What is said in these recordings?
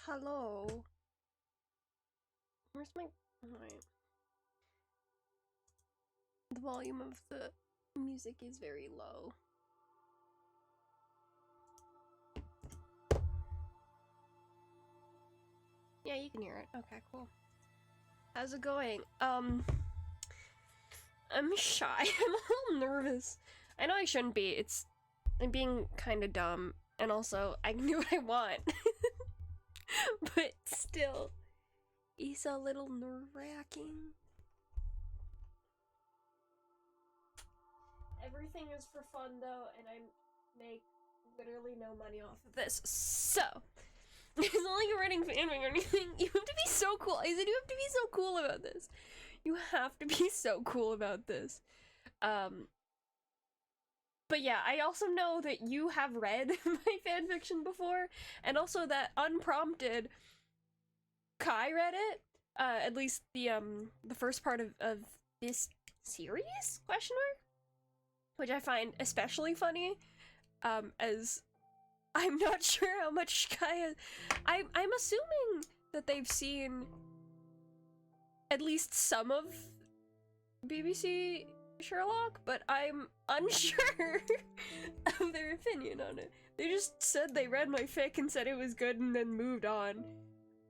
Hello. Where's my... Alright. The volume of the music is very low. Yeah, you can hear it. Okay, cool. How's it going? I'm shy. I'm a little nervous. I know I shouldn't be. I'm being kind of dumb. And also, I can do what I want. But still, it's a little nerve-wracking. Everything is for fun though, and I make literally no money off of this. So, it's not like you're writing fanfic or anything. You have to be so cool. I said you have to be so cool about this. You have to be so cool about this. But yeah, I also know that you have read my fanfiction before, and also that unprompted, Kai read it. At least the first part of this series? Question mark? Which I find especially funny, as I'm not sure how much Kai has. I'm assuming that they've seen at least some of BBC Sherlock, but I'm unsure of their opinion on it. They just said they read my fic and said it was good and then moved on.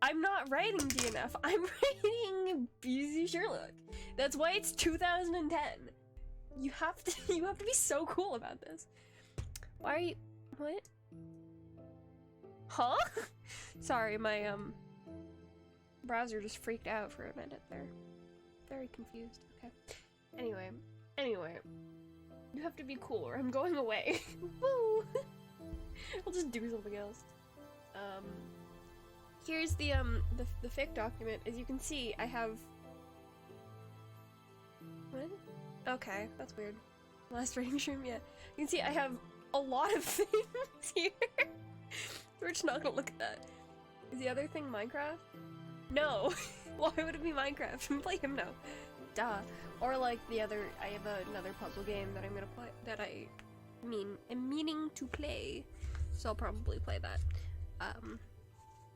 I'm not writing DNF, I'm writing BBC Sherlock. That's why it's 2010. You have to be so cool about this. Why are you, what? Huh? Sorry, my browser just freaked out for a minute there. Very confused. Okay. Anyway, you have to be cool or I'm going away. Woo! I'll just do something else. Here's the fic document. As you can see, I have... What? Okay, that's weird. Last rating stream, yeah. You can see I have a lot of things here. We're just not gonna look at that. Is the other thing Minecraft? No! Why would it be Minecraft? Play him now. Duh. Or like the other, I have another puzzle game that I'm gonna play, that am meaning to play. So I'll probably play that.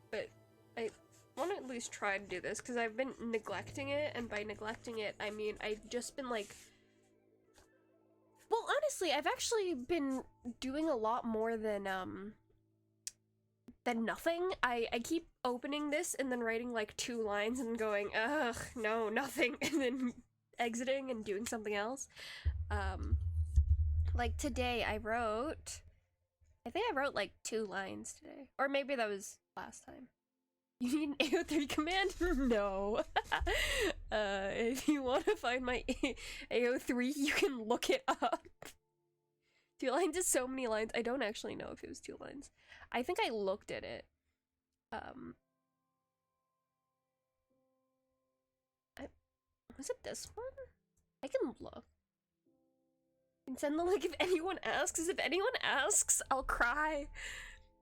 But I want to at least try to do this, because I've been neglecting it, and by neglecting it, I mean I've just been like... Well, honestly, I've actually been doing a lot more than nothing. I keep opening this and then writing like 2 lines and going, ugh, no, nothing, and then exiting and doing something else. Like today I think I wrote like 2 lines today. Or maybe that was last time. You need an AO3 command? No. If you want to find my AO3, you can look it up. 2 lines is so many lines. I don't actually know if it was 2 lines. I think I looked at it. Was it this one? I can look. And send the link if anyone asks. If anyone asks, I'll cry.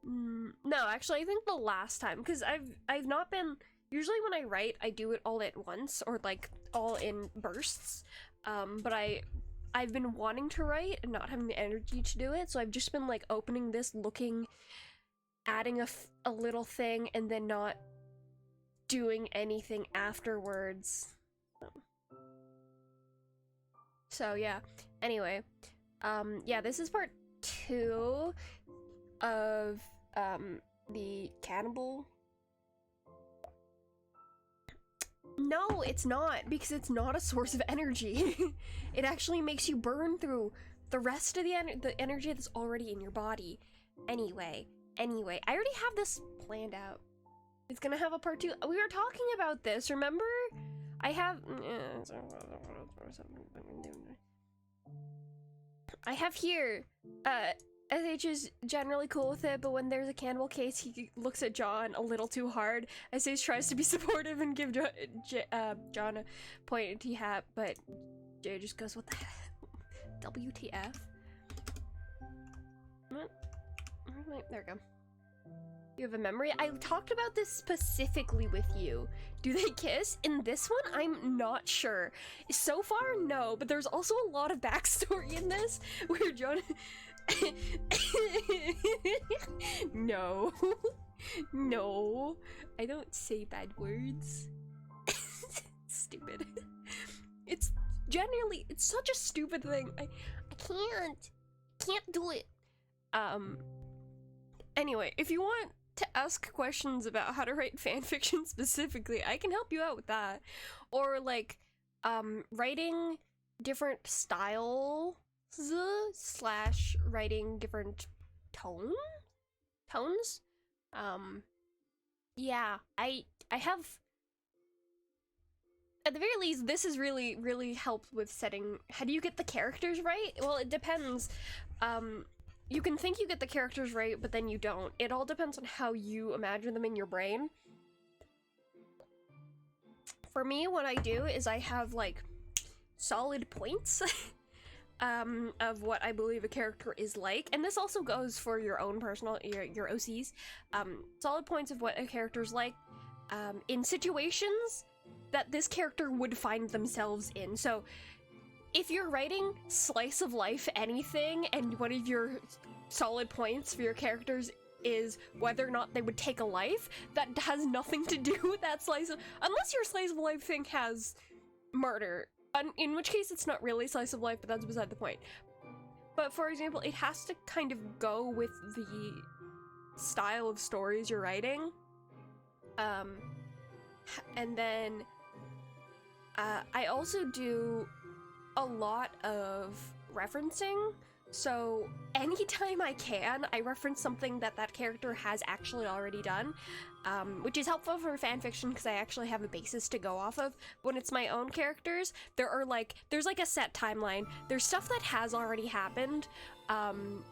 No, actually, I think the last time, because I've not been... Usually when I write, I do it all at once, or like all in bursts. But I've been wanting to write and not having the energy to do it, so I've just been like opening this, looking, adding a little thing, and then not doing anything afterwards. So yeah, anyway, yeah, this is part 2 of the cannibal. No, it's not, because it's not a source of energy. It actually makes you burn through the rest of the energy that's already in your body. Anyway, I already have this planned out. It's gonna have a part 2. We were talking about this, remember? I have here, SH is generally cool with it, but when there's a cannibal case, he looks at John a little too hard. SH tries to be supportive and give John a pointy hat, but Jay just goes, what the hell? WTF? There we go. You have a memory? I talked about this specifically with you. Do they kiss? In this one, I'm not sure. So far, no, but there's also a lot of backstory in this where John... No. No, I don't say bad words. Stupid. It's generally, it's such a stupid thing. I can't do it. Anyway, if you want to ask questions about how to write fanfiction specifically, I can help you out with that. Or like, writing different styles slash writing different tones. Yeah, I have, at the very least, this has really helped with setting. How do you get the characters right? Well, it depends. You can think you get the characters right, but then you don't. It all depends on how you imagine them in your brain. For me, what I do is I have, like, solid points of what I believe a character is like, and this also goes for your own personal, your OCs. Solid points of what a character's like in situations that this character would find themselves in. So, if you're writing slice of life anything, and one of your solid points for your characters is whether or not they would take a life, that has nothing to do with that slice of... Unless your slice of life thing has murder, in which case it's not really slice of life, but that's beside the point. But for example, it has to kind of go with the style of stories you're writing. And then I also do a lot of referencing, so anytime I can, I reference something that that character has actually already done, which is helpful for fanfiction because I actually have a basis to go off of. When it's my own characters, there's like a set timeline. There's stuff that has already happened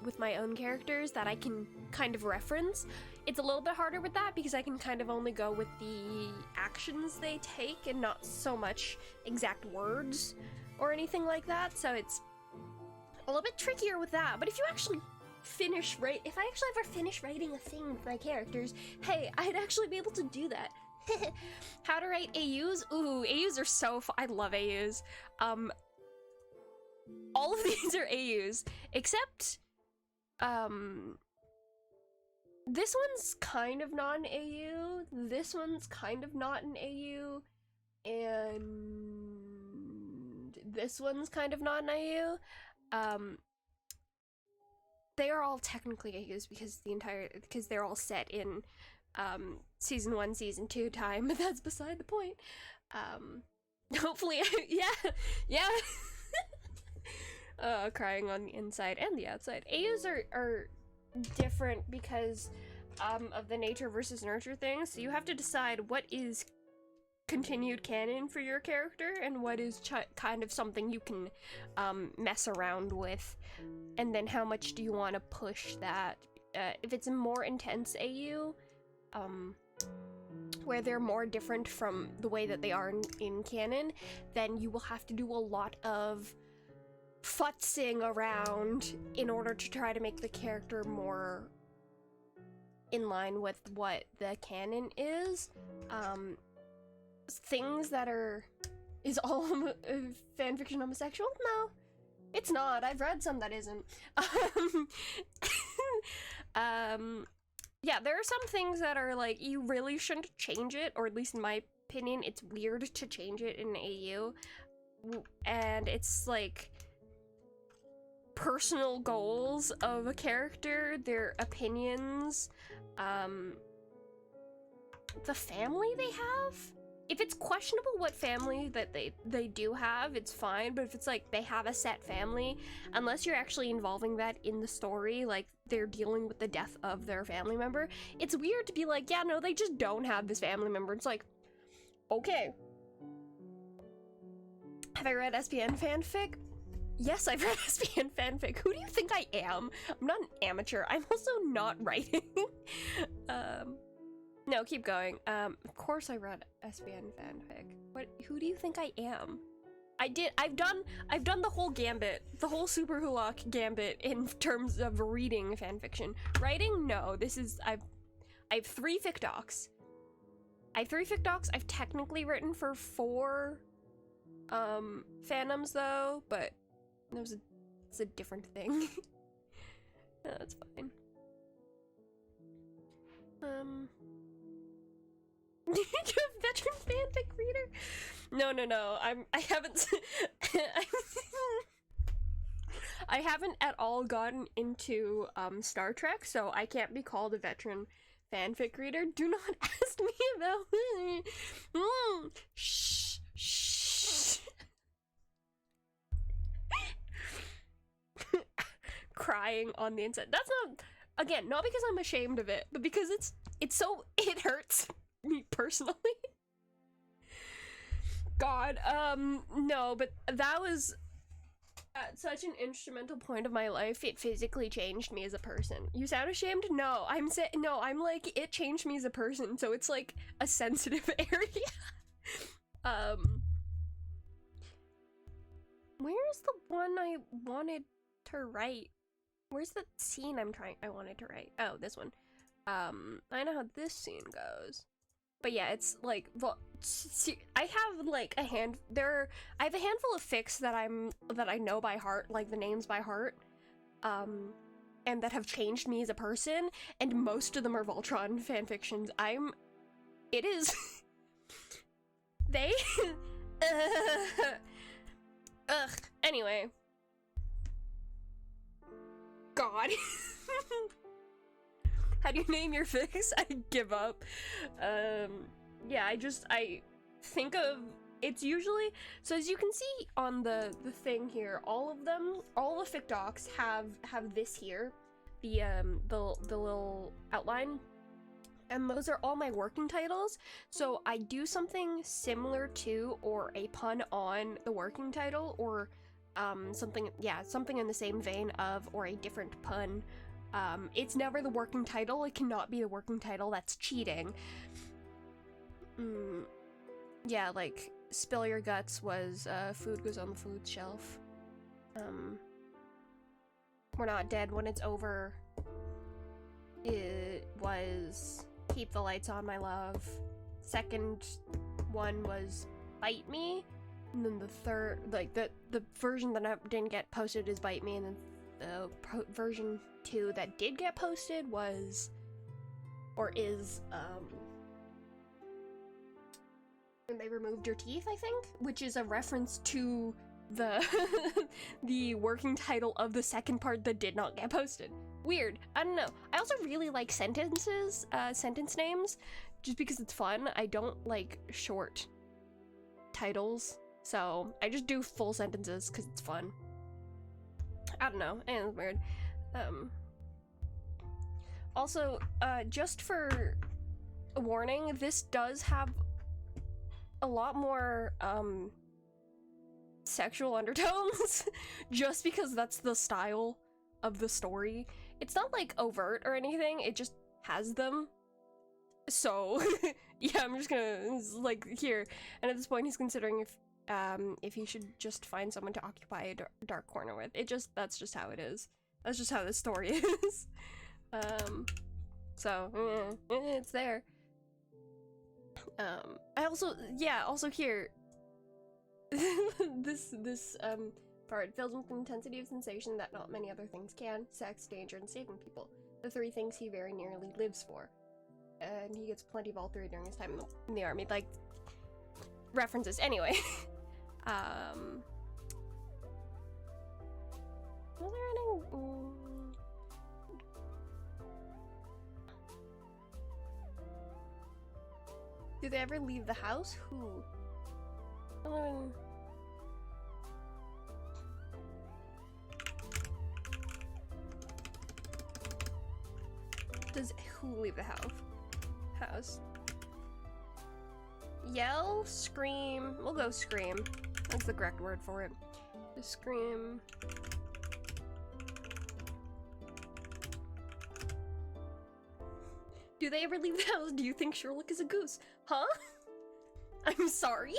with my own characters that I can kind of reference. It's a little bit harder with that because I can kind of only go with the actions they take and not so much exact words or anything like that, so it's a little bit trickier with that. But if you actually if I actually ever finish writing a thing with my characters, hey, I'd actually be able to do that. How to write AUs? Ooh, AUs are so fun. I love AUs. All of these are AUs, except, this one's kind of not an AU, this one's kind of not an AU, and this one's kind of not an AU. They are all technically AUs because they're all set in season 1, season 2 time, but that's beside the point. Hopefully, yeah. Crying on the inside and the outside. AUs are different because of the nature versus nurture thing, so you have to decide what is continued canon for your character and what is kind of something you can mess around with, and then how much do you want to push that. If it's a more intense AU, where they're more different from the way that they are in canon, then you will have to do a lot of futzing around in order to try to make the character more in line with what the canon is. Things that is all fanfiction homosexual? No, it's not. I've read some that isn't. Yeah, there are some things that are like, you really shouldn't change it, or at least in my opinion, it's weird to change it in AU. And it's like personal goals of a character, their opinions, the family they have. If it's questionable what family that they do have, it's fine, but if it's like they have a set family, unless you're actually involving that in the story, like they're dealing with the death of their family member, it's weird to be like, yeah, no, they just don't have this family member. It's like, okay. Have I read SPN fanfic? Yes, I've read SPN fanfic. Who do you think I am? I'm not an amateur. I'm also not writing. No, keep going. Of course I read SPN fanfic. Who do you think I am? I've done the whole gambit, the whole Super Hulock gambit in terms of reading fanfiction. Writing, no. I have 3 fic docs. I've technically written for 4 fandoms though, but it's a different thing. No, that's fine. Veteran fanfic reader? No. I haven't. I haven't at all gotten into Star Trek, so I can't be called a veteran fanfic reader. Do not ask me about it. Shh. Crying on the inside. That's not, again, not because I'm ashamed of it, but because it hurts me personally. God, no, but that was at such an instrumental point of my life. It physically changed me as a person. You sound ashamed? No, I'm like, it changed me as a person, so it's like a sensitive area. Where's the one I wanted to write? Where's the scene I wanted to write? Oh, this one. I know how this scene goes. But yeah, it's like, well, I have like I have a handful of fics that I know by heart, like the names by heart, and that have changed me as a person, and most of them are Voltron fanfictions. It is, they, ugh, anyway. God. How do you name your fics? I give up. Yeah, I think of, it's usually, so as you can see on the thing here, all the fic docs have this here, the little outline, and those are all my working titles. So I do something similar to, or a pun on the working title, or something in the same vein of, or a different pun. It's never the working title. It cannot be the working title. That's cheating. Yeah, like, spill your guts was, food goes on the food shelf. We're not dead when it's over. It was keep the lights on, my love. Second one was bite me. And then the third, like, the version that didn't get posted is bite me, and then the version 2 that did get posted was, or is, and they removed your teeth, I think, which is a reference to the the working title of the second part that did not get posted. Weird. I don't know. I also really like sentence names, just because it's fun. I don't like short titles, so I just do full sentences because it's fun. I don't know, and it's weird. Also, just for a warning, this does have a lot more, sexual undertones, just because that's the style of the story. It's not, like, overt or anything, it just has them. So, yeah, I'm just gonna, like, here. And at this point, he's considering if he should just find someone to occupy a dark corner with. That's just how it is. That's just how this story is. So, it's there. Also here, this part fills with intensity of sensation that not many other things can: sex, danger, and saving people. The three things he very nearly lives for. And he gets plenty of all three during his time in the army. Like, references. Anyway. Was there any... Do they ever leave the house? Who? Does who leave the house? Yell? Scream? We'll go scream. That's the correct word for it. Just scream. Do they ever leave the house? Do you think Sherlock is a goose? Huh? I'm sorry.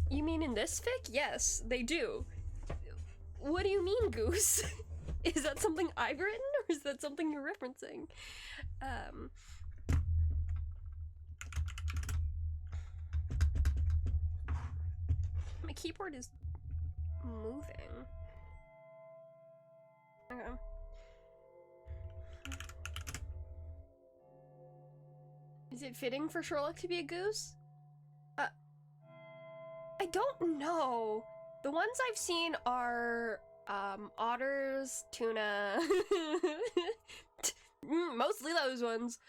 You mean in this fic? Yes, they do. What do you mean, goose? Is that something I've written, or is that something you're referencing? My keyboard is moving. Okay. Is it fitting for Sherlock to be a goose? I don't know. The ones I've seen are otters, tuna, mostly those ones.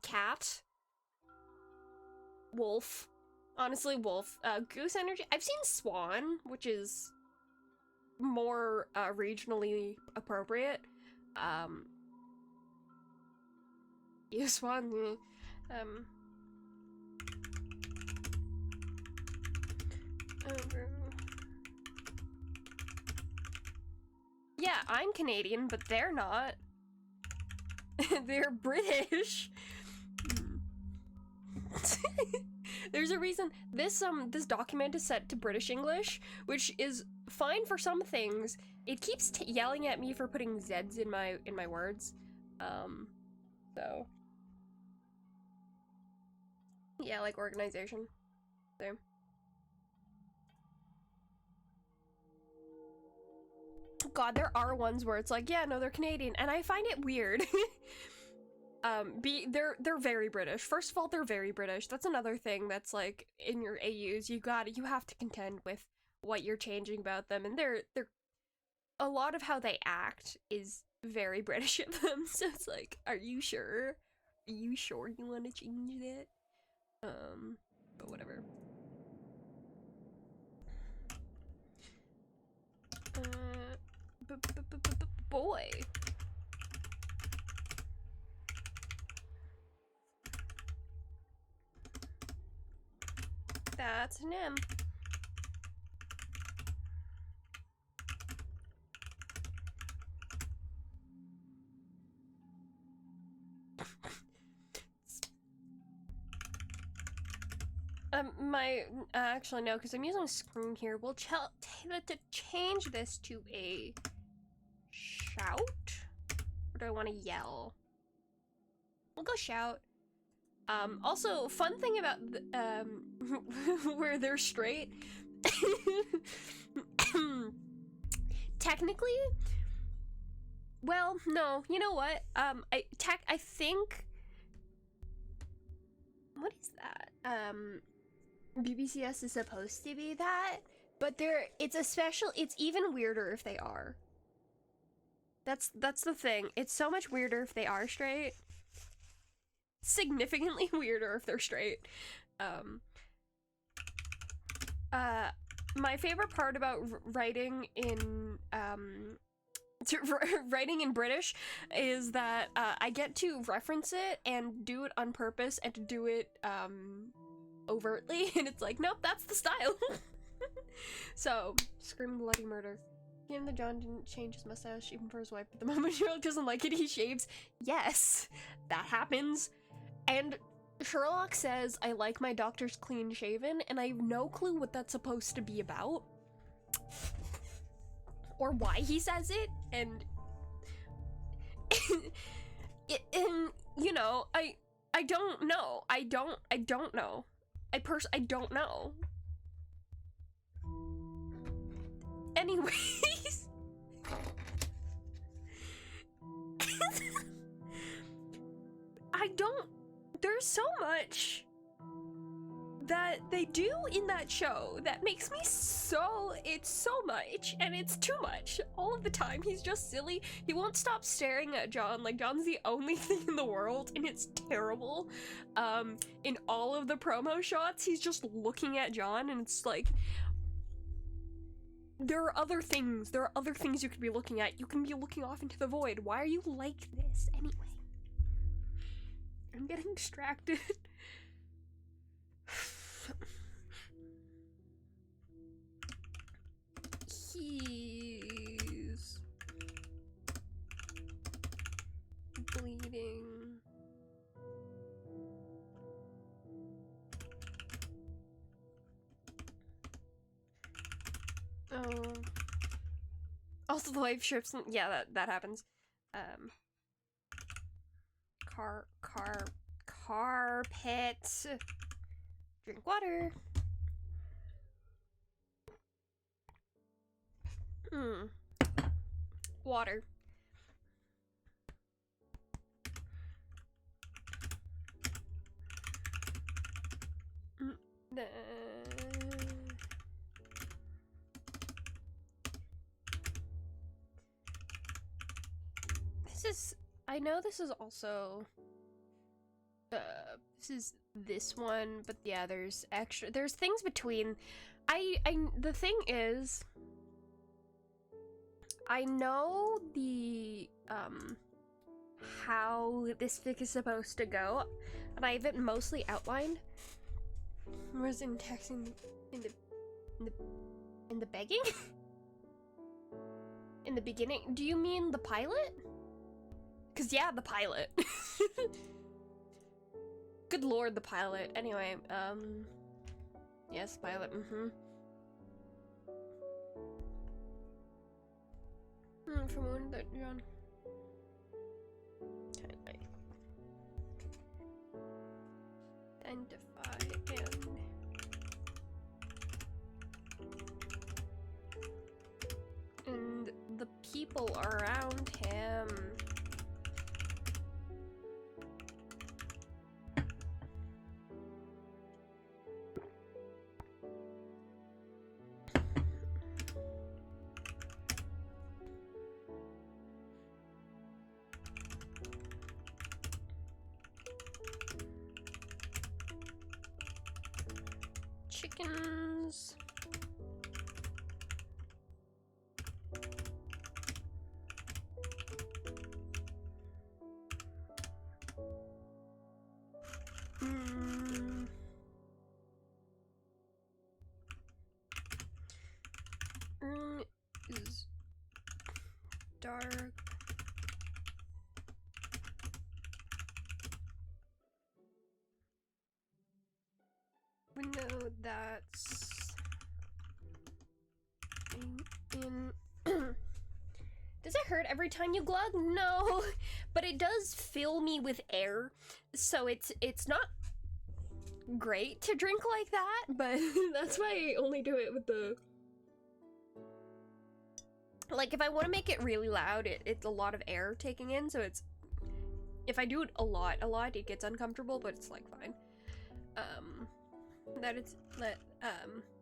Cat, wolf. Honestly, wolf. Goose energy. I've seen swan, which is more regionally appropriate. Yeah, swan. Yeah, I'm Canadian, but they're not. They're British. There's a reason this document is set to British English, which is fine for some things. It keeps yelling at me for putting Z's in my words. So yeah, like organization. So God, there are ones where it's like, yeah, no, they're Canadian, and I find it weird. They're very British. First of all, they're very British. That's another thing that's like in your AUs, you have to contend with what you're changing about them, and they're a lot of how they act is very British of them. So it's like, are you sure? Are you sure you want to change that? But whatever. Boy. That's an M. Actually no, because I'm using a screen here. We'll to change this to a shout? Or do I want to yell? We'll go shout. Also, fun thing about where they're straight. Technically, well, no, you know what? I think, what is that? BBCS is supposed to be that, but it's even weirder if they are. That's the thing. It's so much weirder if they are straight. Significantly weirder if they're straight. My favorite part about writing in British is that I get to reference it and do it on purpose and to do it overtly, and it's like, nope, that's the style. So, scream bloody murder. Given that John didn't change his mustache even for his wife, but the moment Sherlock doesn't like it, he shaves. Yes, that happens. And Sherlock says, I like my doctors clean shaven, and I have no clue what that's supposed to be about. Or why he says it, and you know, I don't know. I don't know. I don't know. Anyways. There's so much that they do in that show that makes me it's so much, and it's too much all of the time. He's just silly. He won't stop staring at John, like John's the only thing in the world, and it's terrible. In all of the promo shots, he's just looking at John, and it's like, there are other things you could be looking at. You can be looking off into the void. Why are you like this anyway? I'm getting distracted. He's bleeding. Oh. Also the wife strips, yeah, that happens. Carpet. Drink water. Hmm. Water. This is... I know this is also... this is this one, but yeah, there's extra... There's things between... The thing is... I know the, how this fic is supposed to go, and I have it mostly outlined. Whereas in texting, in the begging? In the beginning? Do you mean the pilot? Cause yeah, the pilot. Good lord, the pilot. Anyway, yes, pilot, from when that John. Identify and the people around him. Chickens. Is dark. Window that's in Does it hurt every time you glug? No, but it does fill me with air, so it's not great to drink like that, but that's why I only do it with the... Like, if I want to make it really loud, it's a lot of air taking in, so it's... If I do it a lot, it gets uncomfortable, but it's, like, fine.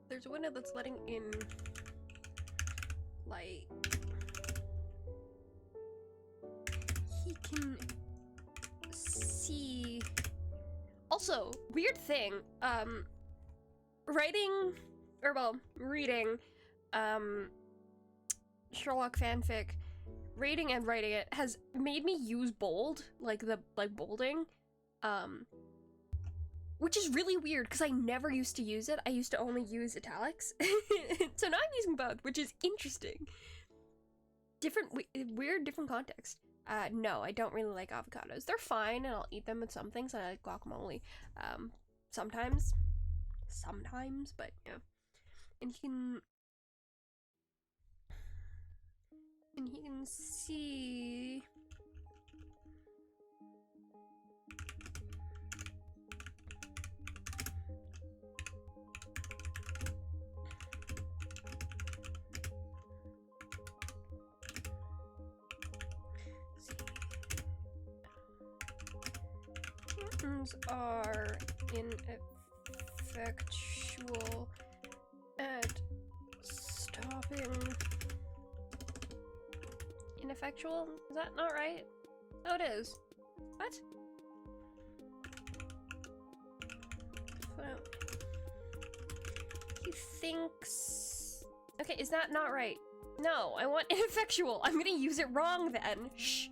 There's a window that's letting in light. He can see... Also, weird thing, reading, Sherlock fanfic, reading and writing it has made me use bold, like bolding, which is really weird because I never used to use it. I used to only use italics. So now I'm using both, which is interesting. Weird different context. No, I don't really like avocados. They're fine and I'll eat them with some things. I like guacamole. Sometimes, but yeah. And he can see... Kittens are ineffectual at stopping... Ineffectual? Is that not right? Oh, it is. What? He thinks... Okay, is that not right? No, I want ineffectual. I'm gonna use it wrong then. Shh.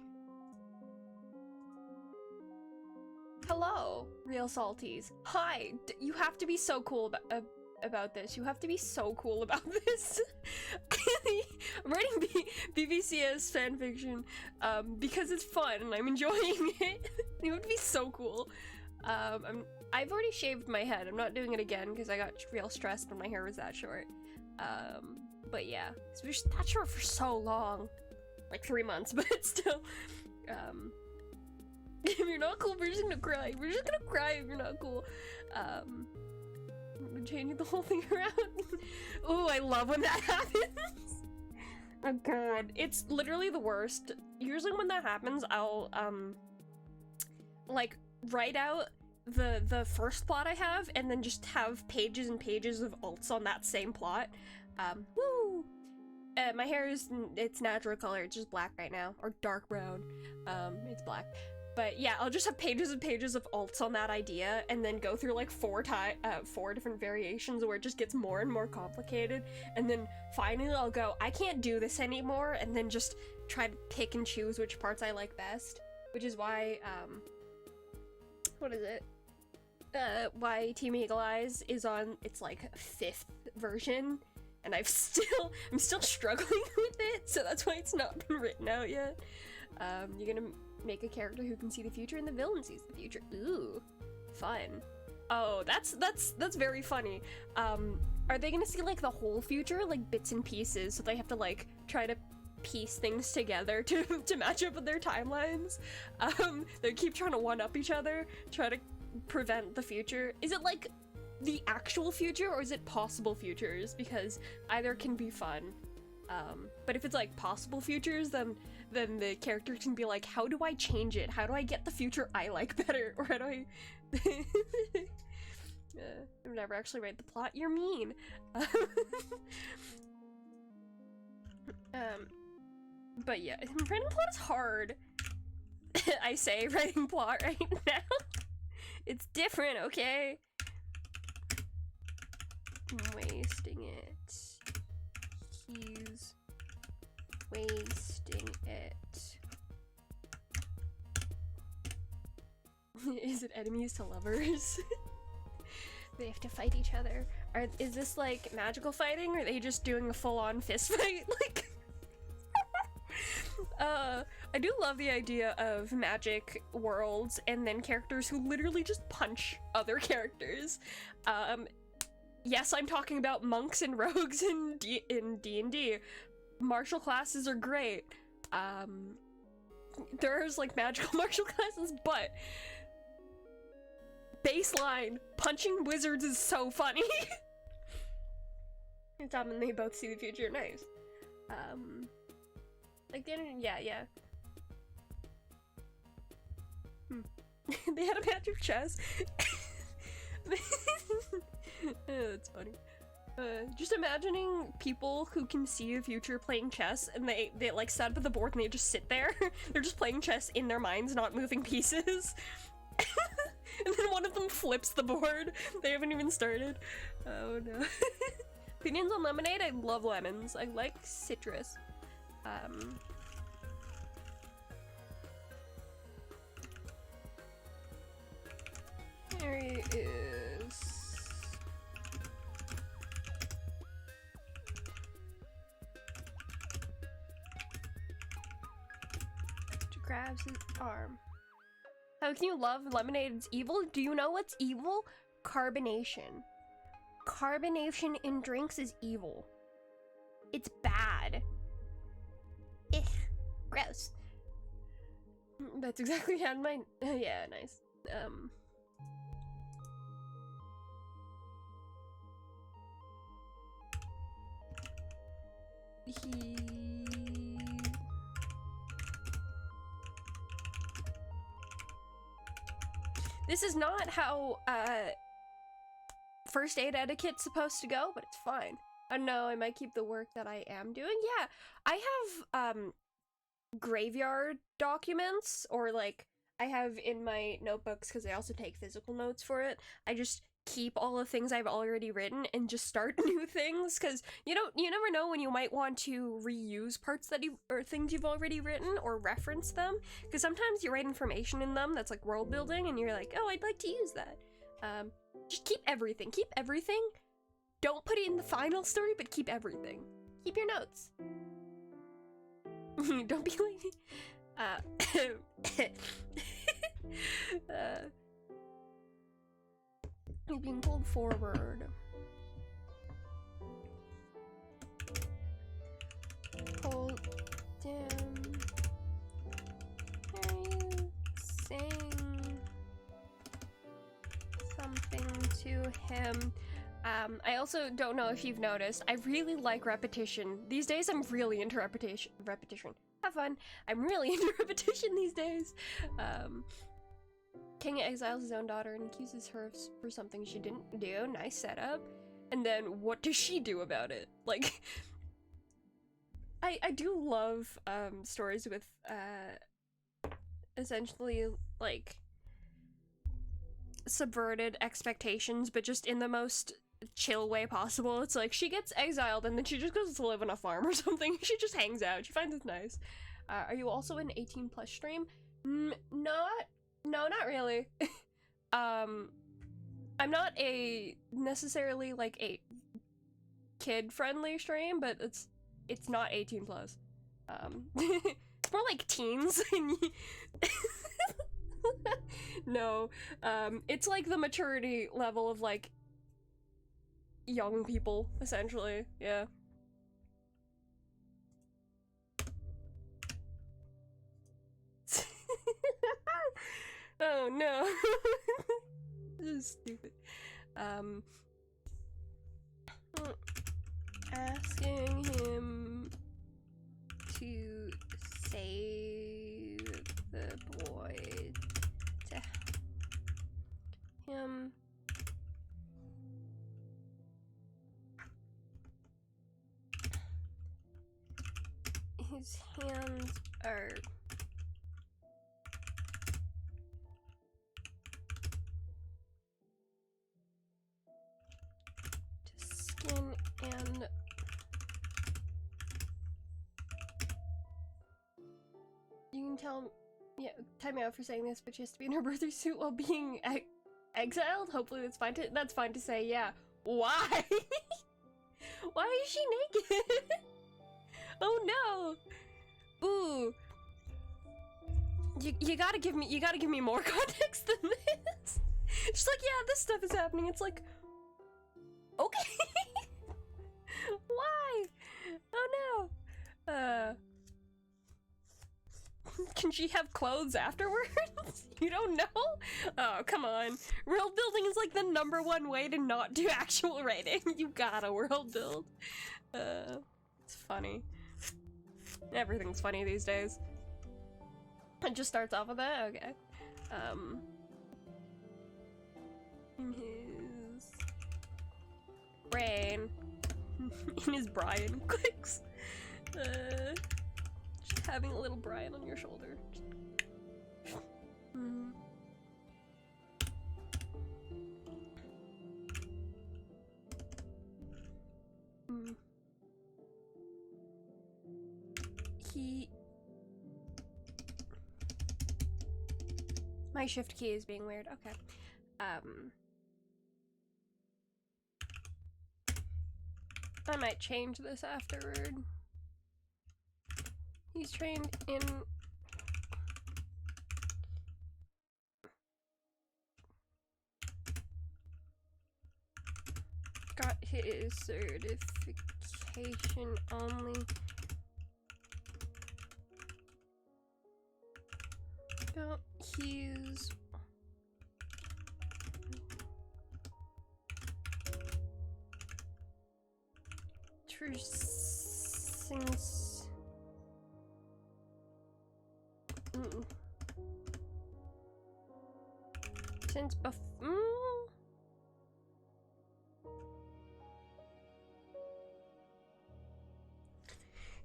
Hello, real salties. Hi, you have to be so cool about this. You have to be so cool about this. I'm writing BBCS fanfiction because it's fun and I'm enjoying it. You have to be so cool. I've already shaved my head. I'm not doing it again because I got real stressed when my hair was that short. But yeah, it's been that short for so long. Like 3 months, but still. If you're not cool, we're just gonna cry. We're just gonna cry if you're not cool. I'm changing the whole thing around. Ooh, I love when that happens. Oh god, it's literally the worst. Usually when that happens, I'll, like, write out the first plot I have, and then just have pages and pages of alts on that same plot. Woo! My hair is, it's natural color, it's just black right now, or dark brown. It's black. But yeah, I'll just have pages and pages of alts on that idea, and then go through like four different variations where it just gets more and more complicated, and then finally I'll go, I can't do this anymore, and then just try to pick and choose which parts I like best, which is why, what is it? Why Team Eagle Eyes is on its like 5th version, and I'm still struggling with it, so that's why it's not been written out yet. You're gonna make a character who can see the future and the villain sees the future. Ooh, fun. Oh, that's very funny. Are they gonna see like the whole future, like bits and pieces, so they have to like try to piece things together to match up with their timelines? They keep trying to one-up each other, try to prevent the future. Is it like the actual future, or is it possible futures? Because either can be fun. But if it's like possible futures, then the character can be like, how do I change it? How do I get the future I like better? Or how do I... I've never actually read the plot, you're mean. But yeah, writing plot is hard. I say writing plot right now. It's different, okay? I'm wasting it. He's wasting it. Is it enemies to lovers? They have to fight each other. Is this like magical fighting, or are they just doing a full-on fist fight? Like, I do love the idea of magic worlds and then characters who literally just punch other characters. Yes, I'm talking about monks and rogues in D&D. Martial classes are great. There's like magical martial classes, but baseline, punching wizards is so funny. It's when they both see the future, nice. Like the internet, yeah. They had a match of chess. That's funny. Just imagining people who can see the future playing chess, and they like set up at the board and they just sit there. They're just playing chess in their minds, not moving pieces. And then one of them flips the board. They haven't even started. Oh no. Opinions on lemonade? I love lemons. I like citrus. There he is. She grabs his arm. How can you love lemonade's evil? Do you know what's evil? Carbonation. Carbonation in drinks is evil. It's bad. Ugh. Gross. That's exactly how mine. Yeah, nice. This is not how first aid etiquette's supposed to go, but it's fine. I don't know, I might keep the work that I am doing. Yeah, I have graveyard documents, or like I have in my notebooks, because I also take physical notes for it. I just keep all the things I've already written and just start new things, because you never know when you might want to reuse parts that or things you've already written, or reference them, because sometimes you write information in them that's like world building and you're like, oh, I'd like to use that. Just keep everything. Don't put it in the final story, but keep everything. Keep your notes. Don't be lazy. You're being pulled forward. Hold down. Are you saying something to him? I also don't know if you've noticed, I really like repetition. These days I'm really into repetition. Have fun. I'm really into repetition these days. King exiles his own daughter and accuses her for something she didn't do. Nice setup. And then what does she do about it? Like, I do love stories with essentially like subverted expectations, but just in the most chill way possible. It's like she gets exiled and then she just goes to live on a farm or something. She just hangs out. She finds it nice. Are you also an 18 plus stream? No, not really. I'm not a necessarily like a kid friendly stream, but it's not 18 plus. It's more like teens. No, it's like the maturity level of like young people, essentially. Yeah. Oh no. This is stupid. Asking him to save the boy to him. His hands are to skin and you can tell him, yeah, time out for saying this, but she has to be in her birthday suit while being exiled. Hopefully that's fine to say, yeah. Why? Why is she naked? Oh no! Ooh. You gotta give me more context than this. She's like, yeah, this stuff is happening. It's like, okay. Why? Oh no. Can she have clothes afterwards? You don't know? Oh, come on. World building is like the #1 way to not do actual writing. You gotta world build. It's funny. Everything's funny these days. It just starts off with that? Okay. In his brain. In his Brian clicks. Just having a little Brian on your shoulder. My shift key is being weird. Okay. I might change this afterward. He's trained in got his certification only. Got his since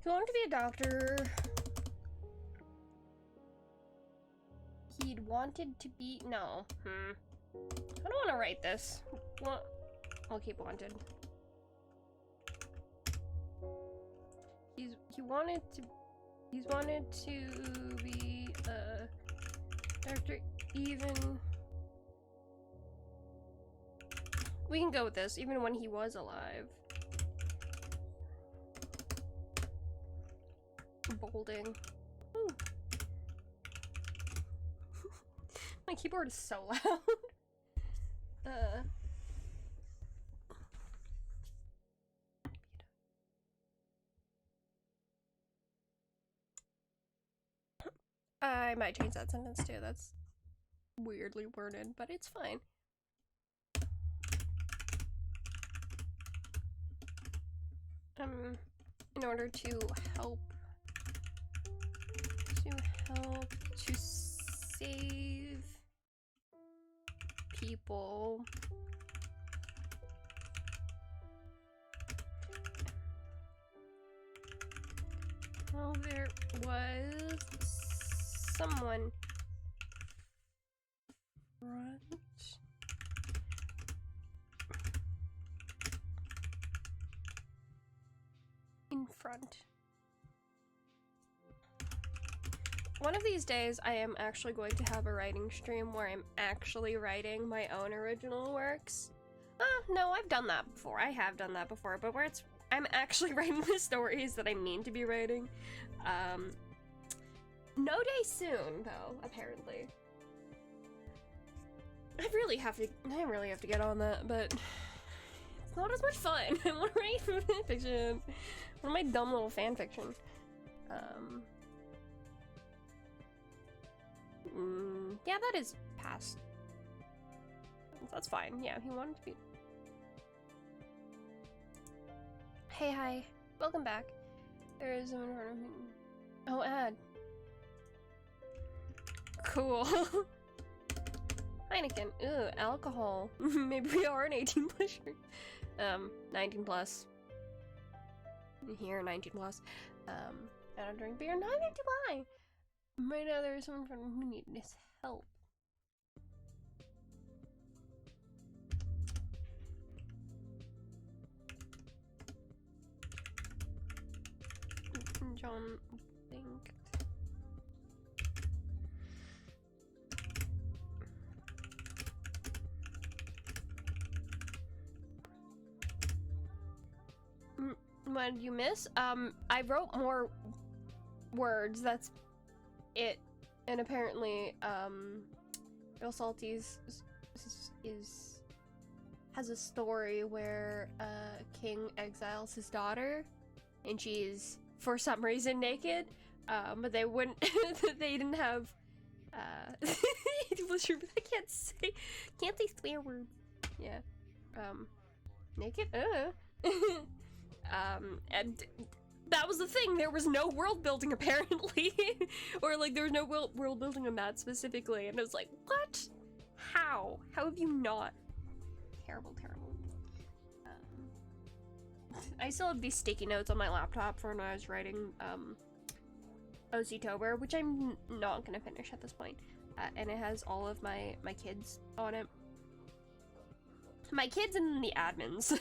he wanted to be a doctor. He'd wanted to be no. I don't want to write this. Well, I'll keep wanted. He's wanted to be a doctor even. We can go with this, even when he was alive. Bolding. Ooh. My keyboard is so loud. I might change that sentence too. That's weirdly worded, but it's fine. in order to help to save people. Well, there was someone in front. One of these days, I am actually going to have a writing stream where I'm actually writing my own original works. No, I've done that before. I have done that before, but where I'm actually writing the stories that I mean to be writing. No day soon, though, apparently. I really have to get on that, but it's not as much fun. I want to write fanfiction. What my dumb little fanfiction. Yeah, that is past. That's fine. Yeah, he wanted to be. Hey, hi. Welcome back. There is someone in front of me. Oh, ad. Cool. Heineken. Ew, alcohol. Maybe we are an 18 plus. 19 plus. Here, 19 plus. I don't drink beer. Neither do I. Right now, there is someone in front of me who needs this help. John blinked. What did you miss? I wrote more words, that's it. And apparently, Bill Salty's has a story where king exiles his daughter, and she's for some reason naked, but they wouldn't. They didn't have. English. I can't say swear words. Yeah. Naked. And that was the thing. There was no world building apparently, or like there was no world building on that specifically, and I was like, what? How? How have you not? Terrible. I still have these sticky notes on my laptop from when I was writing OC-tober, which I'm not gonna finish at this point. And it has all of my kids on it. My kids and the admins.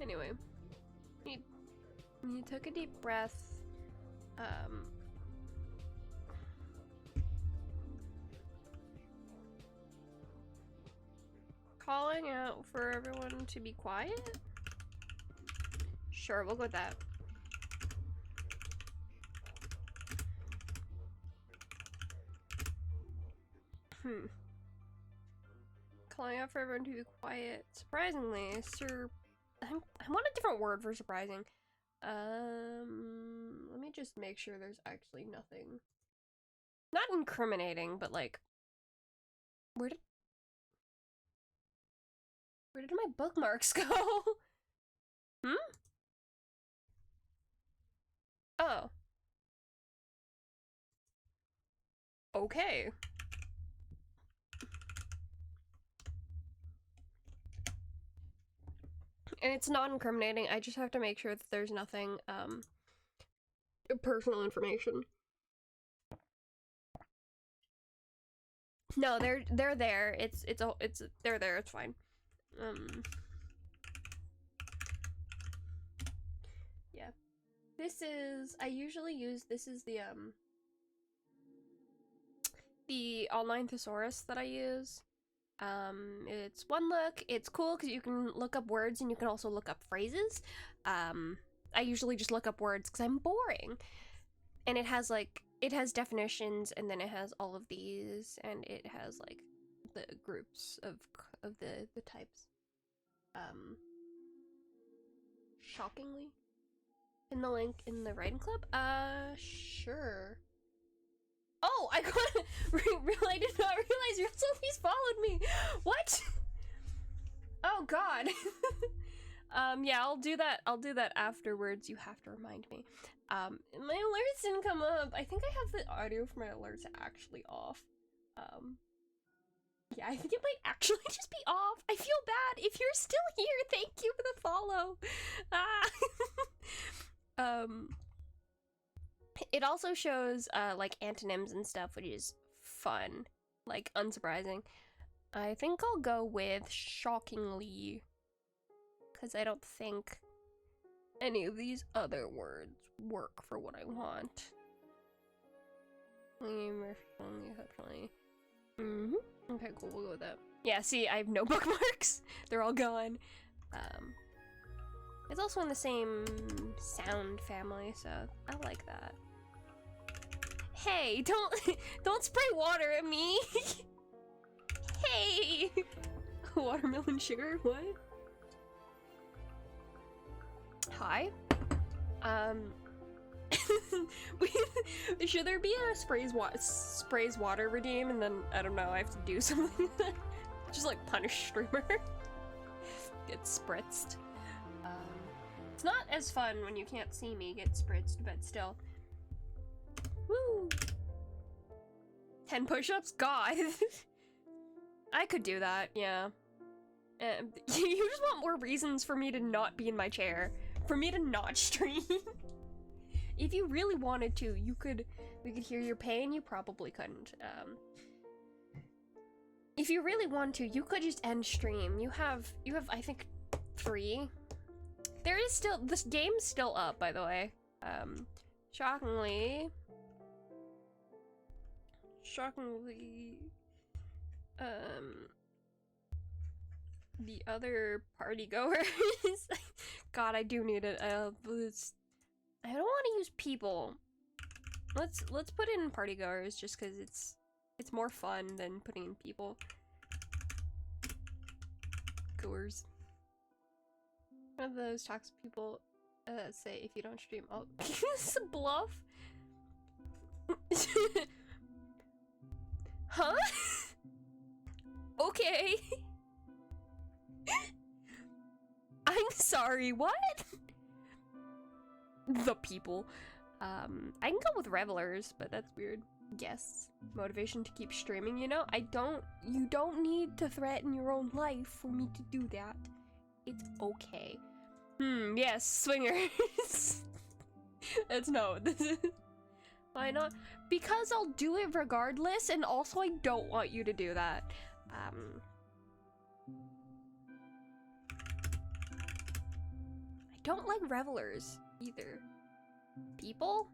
Anyway, you took a deep breath. Calling out for everyone to be quiet? Sure, we'll go with that. Calling out for everyone to be quiet. Surprisingly, I want a different word for surprising. Let me just make sure there's actually nothing. Not incriminating, but like, where did my bookmarks go? Oh. Okay. And it's not incriminating, I just have to make sure that there's nothing, personal information. No, they're there. They're there, it's fine. Yeah. I usually use, this is the online thesaurus that I use. It's one look. It's cool because you can look up words and you can also look up phrases. I usually just look up words because I'm boring. And it has definitions, and then it has all of these, and it has like the groups of the types. Shockingly. In the link in the writing club? Sure. Oh, I did not realize your Sophie's followed me. What? Oh God. Yeah, I'll do that. I'll do that afterwards. You have to remind me. My alerts didn't come up. I think I have the audio for my alerts actually off. Yeah, I think it might actually just be off. I feel bad. If you're still here, thank you for the follow. Ah. It also shows, like, antonyms and stuff, which is fun. Like, unsurprising. I think I'll go with shockingly, because I don't think any of these other words work for what I want. Okay, cool, we'll go with that. Yeah, see, I have no bookmarks. They're all gone. It's also in the same sound family, so I like that. Hey, don't spray water at me. Hey! Watermelon sugar? What? Hi? Should there be a sprays water redeem and then, I don't know, I have to do something? Just like punish streamer. Get spritzed. It's not as fun when you can't see me get spritzed, but still. Woo! 10 push-ups? God! I could do that, yeah. You just want more reasons for me to not be in my chair. For me to not stream. If you really wanted to, we could hear your pain, you probably couldn't. If you really want to, you could just end stream. You have, I think, 3. There is still, this game's still up, by the way. Shockingly, the other party goers. God, I do need it. I don't want to use people. Let's put in party goers just because it's more fun than putting in people. Goers. One of those toxic people say if you don't stream, oh, it's a bluff. Huh? Okay. I'm sorry, what? The people. I can go with revelers, but that's weird. Guests. Motivation to keep streaming, you know? You don't need to threaten your own life for me to do that. It's okay. Yes, swingers. That's no. Why not? Because I'll do it regardless, and also I don't want you to do that. I don't like revelers either. People?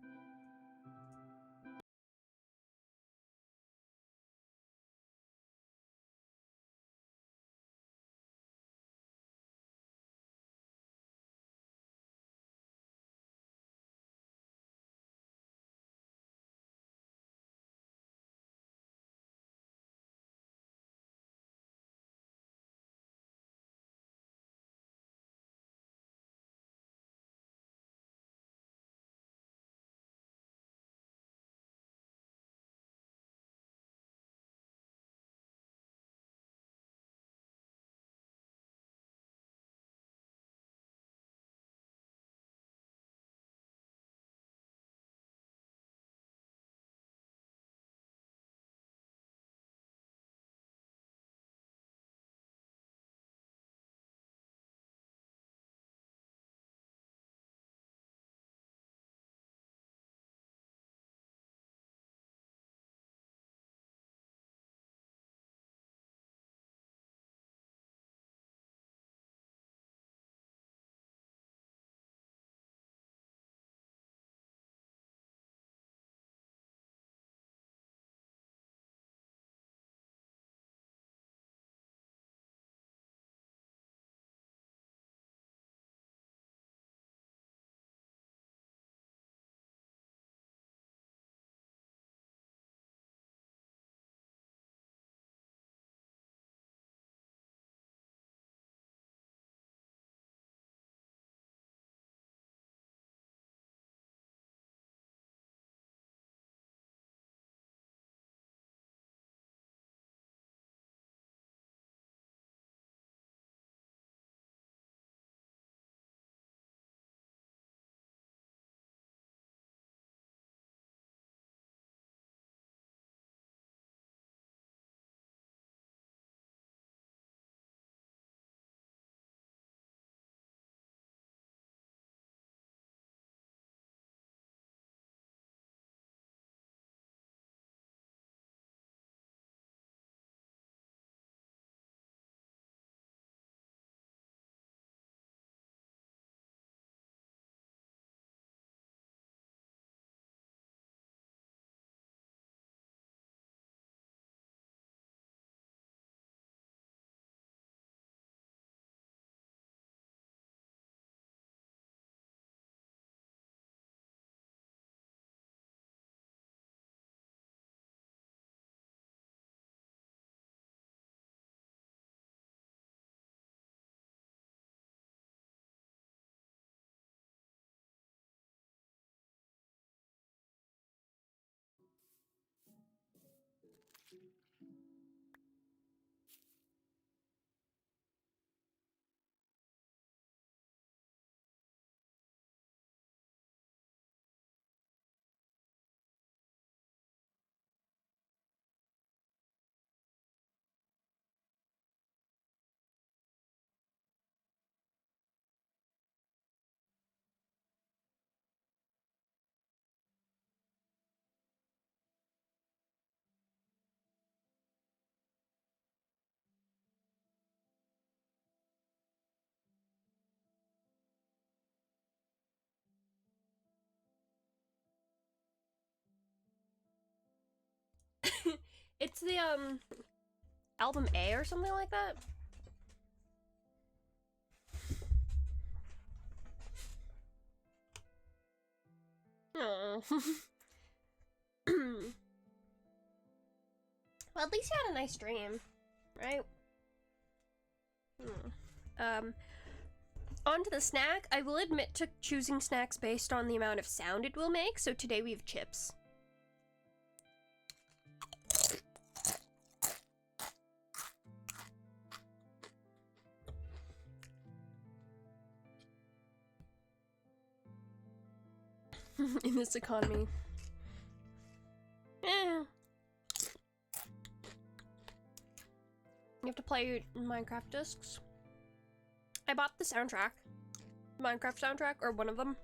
It's the, album A or something like that. Oh. Well, at least you had a nice dream, right? On to the snack. I will admit to choosing snacks based on the amount of sound it will make, so today we have chips. In this economy. Eh. You have to play Minecraft discs. I bought the soundtrack. Minecraft soundtrack, or one of them.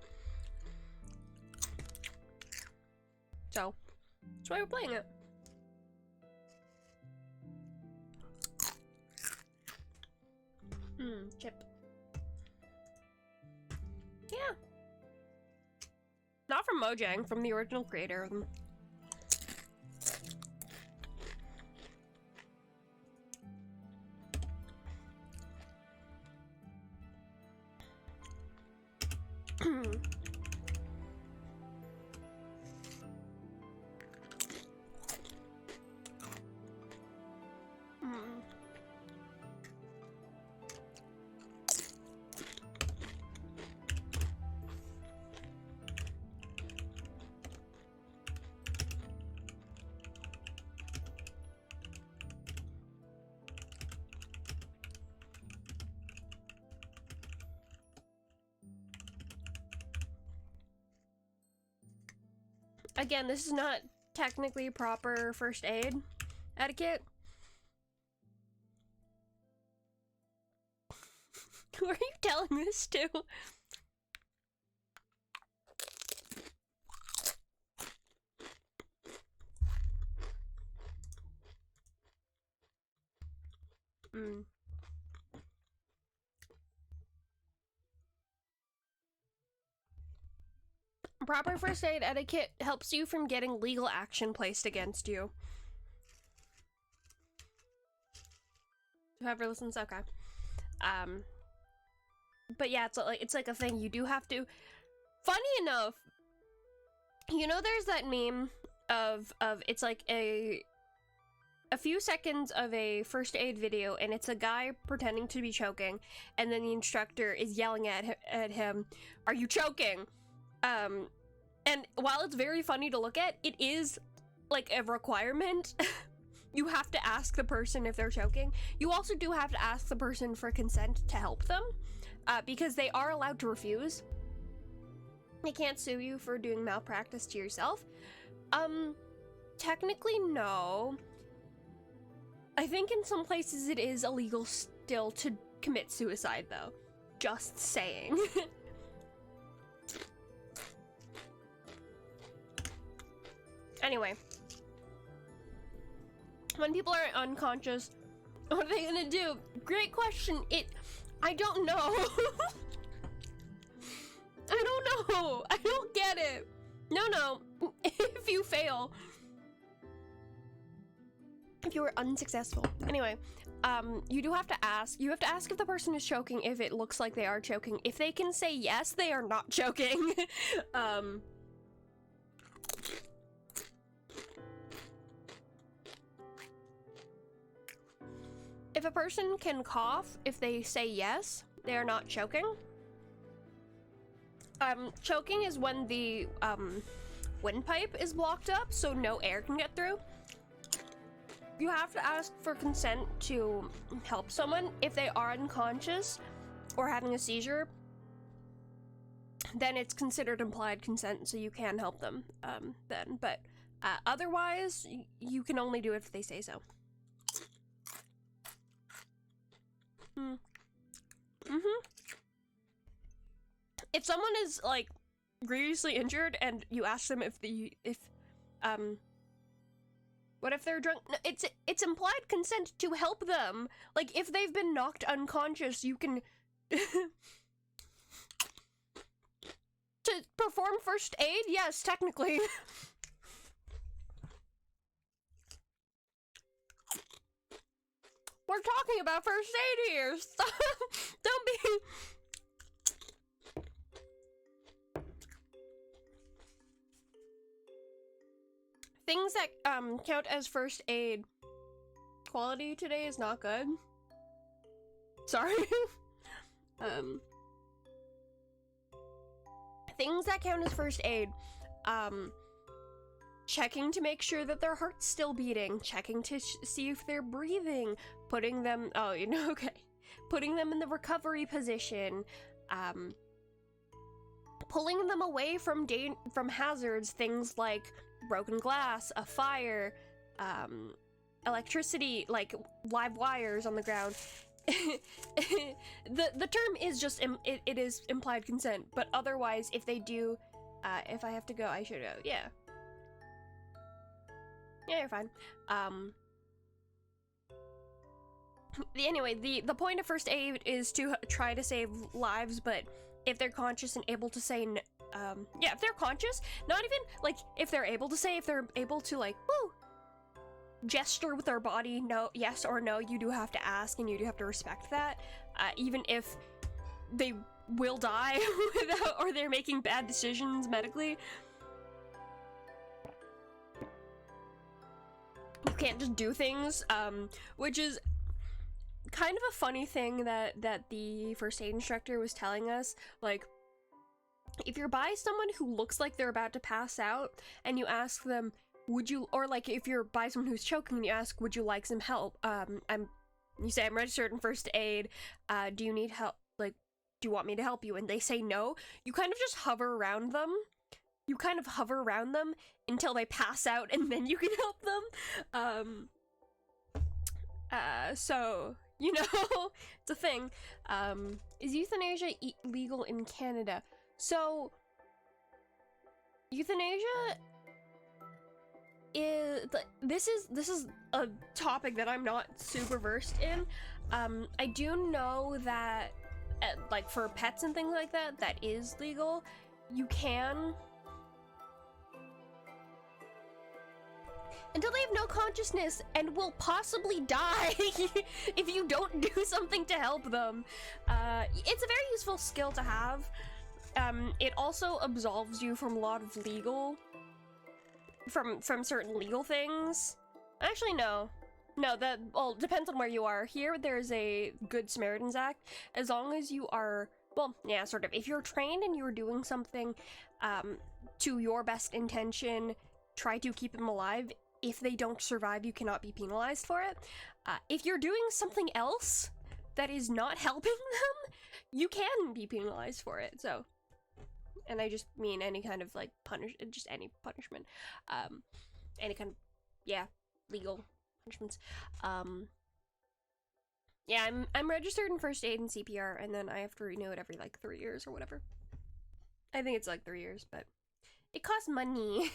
So, that's why we're playing it. Chip. Yeah. Not from Mojang, from the original creator of them. Again, this is not technically proper first aid etiquette. Who are you telling this to? Proper first aid etiquette helps you from getting legal action placed against you. Whoever listens, okay. But yeah, it's like a thing you do have to. Funny enough, you know, there's that meme of it's like a few seconds of a first aid video, and it's a guy pretending to be choking, and then the instructor is yelling at him, "Are you choking?" And while it's very funny to look at, it is like a requirement. You have to ask the person if they're choking. You also do have to ask the person for consent to help them, because they are allowed to refuse. They can't sue you for doing malpractice to yourself. Technically, no. I think in some places it is illegal still to commit suicide, though. Just saying. Anyway. When people are unconscious, what are they gonna do? Great question. I don't know. I don't know. I don't get it. No. If you fail. If you were unsuccessful. Anyway, you do have to ask. You have to ask if the person is choking if it looks like they are choking. If they can say yes, they are not choking. If a person can cough, if they say yes, they are not choking. Choking is when the windpipe is blocked up, so no air can get through. You have to ask for consent to help someone. If they are unconscious or having a seizure, then it's considered implied consent, so you can help them then. But otherwise, you can only do it if they say so. If someone is like grievously injured and you ask them what if they're drunk? No, it's implied consent to help them. Like if they've been knocked unconscious, you can to perform first aid. Yes, technically. We're talking about first aid here. Stop. Don't be. Things that count as first aid. Quality today is not good. Sorry. Things that count as first aid. Checking to make sure that their heart's still beating, checking to see if they're breathing, putting them, oh, you know, okay. Putting them in the recovery position, pulling them away from hazards, things like broken glass, a fire, electricity, like live wires on the ground. the term is just, it is implied consent, but otherwise, if they do, if I have to go, I should go, yeah. Yeah, you're fine. Anyway, the point of first aid is to try to save lives, but if they're conscious and able to say, yeah, if they're conscious, not even, like, if they're able to say, if they're able to, like, woo, gesture with their body, no, yes or no, you do have to ask, and you do have to respect that, even if they will die without, or they're making bad decisions medically. You can't just do things, which is kind of a funny thing that the first aid instructor was telling us. Like, if you're by someone who looks like they're about to pass out, and you ask them, would you, or like if you're by someone who's choking and you ask, would you like some help? You say, I'm registered in first aid, do you need help, like, do you want me to help you? And they say no, you kind of just hover around them. You kind of hover around them until they pass out, and then you can help them. So, you know, it's a thing. Is euthanasia legal in Canada? So, euthanasia is, this is a topic that I'm not super versed in. I do know that, like, for pets and things like that, that is legal. You can, until they have no consciousness and will possibly die if you don't do something to help them. It's a very useful skill to have. It also absolves you from a lot of legal, from certain legal things. Actually, no, that, well, depends on where you are. Here, there's a Good Samaritan's Act. As long as you are, well, yeah, sort of, if you're trained and you're doing something, to your best intention, try to keep them alive. If they don't survive, you cannot be penalized for it. If you're doing something else that is not helping them, you can be penalized for it, so. And I just mean any kind of, like, just any punishment. Any kind of, yeah, legal punishments. Yeah, I'm registered in first aid and CPR, and then I have to renew it every, like, 3 years or whatever. I think it's, like, 3 years, but it costs money.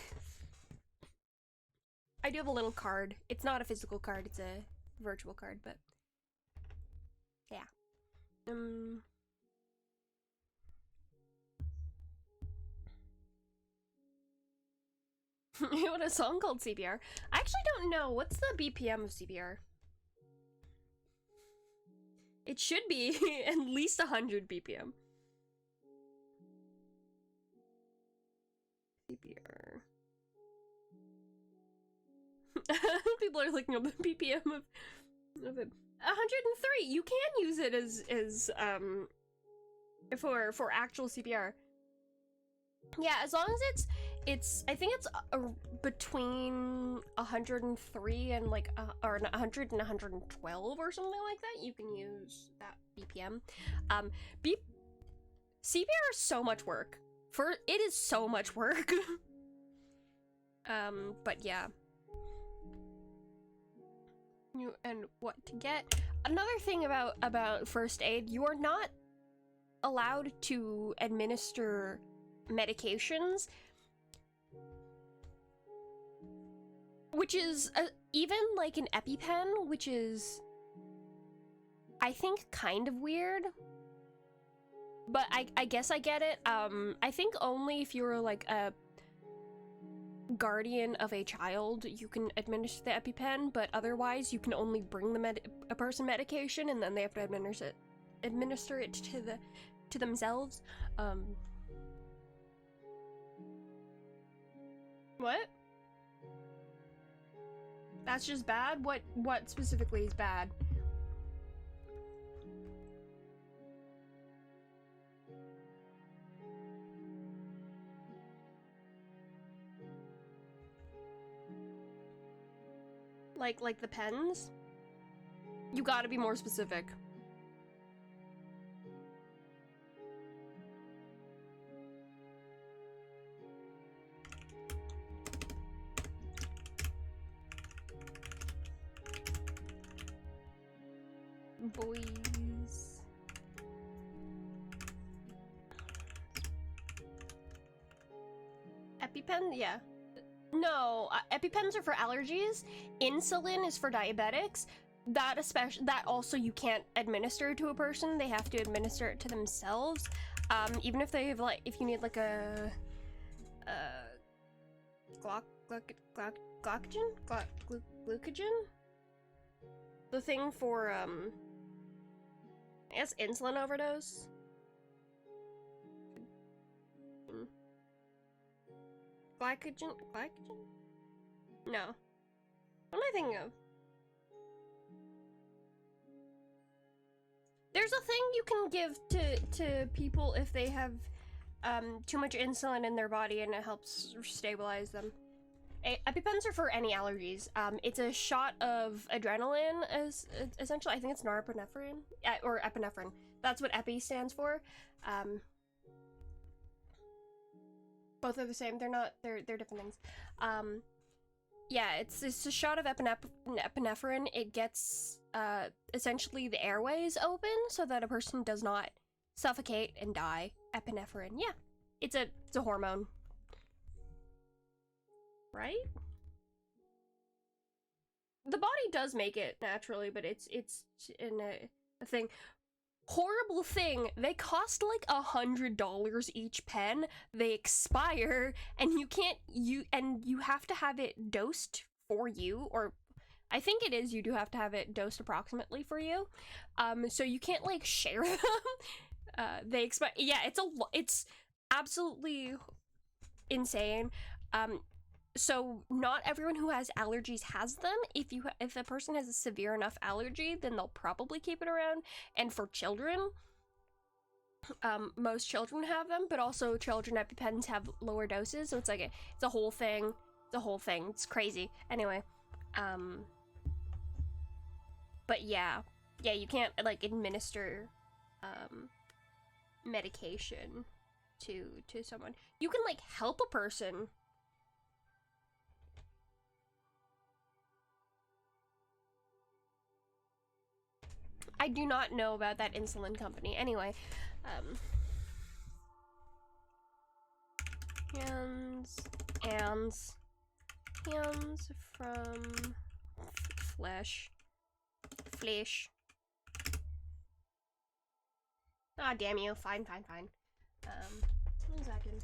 I do have a little card. It's not a physical card, it's a virtual card, but yeah. You want a song called CPR? I actually don't know. What's the BPM of CPR? It should be at least 100 BPM. CPR. People are looking up the BPM of it. 103. You can use it as for actual CPR. Yeah, as long as it's I think it's between 103 and like or 100 and 112 or something like that. You can use that BPM. CPR is so much work. It is so much work. But yeah. And what to get. Another thing about first aid, you are not allowed to administer medications, which is even like an EpiPen, which is, I think, kind of weird, but I guess I get it. I think only if you're like guardian of a child, you can administer the EpiPen, but otherwise you can only bring a person medication and then they have to administer it to themselves. What? That's just bad? What specifically is bad? Like the pens? You gotta be more specific. Boys. EpiPen? Yeah. No, EpiPens are for allergies. Insulin is for diabetics. That also you can't administer to a person. They have to administer it to themselves. Even if they have if you need like a glucogen? The thing for I guess insulin overdose. Glycogen? No. What am I thinking of? There's a thing you can give to people if they have too much insulin in their body and it helps stabilize them. EpiPens are for any allergies. It's a shot of adrenaline, as essentially. I think it's norepinephrine or epinephrine. That's what epi stands for. Both are the same. They're not. They're different things. Yeah, it's a shot of epinephrine. It gets essentially the airways open so that a person does not suffocate and die. Epinephrine. Yeah, it's a hormone. Right? The body does make it naturally, but it's in a thing. Horrible thing, they cost like $100 each pen. They expire, and you have to have it dosed for you, or I think it is, you do have to have it dosed approximately for you. So you can't like share them. They expire. Yeah, it's absolutely insane. So not everyone who has allergies has them. If a person has a severe enough allergy, then they'll probably keep it around. And for children, most children have them, but also children EpiPens have lower doses, so it's like it's a whole thing. It's a whole thing. It's crazy. Anyway, but yeah, you can't like administer medication to someone. You can like help a person. I do not know about that insulin company. Anyway, hands from flesh. Ah, damn you. Fine. 1 second.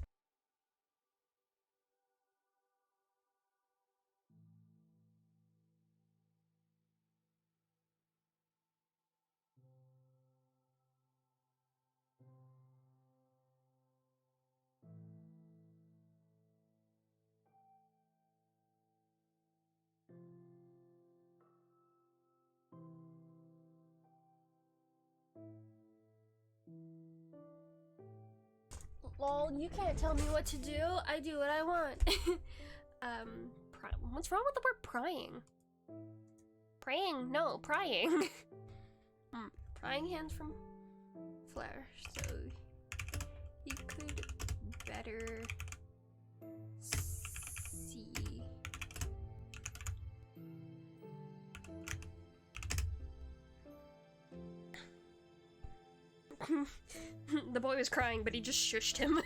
Lol, you can't tell me what to do. I do what I want. What's wrong with the word prying? Praying? No, prying. Prying hands from flesh, so you could better see. The boy was crying, but he just shushed him.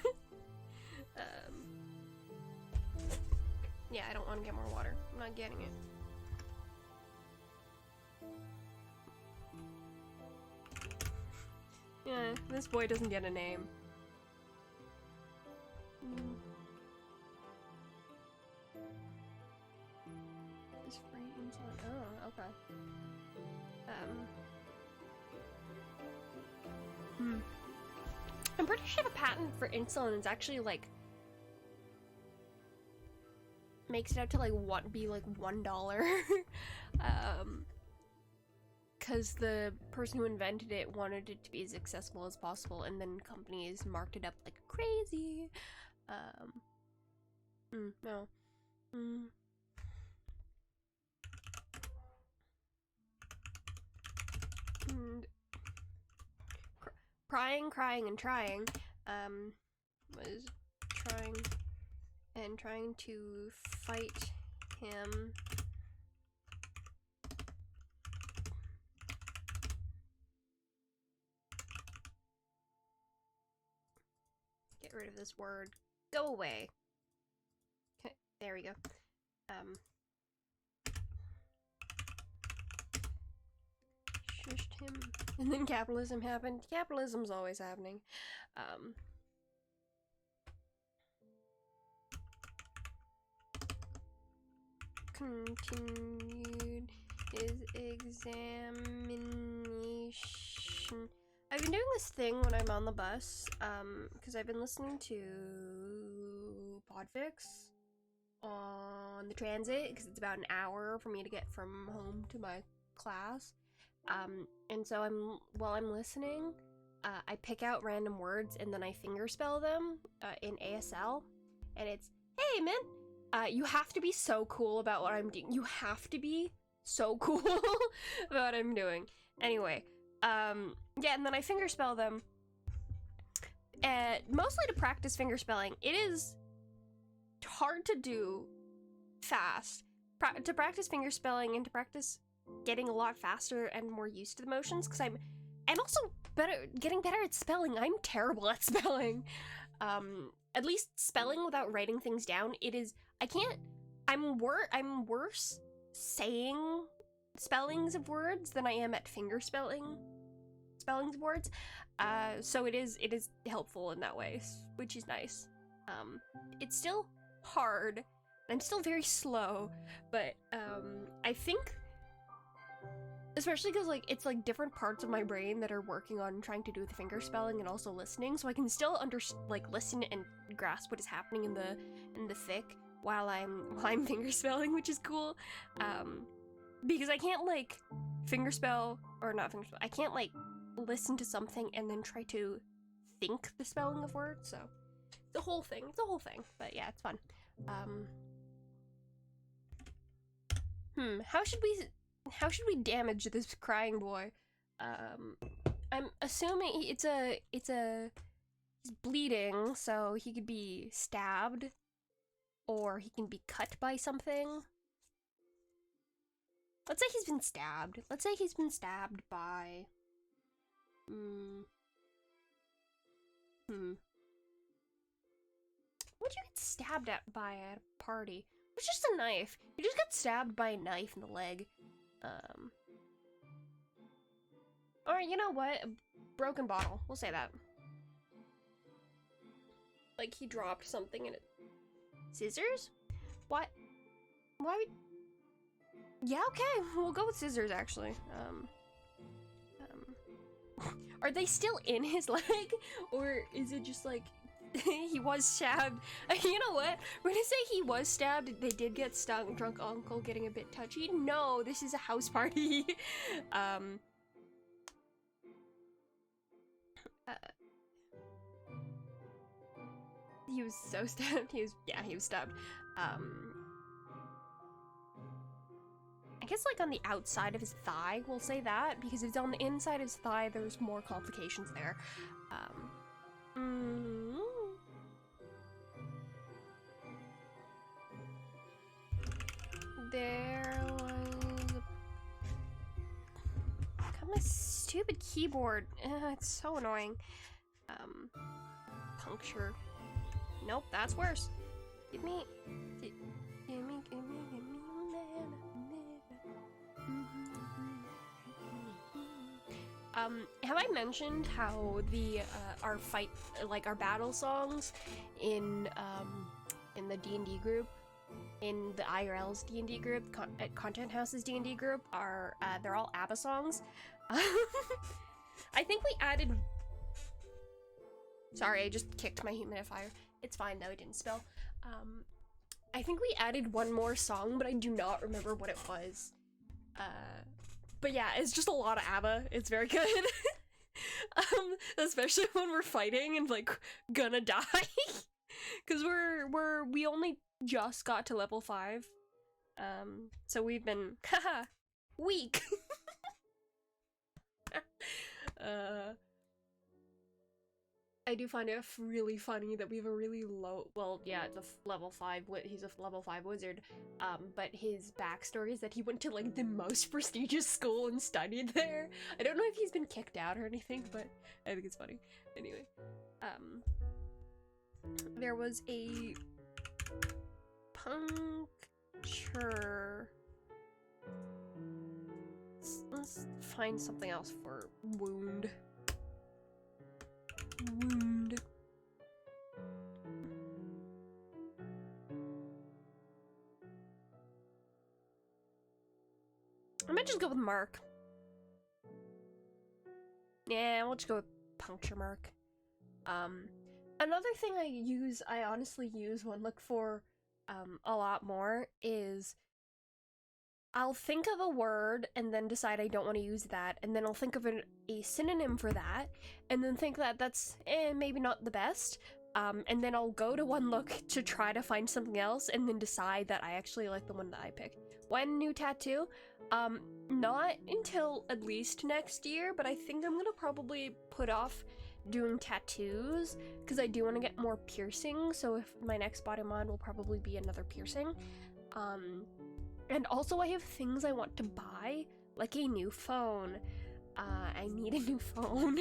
Yeah, I don't want to get more water. I'm not getting it. Yeah, this boy doesn't get a name. Okay. I'm pretty sure the patent for insulin is actually like makes it out to like be like $1. Because the person who invented it wanted it to be as accessible as possible, and then companies marked it up like crazy. No. Crying and trying, was trying to fight him. Get rid of this word. Go away. Okay, there we go. Shushed him. And then capitalism happened. Capitalism's always happening. Continued his examination. I've been doing this thing when I'm on the bus, because I've been listening to Podfix on the transit, because it's about an hour for me to get from home to my class. And so while I'm listening, I pick out random words and then I fingerspell them, in ASL, and it's, hey man, you have to be so cool about what I'm doing. You have to be so cool about what I'm doing. Anyway, yeah, and then I fingerspell them, mostly to practice fingerspelling. It is hard to do fast. To practice fingerspelling and to practice getting a lot faster and more used to the motions, because I'm also getting better at spelling. I'm terrible at spelling. At least spelling without writing things down, I'm worse saying spellings of words than I am at fingerspelling spellings of words. So it is helpful in that way, which is nice. It's still hard. I'm still very slow, but I think, especially because like it's like different parts of my brain that are working on trying to do the fingerspelling and also listening, so I can still listen and grasp what is happening in the fic while I'm fingerspelling, which is cool. Because I can't like I can't like listen to something and then try to think the spelling of words, so the whole thing. But yeah, it's fun. How should we damage this crying boy? I'm assuming he's bleeding, so he could be stabbed, or he can be cut by something. Let's say he's been stabbed. Let's say he's been stabbed by... What'd you get stabbed by at a party? It was just a knife. You just got stabbed by a knife in the leg. Or you know what? A broken bottle. We'll say that. Like he dropped something in it. Scissors? What? Why would... Yeah, okay. We'll go with scissors, actually. Are they still in his leg? Or is it just like... he was stabbed? You know what? We're gonna say he was stabbed. They did get stung. Drunk uncle getting a bit touchy. No, this is a house party. He was so stabbed. He was stabbed. I guess like on the outside of his thigh, we'll say that, because if it's on the inside of his thigh, there's more complications there. There was got my stupid keyboard. It's so annoying. Puncture. Nope, that's worse. Give me. Have I mentioned how our battle songs in the D&D group in the IRL's D&D group, at Content House's D&D group, are, they're all ABBA songs. I think we added... Sorry, I just kicked my humidifier. It's fine though, it didn't spill. I think we added one more song, but I do not remember what it was. But yeah, it's just a lot of ABBA. It's very good. Especially when we're fighting and like gonna die. Cause we only just got to level 5. So we've been haha weak. I do find it really funny that we have a really low, well, yeah, it's a level 5, he's a level 5 wizard, but his backstory is that he went to, like, the most prestigious school and studied there. I don't know if he's been kicked out or anything, but I think it's funny. Anyway, there was a puncture. Let's find something else for wound. Wound. I might just go with mark. Yeah, we'll just go with puncture mark. Another thing I honestly use when look for a lot more is I'll think of a word and then decide I don't want to use that, and then I'll think of a synonym for that, and then think that that's maybe not the best, and then I'll go to one look to try to find something else, and then decide that I actually like the one that I picked. When new tattoo? Not until at least next year, but I think I'm gonna probably put off doing tattoos, because I do want to get more piercing, so if my next body mod will probably be another piercing. And also I have things I want to buy, like a new phone. I need a new phone.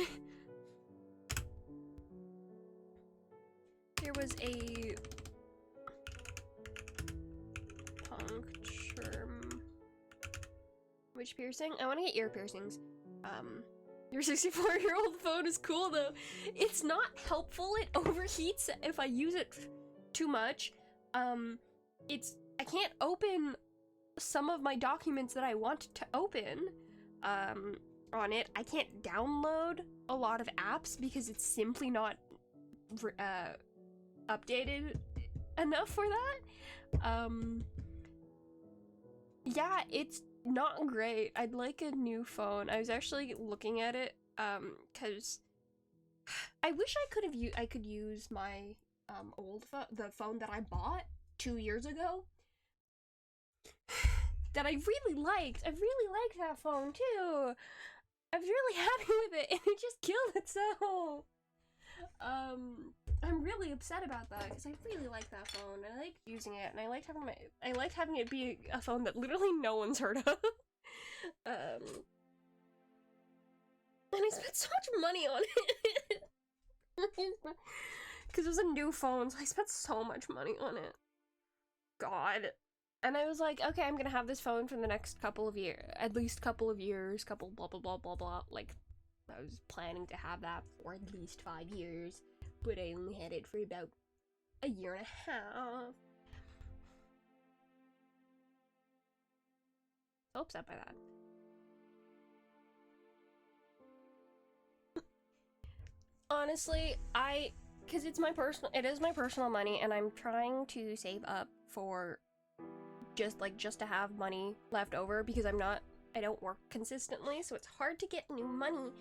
There was a puncture. Which piercing? I want to get ear piercings. Your 64-year-old phone is cool though. It's not helpful, it overheats if I use it too much. I can't open some of my documents that I want to open on it. I can't download a lot of apps because it's simply not updated enough for that. Yeah, it's not great. I'd like a new phone. I was actually looking at it because I wish I could use my old phone, the phone that I bought 2 years ago. That I really liked. I really liked that phone too. I was really happy with it, and it just killed itself. I'm really upset about that because I really like that phone. I like using it, and I liked having it be a phone that literally no one's heard of. And I spent so much money on it because it was a new phone, so I spent so much money on it. God. And I was like, okay, I'm gonna have this phone for the next couple of years, at least couple of years, couple blah blah blah blah blah. Like, I was planning to have that for at least 5 years, but I only had it for about a year and a half. So upset by that. Honestly, because it is my personal money, and I'm trying to save up for just to have money left over, because I don't work consistently, so it's hard to get new money.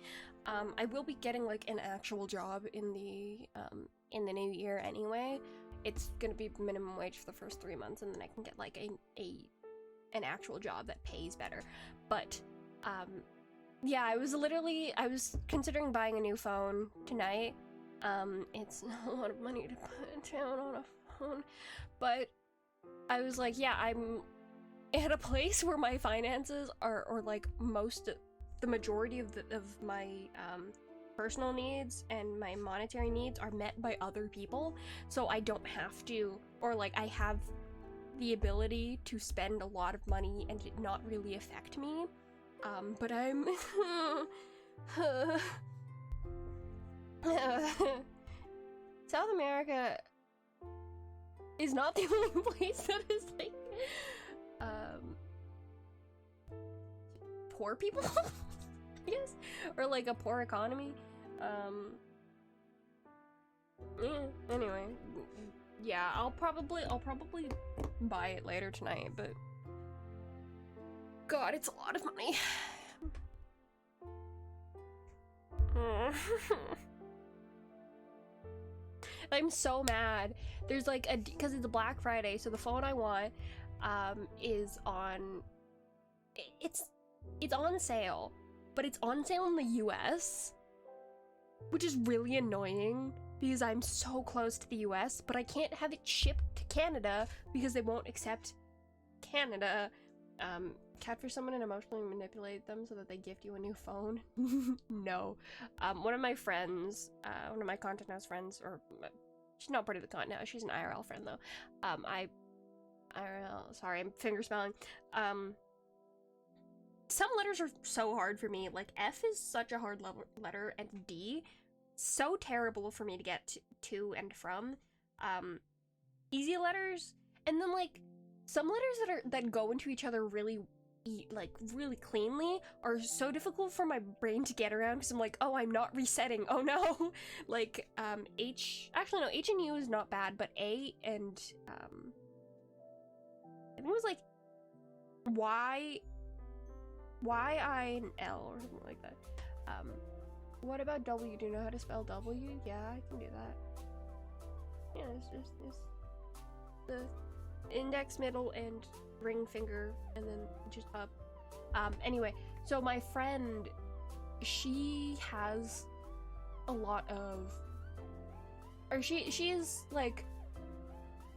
I will be getting like an actual job in the new year anyway. It's gonna be minimum wage for the first 3 months, and then I can get like an actual job that pays better. But yeah, I was considering buying a new phone tonight. It's not a lot of money to put down on a phone, but I was like, yeah, I'm at a place where my finances or like the majority of my personal needs and my monetary needs are met by other people, so I don't have to, or like I have the ability to spend a lot of money and it not really affect me. But I'm South America is not the only place that is like, poor people, I guess, or like a poor economy. Yeah, anyway, yeah, I'll probably buy it later tonight, but God, it's a lot of money. I'm so mad. There's like because it's a Black Friday, so the phone I want is on, it's on sale, but it's on sale in the US, which is really annoying because I'm so close to the US, but I can't have it shipped to Canada because they won't accept Canada. Catfish someone and emotionally manipulate them so that they gift you a new phone? No. One of my friends, one of my Content House friends, or she's not part of the Content House, she's an IRL friend though. IRL, sorry, I'm finger spelling. Some letters are so hard for me, like F is such a hard letter, and D, so terrible for me to get to and from. Easy letters, and then like, some letters that go into each other really cleanly are so difficult for my brain to get around because I'm like, oh, I'm not resetting, oh no. Like, H, actually no, H and U is not bad, but A and, I think it was like, Y, I, and L, or something like that. What about W? Do you know how to spell W? Yeah, I can do that. Yeah, it's the index, middle, and ring finger, and then just up. Anyway, so my friend, she has a lot of, or she is like,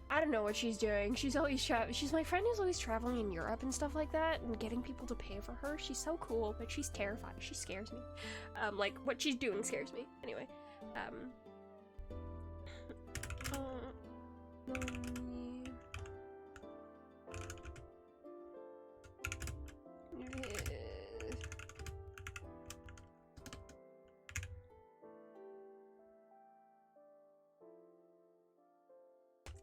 I don't know what she's doing. She's always she's my friend who's always traveling in Europe and stuff like that, and getting people to pay for her. She's so cool, but she's terrifying. She scares me. Like, what she's doing scares me. Anyway,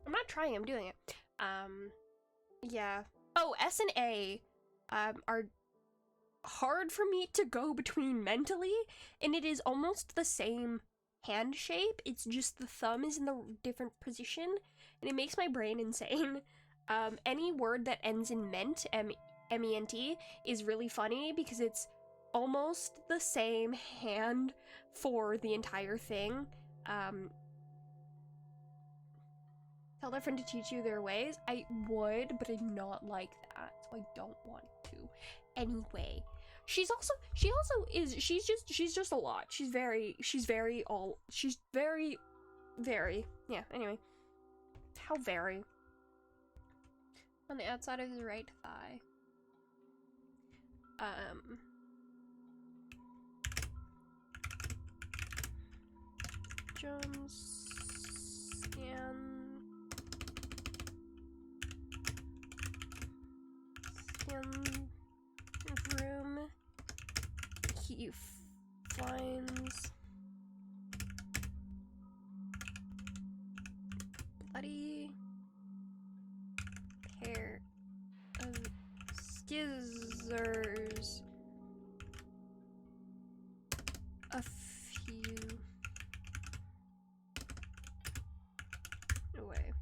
I'm not trying, I'm doing it. Yeah. Oh, S and A, are hard for me to go between mentally, and it is almost the same hand shape, it's just the thumb is in the different position, and it makes my brain insane. Any word that ends in ment, M-E-N-T, is really funny because it's almost the same hand for the entire thing. Tell their friend to teach you their ways. I would, but I'm not like that, so I don't want to. Anyway, she's just a lot. She's very, yeah, anyway. How very? On the outside of his right thigh. Jones, scan room. He finds bloody pair of scissors. A few away.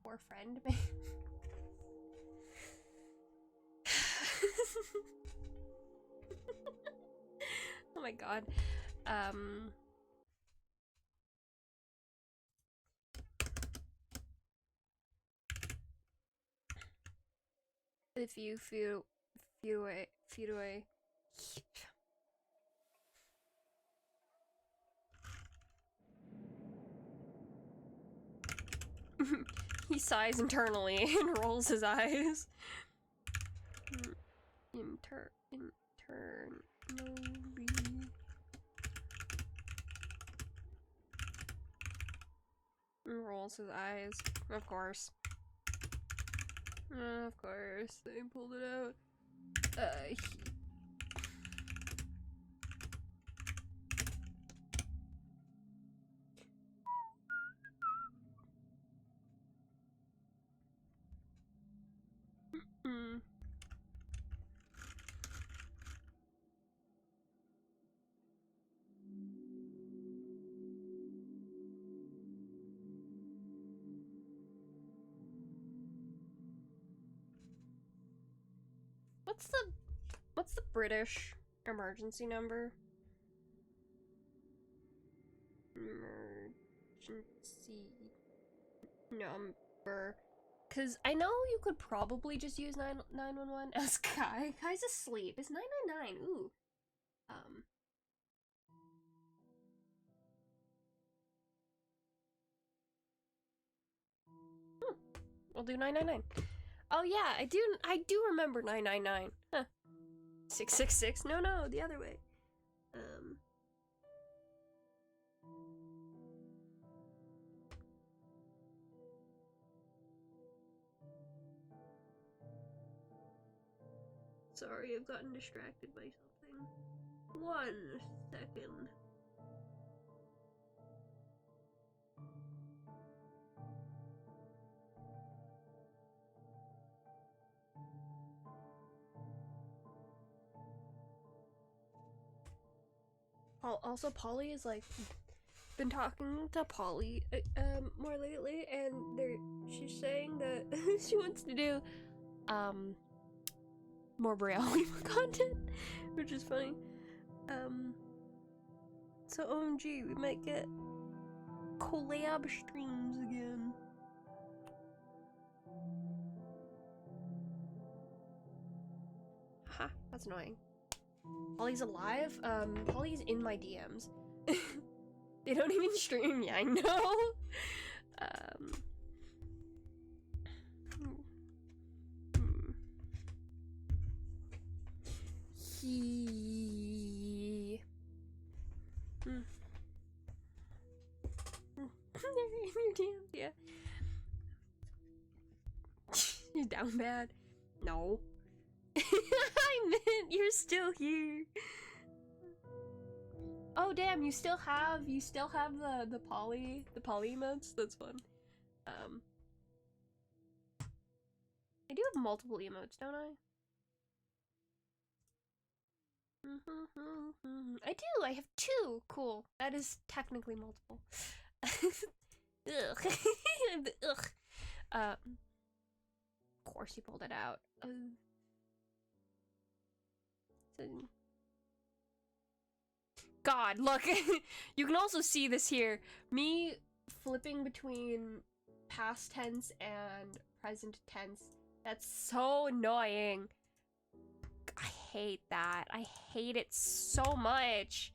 Poor friend, maybe. Oh my god. If you feed away. He sighs internally and rolls his eyes. Internally. And rolls his eyes. Of course. Of course, they pulled it out. What's the British emergency number? Emergency number. Cause I know you could probably just use 911 as Kai. Kai's asleep. It's 999. Ooh. We'll do 999. Oh yeah, I do remember 999. Huh. 666? No, the other way. Sorry, I've gotten distracted by something. 1 second. Also, Polly is like been talking to Polly more lately, and she's saying that she wants to do more Braille content, which is funny. So OMG, we might get collab streams again. Haha, that's annoying. Polly's alive? Polly's in my DMs. They don't even stream, yeah, I know. They're in your DMs, yeah. You're down bad. No. I meant you're still here. Oh damn, you still have the poly emotes? That's fun. I do have multiple emotes, don't I? I do, I have 2. Cool. That is technically multiple. Ugh. Ugh. Of course you pulled it out. God, look. You can also see this here. Me flipping between past tense and present tense. That's so annoying. I hate that. I hate it so much.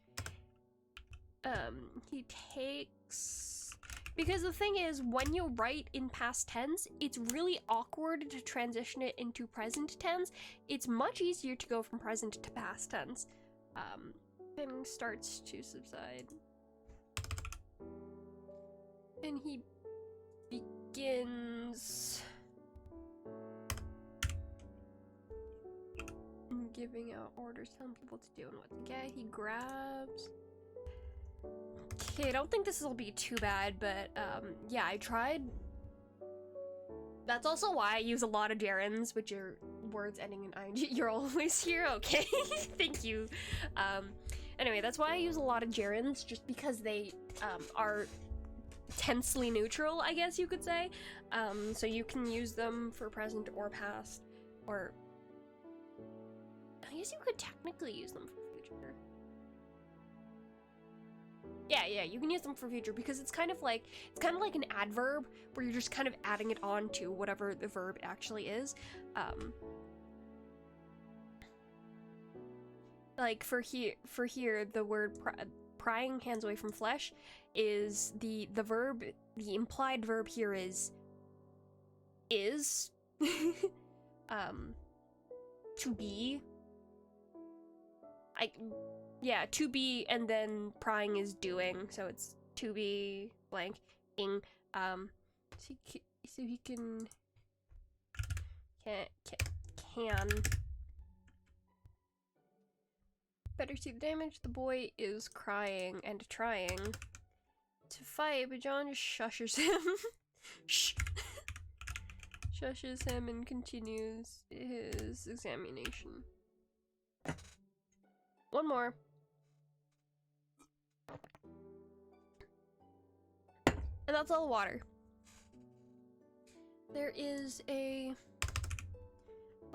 He takes... Because the thing is, when you write in past tense, it's really awkward to transition it into present tense. It's much easier to go from present to past tense. Then starts to subside. And he begins giving out orders, telling people to do and what to get. He grabs. Okay, I don't think this will be too bad, but yeah, I tried. That's also why I use a lot of gerunds, which are words ending in ing. You're always here? Okay, thank you. Anyway, that's why I use a lot of gerunds, just because they are tensely neutral, I guess you could say. So you can use them for present or past, or I guess you could technically use them for future. Yeah, you can use them for future because it's kind of like an adverb where you're just kind of adding it on to whatever the verb actually is. Like for here, the word prying hands away from flesh is the verb. The implied verb here is to be. Yeah, to be, and then prying is doing, so it's to be blank ing. So he can better see the damage. The boy is crying and trying to fight, but John just shushes him. Shh. Shushes him and continues his examination. One more. And that's all the water. There is a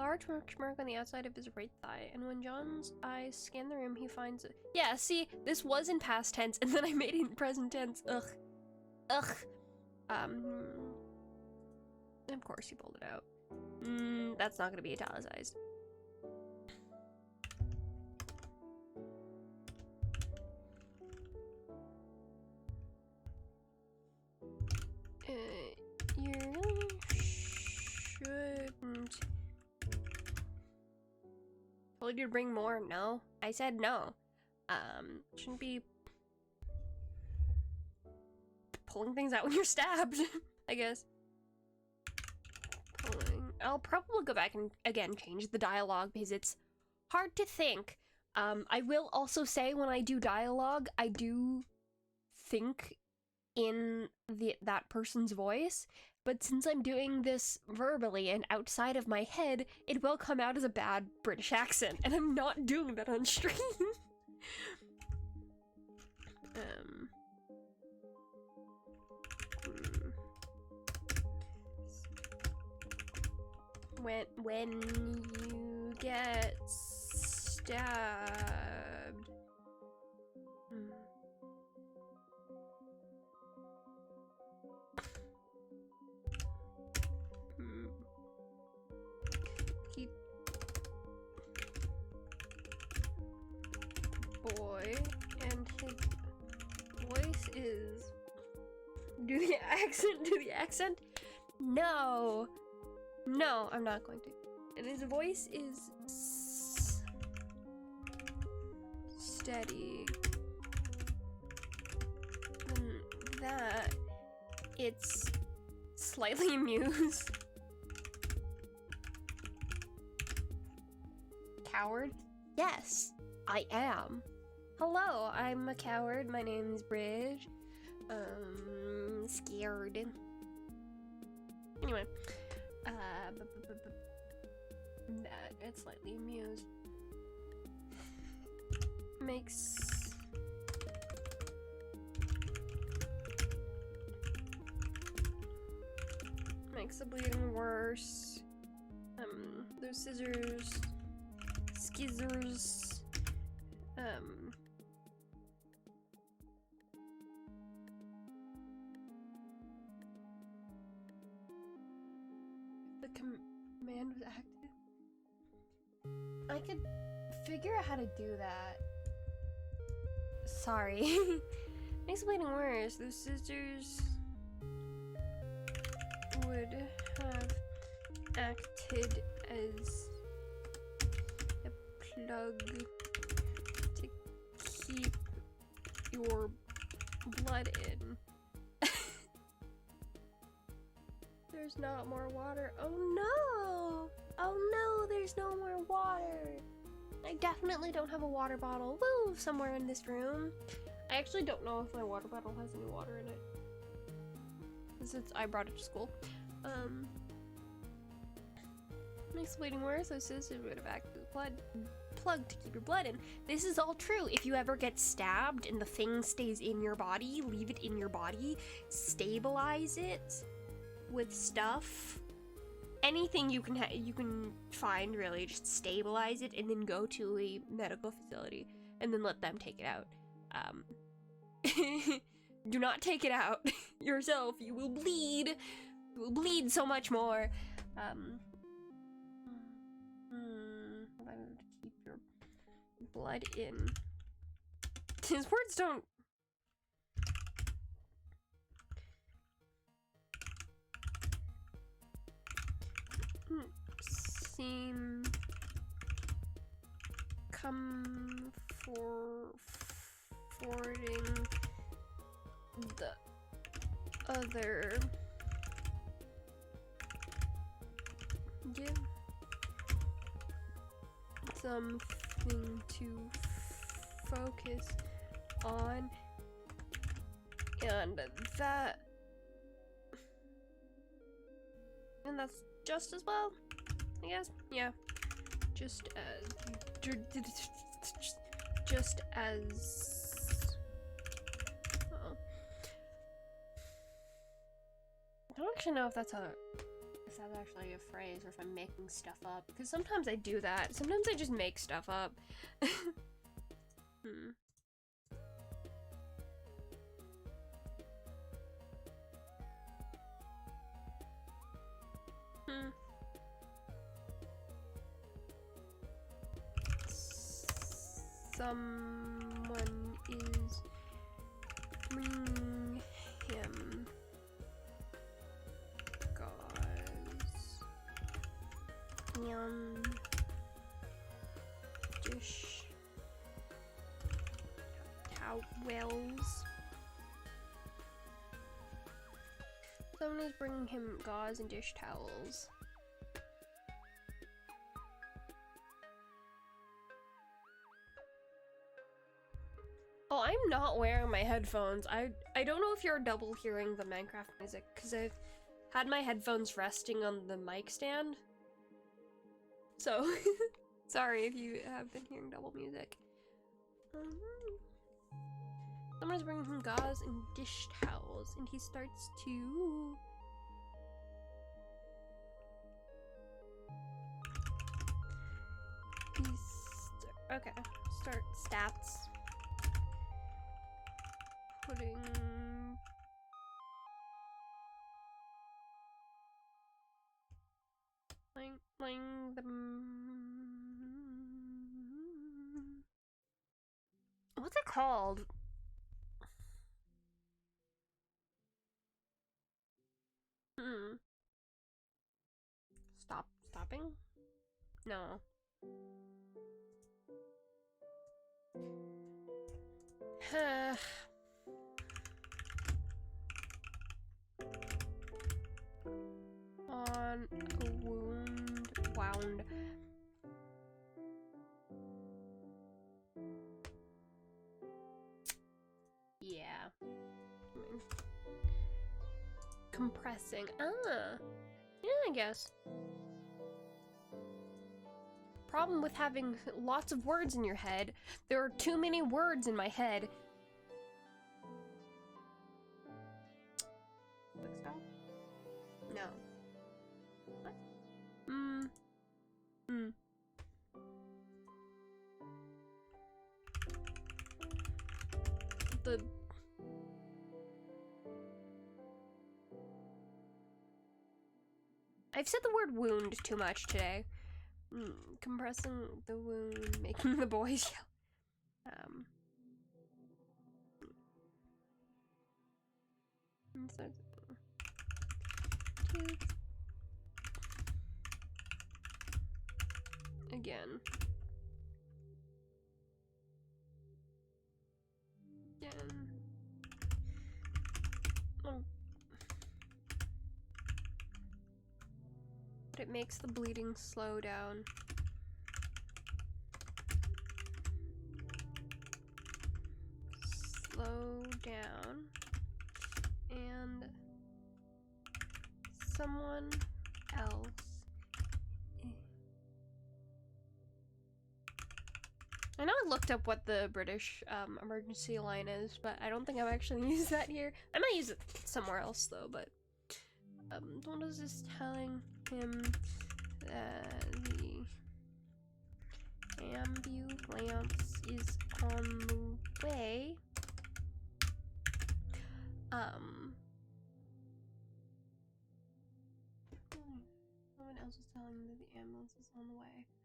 large mark on the outside of his right thigh, and when John's eyes scan the room, he finds it. Yeah, see, this was in past tense, and then I made it in present tense. Ugh. Ugh. Of course you pulled it out. That's not gonna be italicized. You really shouldn't. Told you to bring more. No. I said no. Shouldn't be pulling things out when you're stabbed, I guess. I'll probably go back and, again, change the dialogue because it's hard to think. I will also say when I do dialogue, I do think in that person's voice, but since I'm doing this verbally and outside of my head, it will come out as a bad British accent, and I'm not doing that on stream. When you get stabbed. Keep boy and his voice is do the accent. No, I'm not going to. And his voice is steady. And that it's slightly amused. Coward? Yes, I am. Hello, I'm a coward. My name's Bridge. Scared. Anyway, that it's slightly amused. Makes the bleeding worse. Those skizzers. The command was active. I could figure out how to do that. Sorry. Makes the bleeding worse. Those scissors would have acted as a plug to keep your blood in. There's not more water. Oh no! Oh no, there's no more water! I definitely don't have a water bottle. Woo! Somewhere in this room. I actually don't know if my water bottle has any water in it. Since I brought it to school. Makes bleeding worse. Those scissors would have acted as a plug to keep your blood in. This is all true. If you ever get stabbed and the thing stays in your body, leave it in your body, stabilize it with stuff. Anything you can find, really, just stabilize it and then go to a medical facility and then let them take it out. Do not take it out yourself. You will bleed. You will bleed so much more. Keep your blood in. His words don't. Seem comforting the other. Give something to focus on, and that's just as well, I guess. Yeah, just as I don't actually know if that's that's actually a phrase or if I'm making stuff up. Because sometimes I do that. Sometimes I just make stuff up. Hmm. Someone is bringing him gauze and dish towels. Someone is bringing him gauze and dish towels. Oh, I'm not wearing my headphones. I don't know if you're double hearing the Minecraft music, because I've had my headphones resting on the mic stand. So, sorry if you have been hearing double music. Someone's bringing him gauze and dish towels, and he starts to... Okay, start stats. Playing the... What's it called? Stopping? No. On a wound. Yeah. Compressing. Yeah, I guess. Problem with having lots of words in your head. There are too many words in my head. Quick stop? No. What? I've said the word wound too much today. Compressing the wound, making the boys yell. Again. Oh. But it makes the bleeding slow down. Slow down. And someone else. I know I looked up what the British emergency line is, but I don't think I've actually used that here. I might use it somewhere else though, but what is this telling him that the ambulance is on the way? Someone else is telling him that the ambulance is on the way.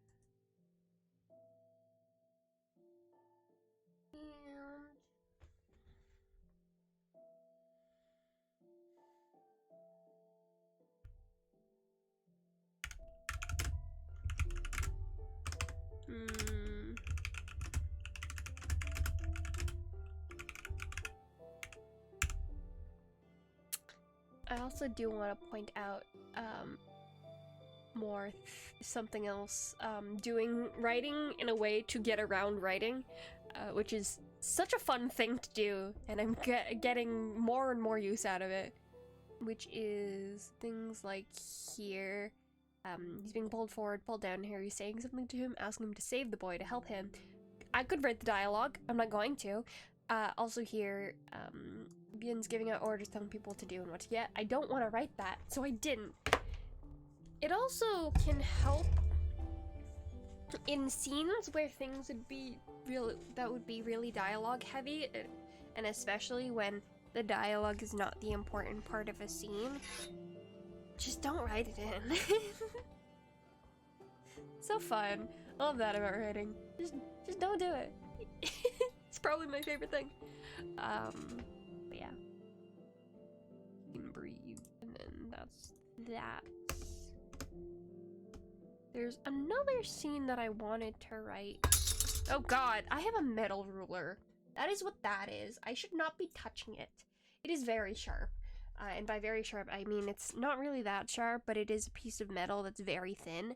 I also do want to point out something else, doing writing in a way to get around writing, which is such a fun thing to do, and I'm getting more and more use out of it, which is things like here. He's being pulled forward, pulled down. Here he's saying something to him, asking him to save the boy, to help him. I could write the dialogue, I'm not going to. Also here, Bjorn's giving out orders, telling people what to do and what to get. I don't want to write that, so I didn't. It also can help in scenes where things would be really dialogue heavy, and especially when the dialogue is not the important part of a scene. Just don't write it in. So fun. I love that about writing. Just don't do it. It's probably my favorite thing. But yeah. You can breathe, and then that's that. There's another scene that I wanted to write. Oh god, I have a metal ruler. That is what that is. I should not be touching it. It is very sharp. And by very sharp, I mean it's not really that sharp, but it is a piece of metal that's very thin.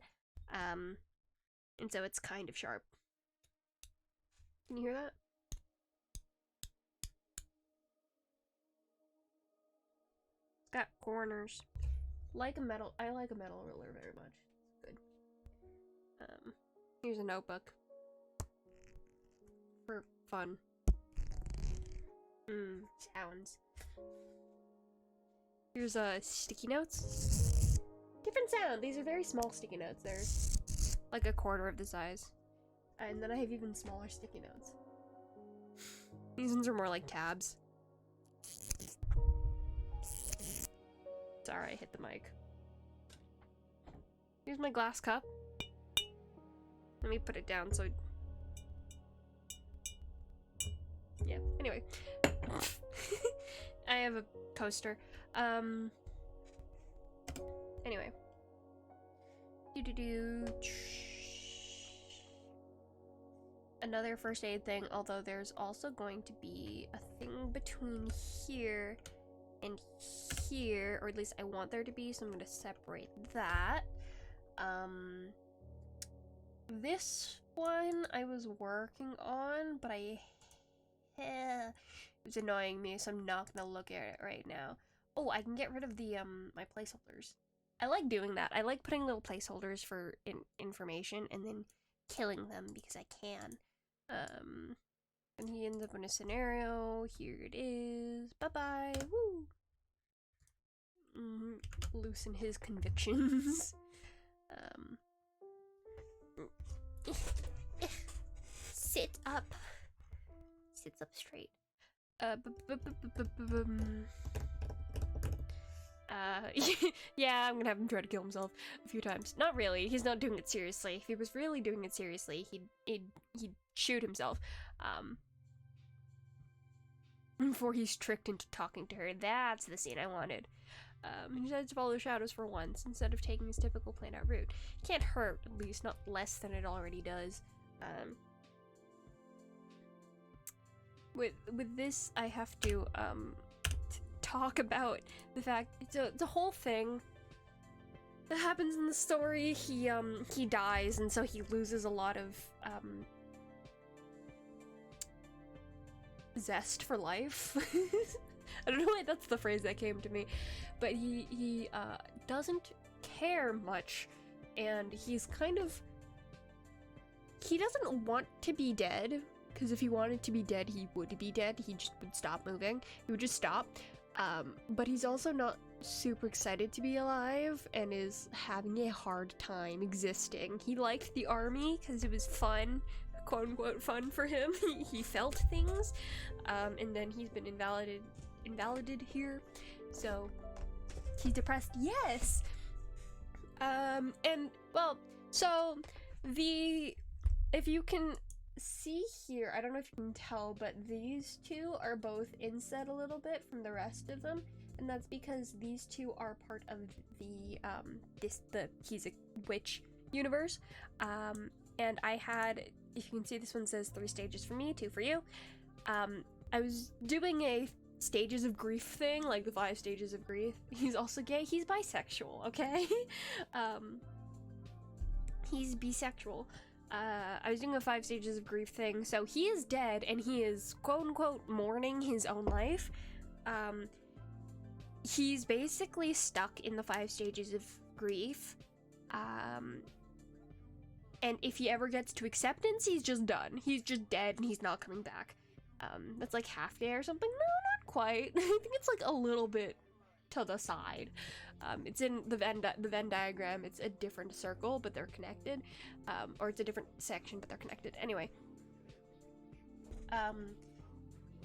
And so it's kind of sharp. Can you hear that? It's got corners. I like a metal ruler very much. It's good. Here's a notebook. For fun. Sounds. Here's sticky notes. Different sound. These are very small sticky notes. They're like a quarter of the size. And then I have even smaller sticky notes. These ones are more like tabs. Sorry, I hit the mic. Here's my glass cup. Let me put it down so... Yeah, anyway. I have a coaster. Anyway. Another first aid thing, although there's also going to be a thing between here and here, or at least I want there to be, so I'm going to separate that. This one I was working on, but it was annoying me, so I'm not going to look at it right now. Oh, I can get rid of the, my placeholders. I like doing that. I like putting little placeholders for information and then killing them because I can. And he ends up in a scenario. Here it is. Bye-bye. Woo! Loosen his convictions. Sit up. Sits up straight. Yeah, I'm gonna have him try to kill himself a few times. Not really. He's not doing it seriously. If he was really doing it seriously, he'd shoot himself. Before he's tricked into talking to her. That's the scene I wanted. He decides to follow the shadows for once instead of taking his typical planned out route. Can't hurt, at least not less than it already does. With this, I have to talk about the fact the whole thing that happens in the story. He dies, and so he loses a lot of zest for life. I don't know why that's the phrase that came to me, but he doesn't care much, and he's kind of, he doesn't want to be dead, because if he wanted to be dead, he would be dead. He just would stop moving. He would just stop. But he's also not super excited to be alive and is having a hard time existing. He liked the army because it was fun, quote-unquote fun for him. He felt things, and then he's been invalidated here, so he's depressed. Yes! And, well, so if you can see here, I don't know if you can tell, but these two are both inset a little bit from the rest of them, and that's because these two are part of the he's a witch universe. And I had, if you can see, this one says 3 stages for me, 2 for you. I was doing a stages of grief thing, like the 5 stages of grief. He's also gay. He's bisexual, okay? He's bisexual. I was doing a 5 stages of grief thing, so he is dead, and he is quote-unquote mourning his own life. He's basically stuck in the 5 stages of grief. And if he ever gets to acceptance, he's just done. He's just dead, and he's not coming back. That's like half day or something? No, not quite. I think it's like a little bit to the side. It's in the Venn diagram. It's a different circle, but they're connected. Or it's a different section, but they're connected. Anyway.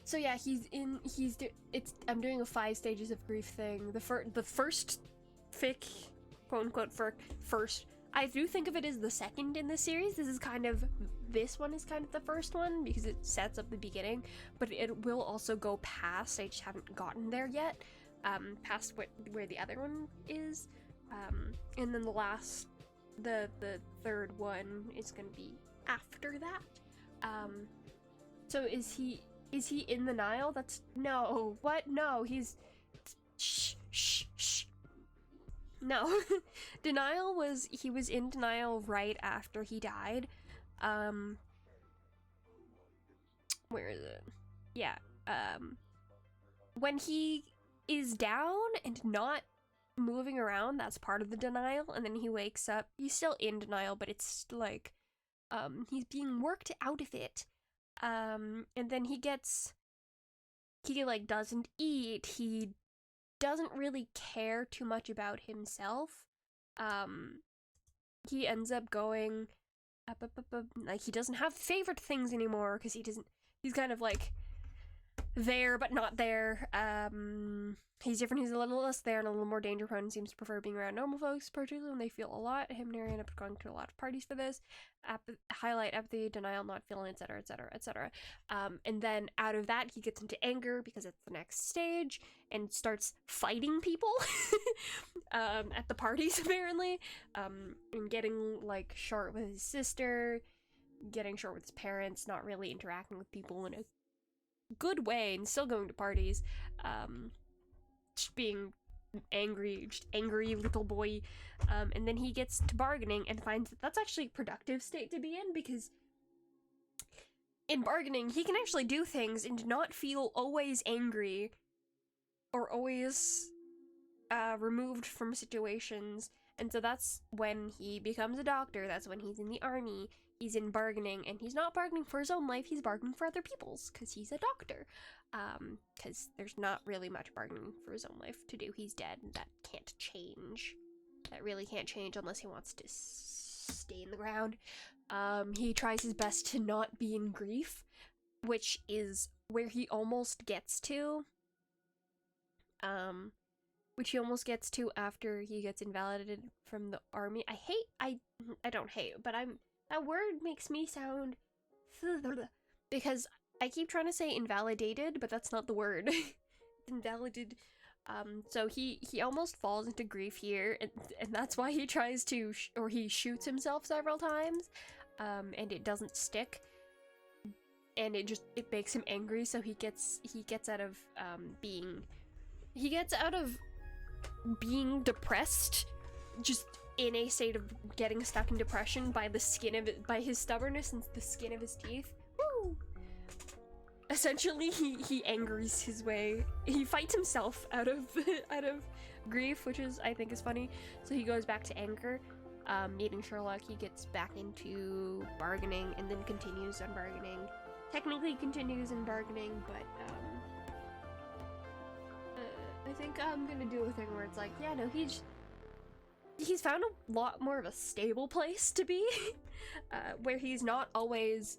So yeah, I'm doing a 5 stages of grief thing. The first fic, quote unquote, first. I do think of it as the second in the series. This one is kind of the first one because it sets up the beginning, but it will also go past. I just haven't gotten there yet. Past where the other one is. And then the third one is gonna be after that. So is he in the Nile? No. What? No, he's... Shh. No. He was in denial right after he died. Where is it? Yeah. When he is down and not moving around, that's part of the denial, and then he wakes up. He's still in denial, but it's like, he's being worked out of it. And then he like doesn't eat, he doesn't really care too much about himself. He ends up going like, he doesn't have favorite things anymore because he's kind of like there but not there. He's different, he's a little less there and a little more danger prone, and seems to prefer being around normal folks, particularly when they feel a lot. Him and Neri end up going to a lot of parties for this. Highlight apathy, denial, not feeling, etc, etc, etc. And then out of that he gets into anger because it's the next stage and starts fighting people at the parties apparently, and getting like short with his sister, getting short with his parents, not really interacting with people in a good way, and still going to parties, just being angry little boy. And then he gets to bargaining and finds that that's actually a productive state to be in, because in bargaining he can actually do things and not feel always angry or always removed from situations. And so that's when he becomes a doctor, that's when he's in the army, he's in bargaining, and he's not bargaining for his own life, he's bargaining for other people's, because he's a doctor. Because there's not really much bargaining for his own life to do. He's dead, and that can't change. That really can't change unless he wants to stay in the ground. He tries his best to not be in grief, which is where he almost gets to. Which he almost gets to after he gets invalidated from the army. I don't hate, but that word makes me sound because I keep trying to say invalidated, but that's not the word. Invalidated. So he almost falls into grief here, and that's why he tries to, or he shoots himself several times, and it doesn't stick, and it makes him angry, so he gets out of being depressed, just in a state of getting stuck in depression by his stubbornness and the skin of his teeth. Woo! Essentially, he angers his way. He fights himself out of grief, which I think is funny. So he goes back to anger, meeting Sherlock. He gets back into bargaining and then continues on bargaining. Technically continues in bargaining, but I think I'm gonna do a thing where it's like, yeah, no, he's found a lot more of a stable place to be, where he's not always,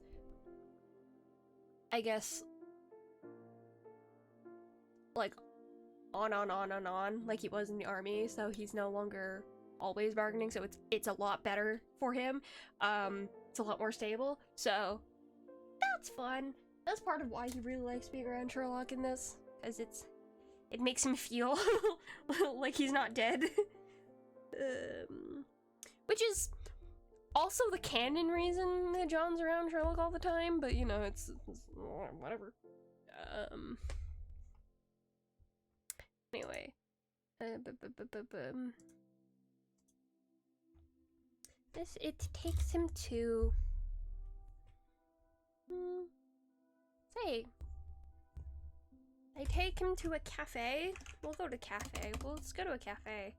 I guess, like, on, like he was in the army, so he's no longer always bargaining, so it's a lot better for him. It's a lot more stable, so that's fun. That's part of why he really likes being around Sherlock in this, because it makes him feel like he's not dead. Which is also the canon reason that John's around Sherlock all the time, but you know, it's whatever. Anyway. It takes him to... say... I take him to a cafe. We'll go to cafe. Let's go to a cafe.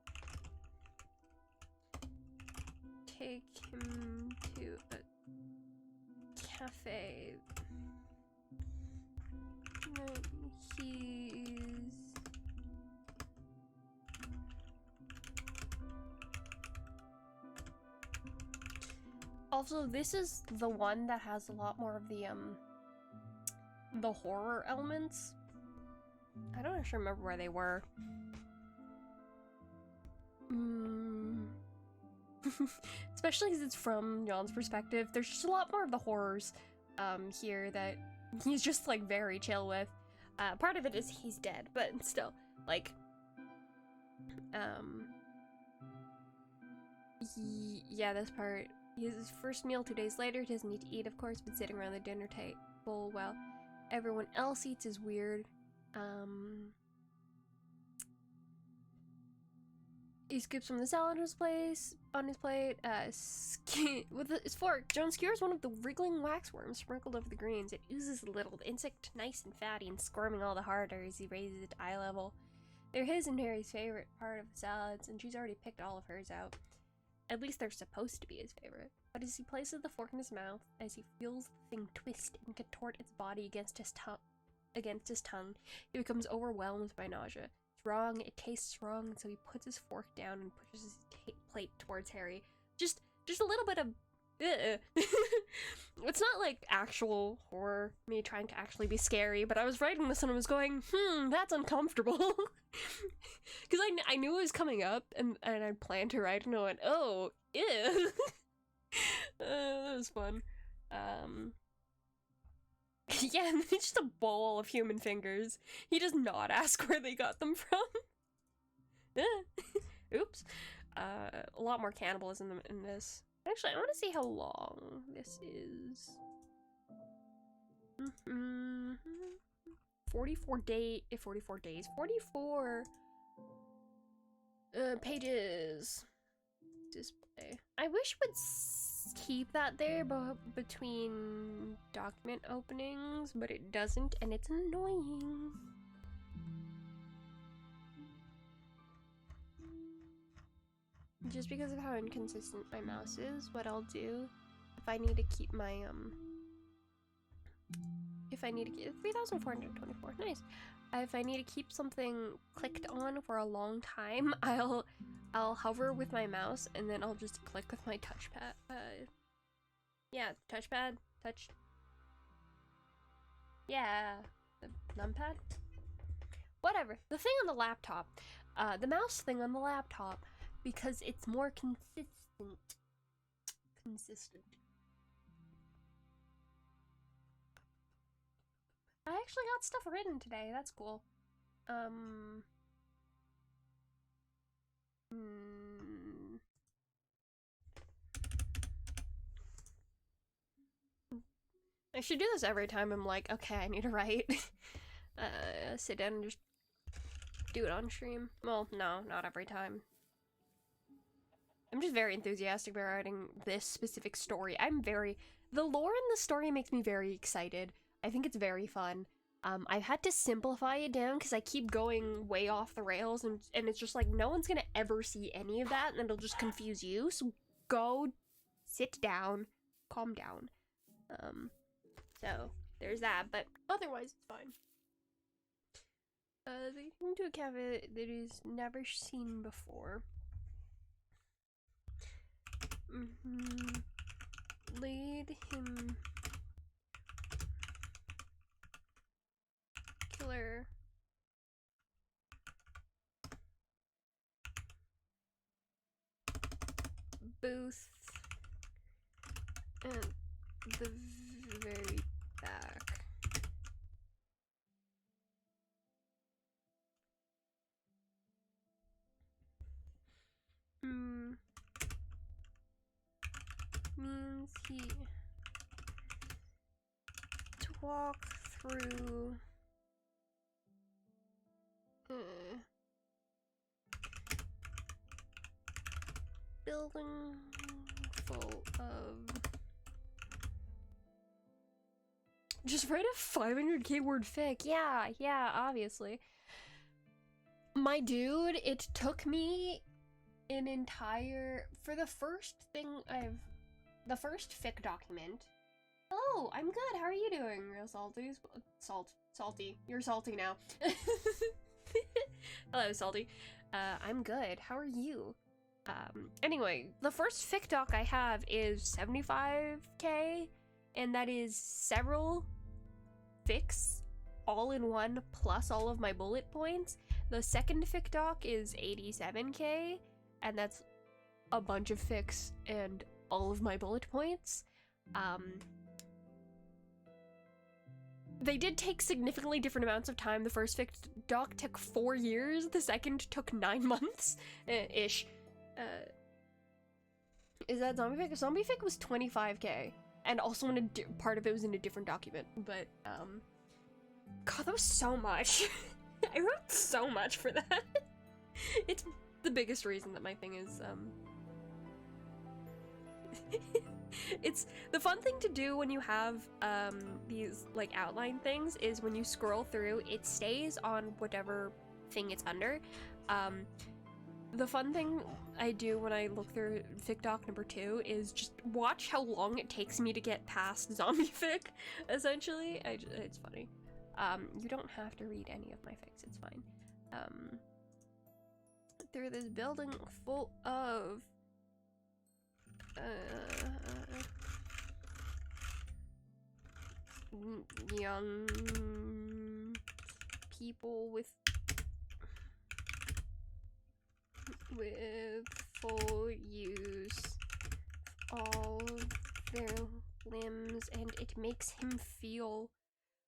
Take him to a cafe. He's Also, this is the one that has a lot more of the horror elements. I don't actually remember where they were. Especially because it's from John's perspective. There's just a lot more of the horrors here that he's just like very chill with. Part of it is he's dead, but still, like, yeah, this part. His first meal 2 days later. He doesn't need to eat, of course, but sitting around the dinner table while everyone else eats is weird. He scoops from the salad on his plate, with his fork. John skewers one of the wriggling waxworms sprinkled over the greens. It oozes a little, the insect nice and fatty and squirming all the harder as he raises it to eye level. They're his and Mary's favorite part of the salads, and she's already picked all of hers out. At least they're supposed to be his favorite. But as he places the fork in his mouth, as he feels the thing twist and contort its body against his tongue, he becomes overwhelmed by nausea. It's wrong, it tastes wrong, and so he puts his fork down and pushes his plate towards Harry. Just a little bit of It's not like actual horror, me trying to actually be scary, but I was writing this and I was going, that's uncomfortable. Because I knew it was coming up, and I planned to write, and I went, oh, ew. That was fun. Yeah, and it's just a bowl of human fingers. He does not ask where they got them from. Oops. A lot more cannibalism in this. Actually, I want to see how long this is. 44 days. 44 pages. Display. I wish we'd keep that there between document openings, but it doesn't, and it's annoying. Just because of how inconsistent my mouse is, what I'll do, if I need to keep my, if I need to get 3,424, nice. If I need to keep something clicked on for a long time, I'll hover with my mouse, and then I'll just click with my touchpad. Yeah, touchpad, yeah, the numpad? Whatever, the thing on the laptop, the mouse thing on the laptop, because it's more consistent. I actually got stuff written today, that's cool. I should do this every time I'm like, okay, I need to write. Sit down and just do it on stream. Well, no, not every time. I'm just very enthusiastic about writing this specific story. The lore in the story makes me very excited. I think it's very fun. I've had to simplify it down because I keep going way off the rails, and it's just like, no one's gonna ever see any of that, and it'll just confuse you, so go sit down, calm down. So there's that, but otherwise it's fine. They came to a cafe that is never seen before. Lead him. Killer. Booth. And the very back. Means he to walk through building full of. Just write a 500k word fic. Yeah, obviously. My dude, it took me an entire, for the first fic document. Hello, I'm good. How are you doing, real salty? Salty. You're salty now. Hello, salty. I'm good. How are you? Anyway, the first fic doc I have is 75k, and that is several fics all in one plus all of my bullet points. The second fic doc is 87k, and that's a bunch of fics and all of my bullet points. They did take significantly different amounts of time. The first fic doc took 4 years, the second took 9 months ish. Is that zombie fic? Zombie fic was 25k, and also in a part of it was in a different document. But God, that was so much. I wrote so much for that. It's the biggest reason that my thing is it's the fun thing to do when you have these like outline things is when you scroll through, it stays on whatever thing it's under. The fun thing I do when I look through fic doc number 2 is just watch how long it takes me to get past zombie fic, essentially. It's funny. You don't have to read any of my fics, it's fine. Through this building full of young people with full use all their limbs, and it makes him feel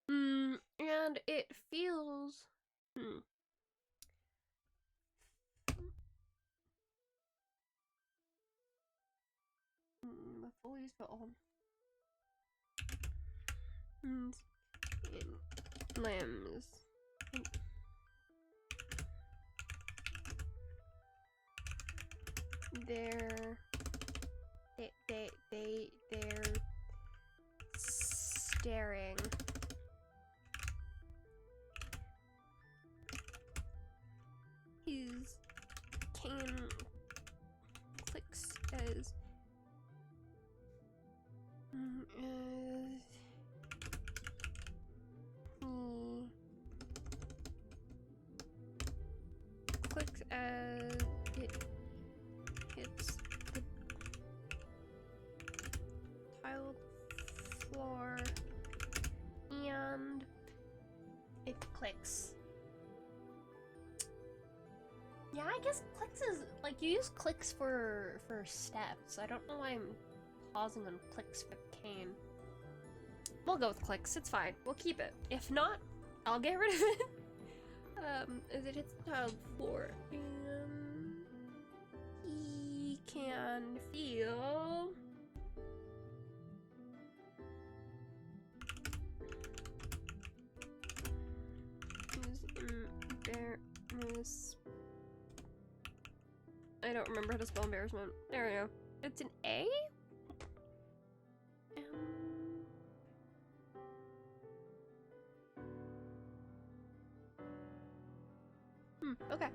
and it feels full use for all limbs. They're staring. His cane clicks as clicks as it hits the tiled floor, and it clicks. Yeah, I guess clicks is like you use clicks for steps. I don't know why I'm pausing on clicks for cane. We'll go with clicks, it's fine. We'll keep it. If not, I'll get rid of it. As it hits the tiled floor, he can feel his I don't remember how to spell embarrassment. There we go. It's an A? Okay.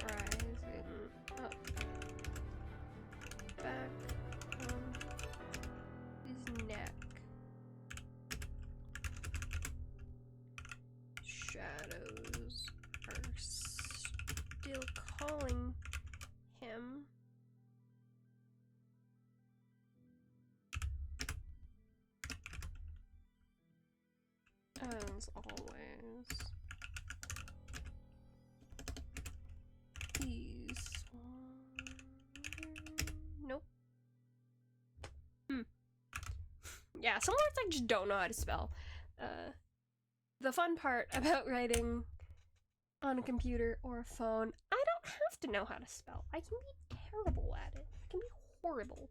Rising up. Back on his neck. Shadows are still calling him. As always, he's nope. Yeah, some words I just don't know how to spell. The fun part about writing on a computer or a phone, I don't have to know how to spell. I can be terrible at it. I can be horrible.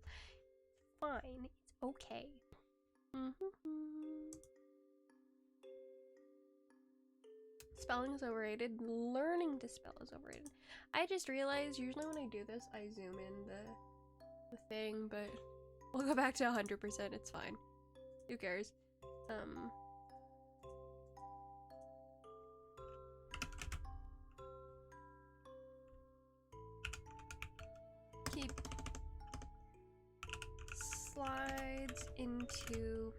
Fine, it's okay. Spelling is overrated. Learning to spell is overrated. I just realized usually when I do this, I zoom in the thing, but we'll go back to 100%. It's fine. Who cares? Keep slides into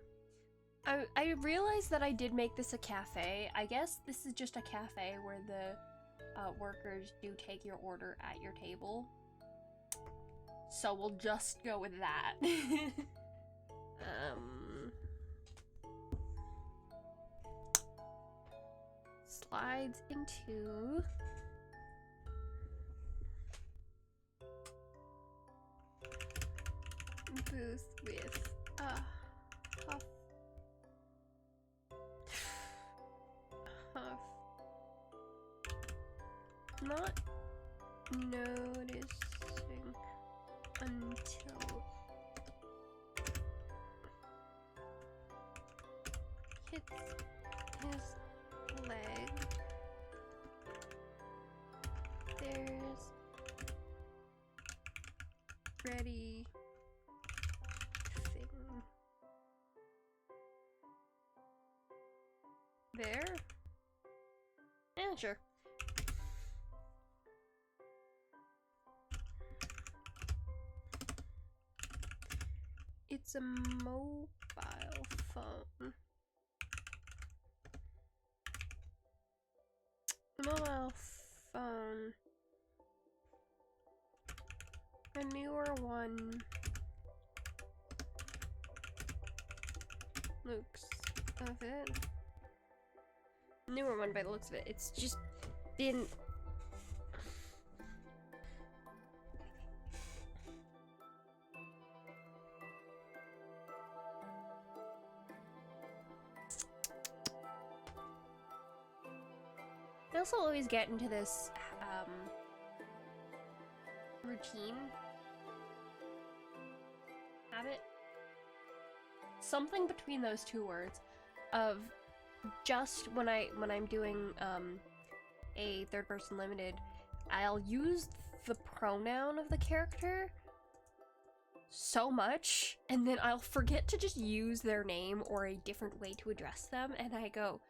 I realized that I did make this a cafe. I guess this is just a cafe where the workers do take your order at your table. So we'll just go with that. Slides into booth with huff. Not noticing until hits his leg. There's ready thing there. Yeah, sure. It's a mobile phone. Mobile phone. A newer one. Looks of it. Newer one by the looks of it. It's just been. I also always get into this routine habit, something between those two words, of just when I'm doing a third person limited, I'll use the pronoun of the character so much, and then I'll forget to just use their name or a different way to address them, and I go,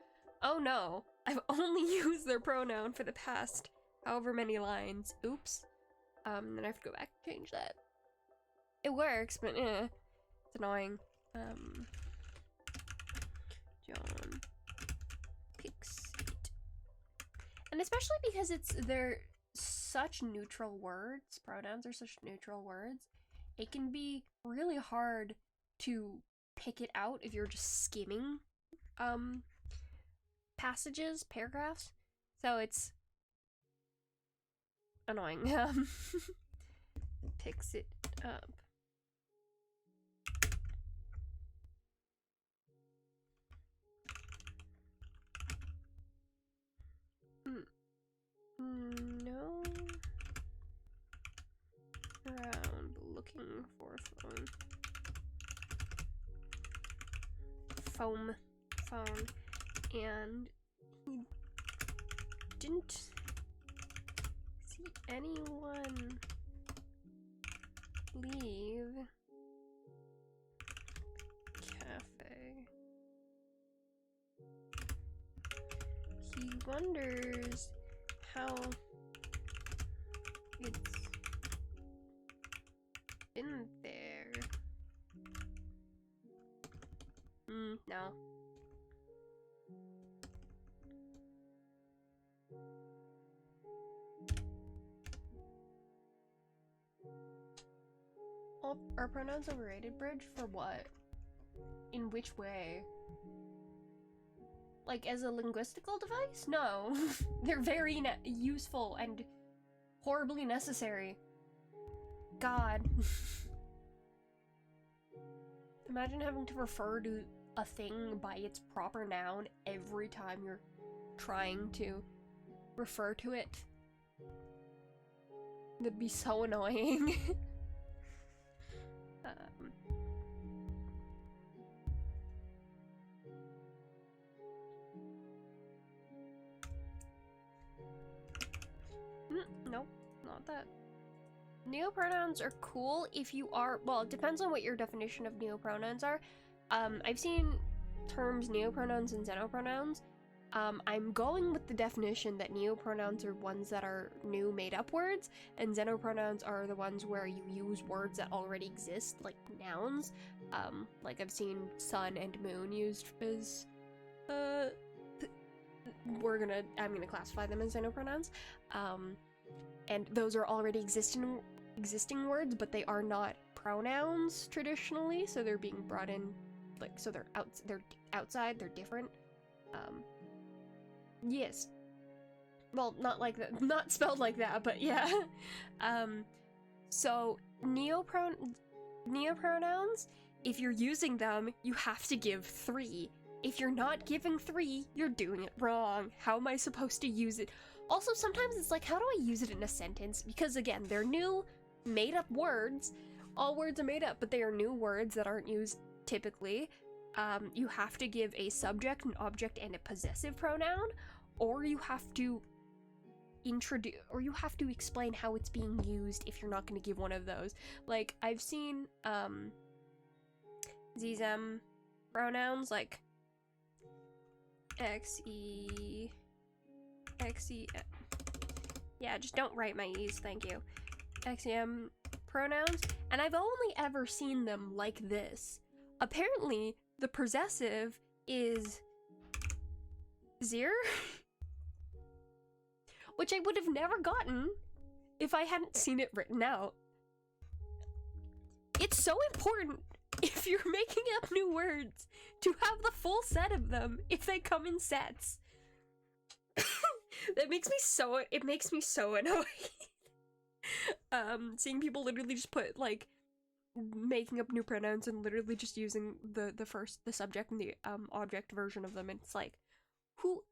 oh no, I've only used their pronoun for the past however many lines. Oops. Then I have to go back and change that. It works, but it's annoying. John Pixit. And especially because they're such neutral words, pronouns are such neutral words, it can be really hard to pick it out if you're just skimming passages, paragraphs, so it's annoying. Picks it up. No. Around looking for phone, and he didn't see anyone leave cafe. He wonders how it's been there. No. Are pronouns overrated, Bridge? For what? In which way? Like, as a linguistical device? No. They're very useful and horribly necessary. God. Imagine having to refer to a thing by its proper noun every time you're trying to refer to it. That'd be so annoying. Nope, not that. Neopronouns are cool if you are, well, it depends on what your definition of neopronouns are. I've seen terms neopronouns and xenopronouns. I'm going with the definition that neopronouns are ones that are new made-up words, and xenopronouns are the ones where you use words that already exist, like nouns, Like I've seen sun and moon used as, I'm gonna classify them as xenopronouns. And those are already existing words, but they are not pronouns traditionally, so they're being brought in, like, so they're outside, they're different. Yes. Well, not like that, not spelled like that, but yeah. So neopronouns, if you're using them, you have to give 3. If you're not giving 3, you're doing it wrong. How am I supposed to use it? Also, sometimes it's like, how do I use it in a sentence? Because again, they're new, made-up words. All words are made up, but they are new words that aren't used typically. You have to give a subject, an object, and a possessive pronoun, or you have to explain how it's being used if you're not going to give one of those. Like, I've seen, these, pronouns, like, xe, yeah, just don't write my e's, thank you. Xem pronouns, and I've only ever seen them like this. Apparently, the possessive is zir, which I would have never gotten if I hadn't seen it written out. It's so important if you're making up new words to have the full set of them if they come in sets. It makes me so annoyed. Seeing people literally just put, like, making up new pronouns and literally just using the subject and the object version of them, and it's like, who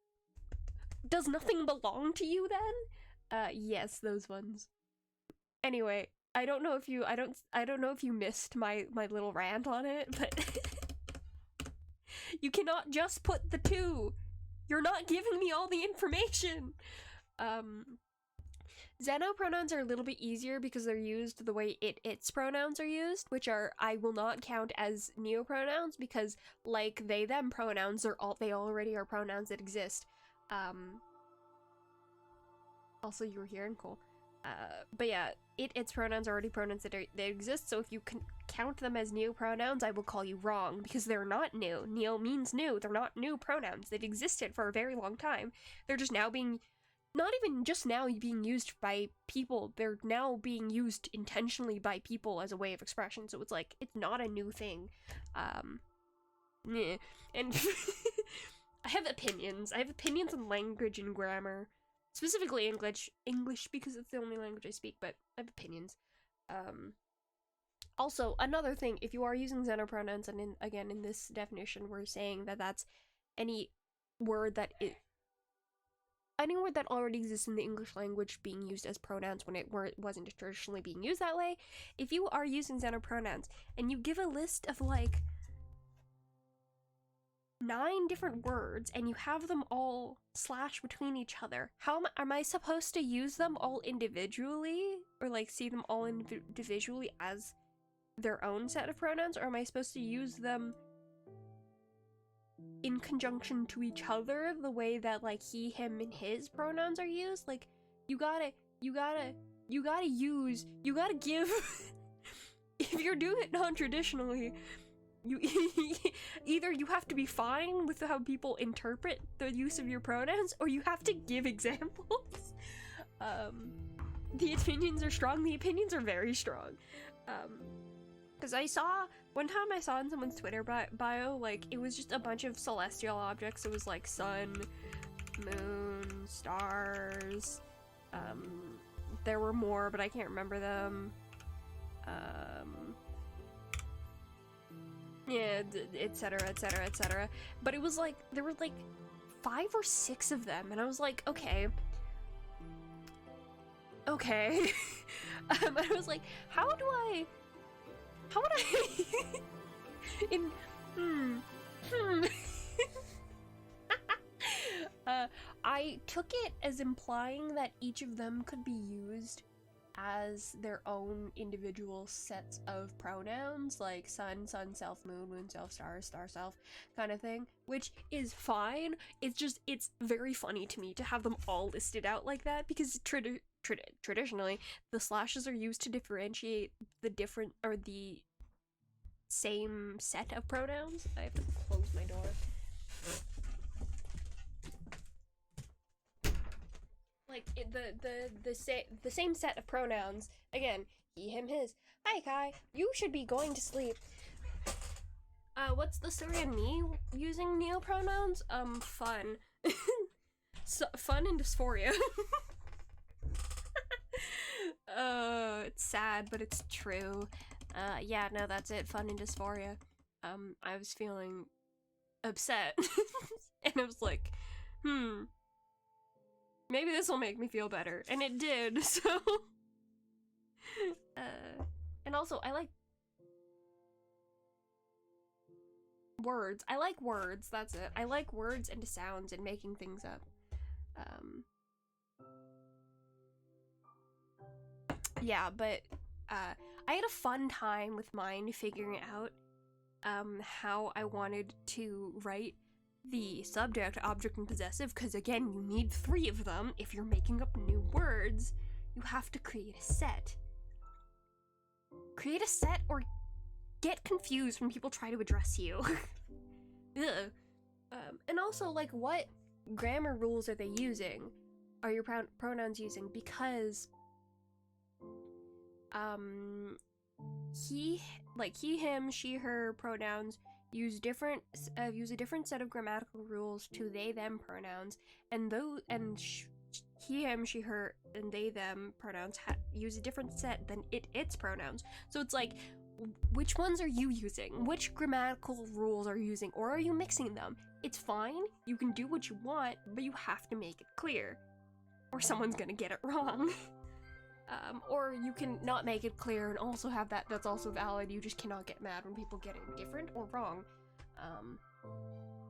does nothing belong to you then? Yes, those ones. Anyway, I don't know if you missed my little rant on it, but you cannot just put the 2. You're not giving me all the information. Xenopronouns are a little bit easier because they're used the way its pronouns are used, which are, I will not count as neopronouns because, like, they them pronouns they already are pronouns that exist. Also, you were here and cool. But yeah, its pronouns are already pronouns that exist, so if you can count them as new pronouns, I will call you wrong, because they're not new. Neo means new. They're not new pronouns. They've existed for a very long time. They're just now being, not even just now being used by people, they're now being used intentionally by people as a way of expression, so it's like, it's not a new thing. Yeah. And I have opinions. I have opinions on language and grammar. Specifically English because it's the only language I speak, but I have opinions. Also, another thing, if you are using xenopronouns, and again, in this definition, we're saying that that's any word that already exists in the English language being used as pronouns when it wasn't traditionally being used that way. If you are using xenopronouns, and you give a list of, like, 9 different words, and you have them all slash between each other, how am I supposed to use them all individually, or, like, see them all individually as their own set of pronouns, or am I supposed to use them in conjunction to each other the way that, like, he, him, and his pronouns are used? Like, you gotta give if you're doing it non-traditionally, you either you have to be fine with how people interpret the use of your pronouns, or you have to give examples. The opinions are strong. The opinions are very strong. Because one time I saw in someone's Twitter bio, like, it was just a bunch of celestial objects. It was like sun, moon, stars. There were more, but I can't remember them. Yeah, etc, etc, etc. But it was like, there were like 5 or 6 of them, and I was like, okay. And I was like, how would I I took it as implying that each of them could be used as their own individual sets of pronouns, like sun, sun self, moon, moon self, star, star self, kind of thing, which is fine. It's just, it's very funny to me to have them all listed out like that, because traditionally, the slashes are used to differentiate the different, or the same set of pronouns. I have to close my door. Like the same set of pronouns. Again, he, him, his. Hi Kai, you should be going to sleep. What's the story on me using neo-pronouns? Fun. So, fun and dysphoria. It's sad, but it's true. Yeah, no, that's it. Fun and dysphoria. I was feeling upset. And I was like, maybe this will make me feel better. And it did, so... and also, I like words. I like words, that's it. I like words and sounds and making things up. Yeah, but, I had a fun time with mine figuring out, how I wanted to write the subject, object, and possessive, because again, you need 3 of them. If you're making up new words, you have to create a set. Create a set or get confused when people try to address you. Ugh. And also, like, what grammar rules are they using? Are your pronouns using? Because, he, him, she, her pronouns use a different set of grammatical rules to they, them pronouns, and he, him, she, her, and they, them pronouns use a different set than its pronouns. So it's like, which ones are you using? Which grammatical rules are you using? Or are you mixing them? It's fine, you can do what you want, but you have to make it clear, or someone's gonna get it wrong. Or you can not make it clear and also have that's also valid. You just cannot get mad when people get it different or wrong.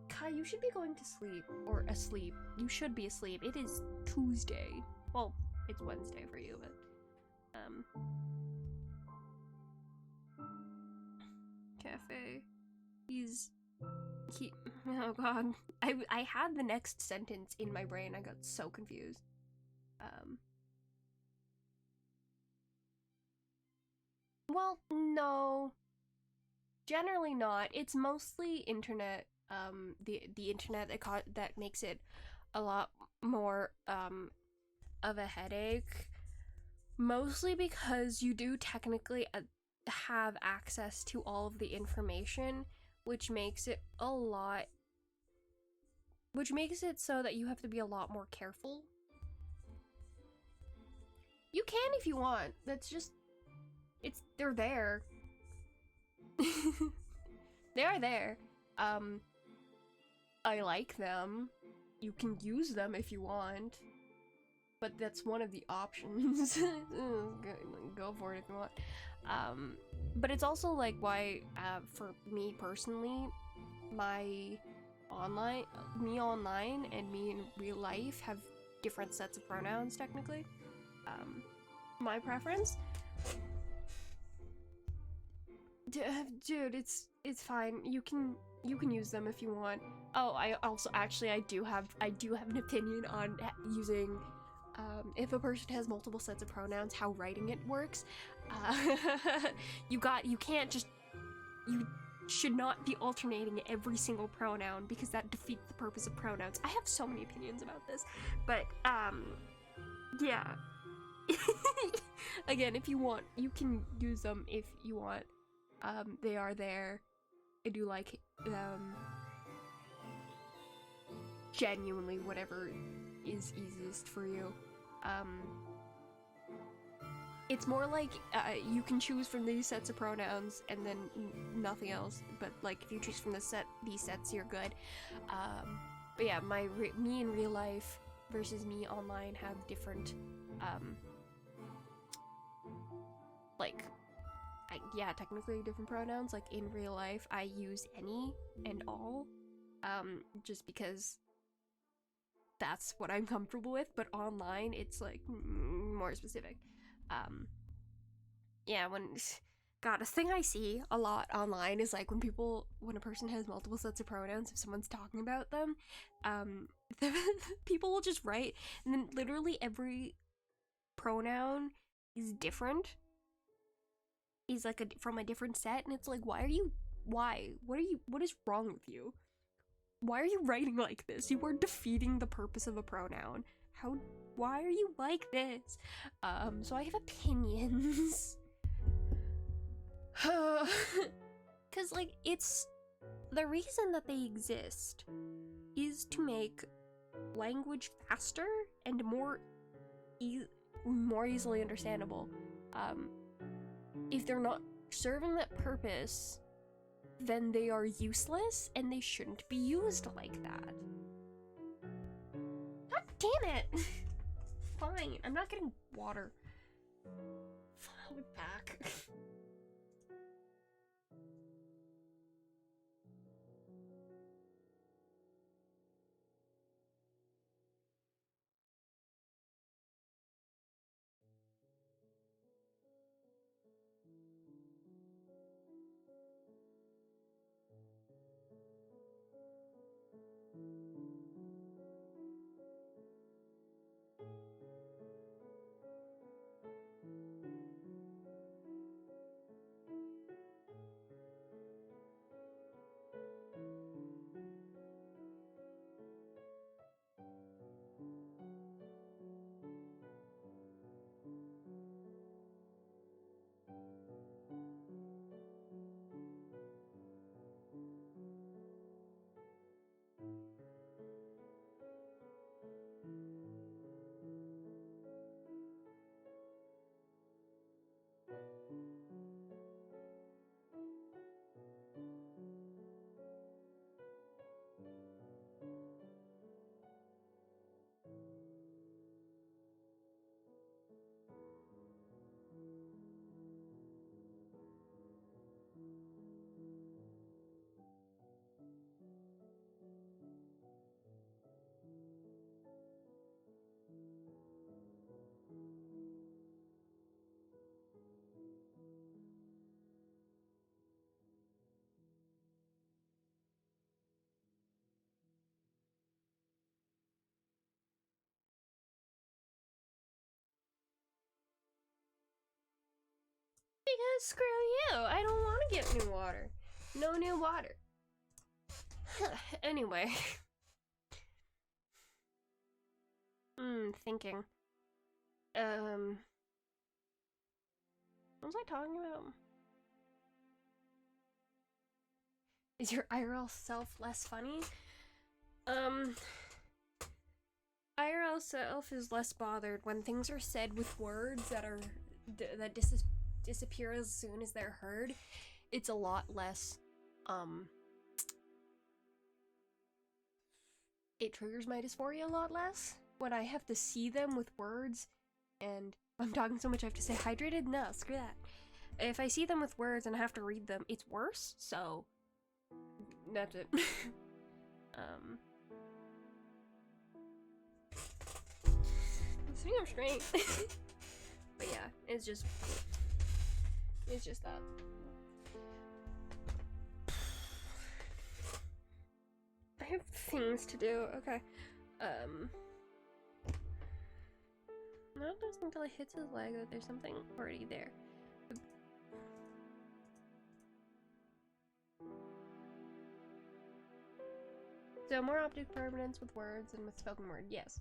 Kai, you should be going to sleep. Or asleep. You should be asleep. It is Tuesday. Well, it's Wednesday for you, but, Cafe. Oh god. I had the next sentence in my brain. I got so confused. Well, no. Generally not. It's mostly internet, the internet that makes it a lot more, of a headache. Mostly because you do technically have access to all of the information, which makes it so that you have to be a lot more careful. You can if you want. That's just... they're there. They are there. I like them. You can use them if you want. But that's one of the options. Go for it if you want. But it's also like why, for me personally, me online and me in real life have different sets of pronouns technically. My preference? Dude, it's fine. You can use them if you want. Oh, I do have an opinion on using, if a person has multiple sets of pronouns, how writing it works. You should not be alternating every single pronoun because that defeats the purpose of pronouns. I have so many opinions about this, but, yeah. Again, if you want, you can use them if you want. They are there. I do like them. Genuinely, whatever is easiest for you. It's more like, you can choose from these sets of pronouns and then nothing else, but like, if you choose from these sets, you're good. But yeah, me in real life versus me online have different, technically different pronouns. Like, in real life, I use any and all, just because that's what I'm comfortable with, but online, it's, like, more specific. Yeah, God, a thing I see a lot online is, like, when a person has multiple sets of pronouns, if someone's talking about them, people will just write, and then literally every pronoun is different is like from a different set, and it's like, what is wrong with you? Why are you writing like this? You are defeating the purpose of a pronoun. Why are you like this? So I have opinions. Cause like, it's the reason that they exist is to make language faster and more easily understandable. If they're not serving that purpose, then they are useless and they shouldn't be used like that. God damn it! Fine, I'm not getting water. I'll be back. Because screw you, I don't want to get new water. No new water. Anyway. Thinking. What was I talking about? Is your IRL self less funny? IRL self is less bothered when things are said with words that are that disappear as soon as they're heard. It's a lot less, it triggers my dysphoria a lot less when I have to see them with words, and I'm talking so much I have to say hydrated? No, screw that. If I see them with words and I have to read them, it's worse, so that's it. I'm sitting up straight. But yeah, it's just that. I have things to do. Okay. Not just until it hits his leg that there's something already there. So more optic permanence with words and with spoken word, yes.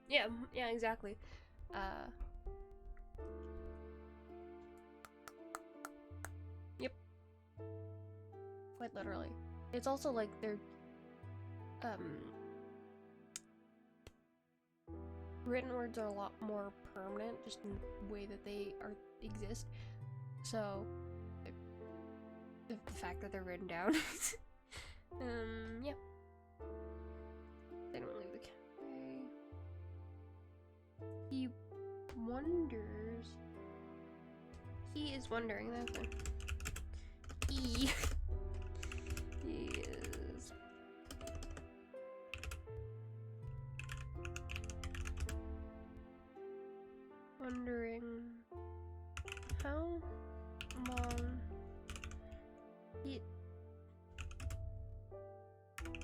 Yeah, exactly. Yep. Quite literally. It's also like they're, written words are a lot more permanent, just in the way that they exist. So, the fact that they're written down. Yeah. They don't leave the cafe. He is wondering, that's it. He is wondering how long it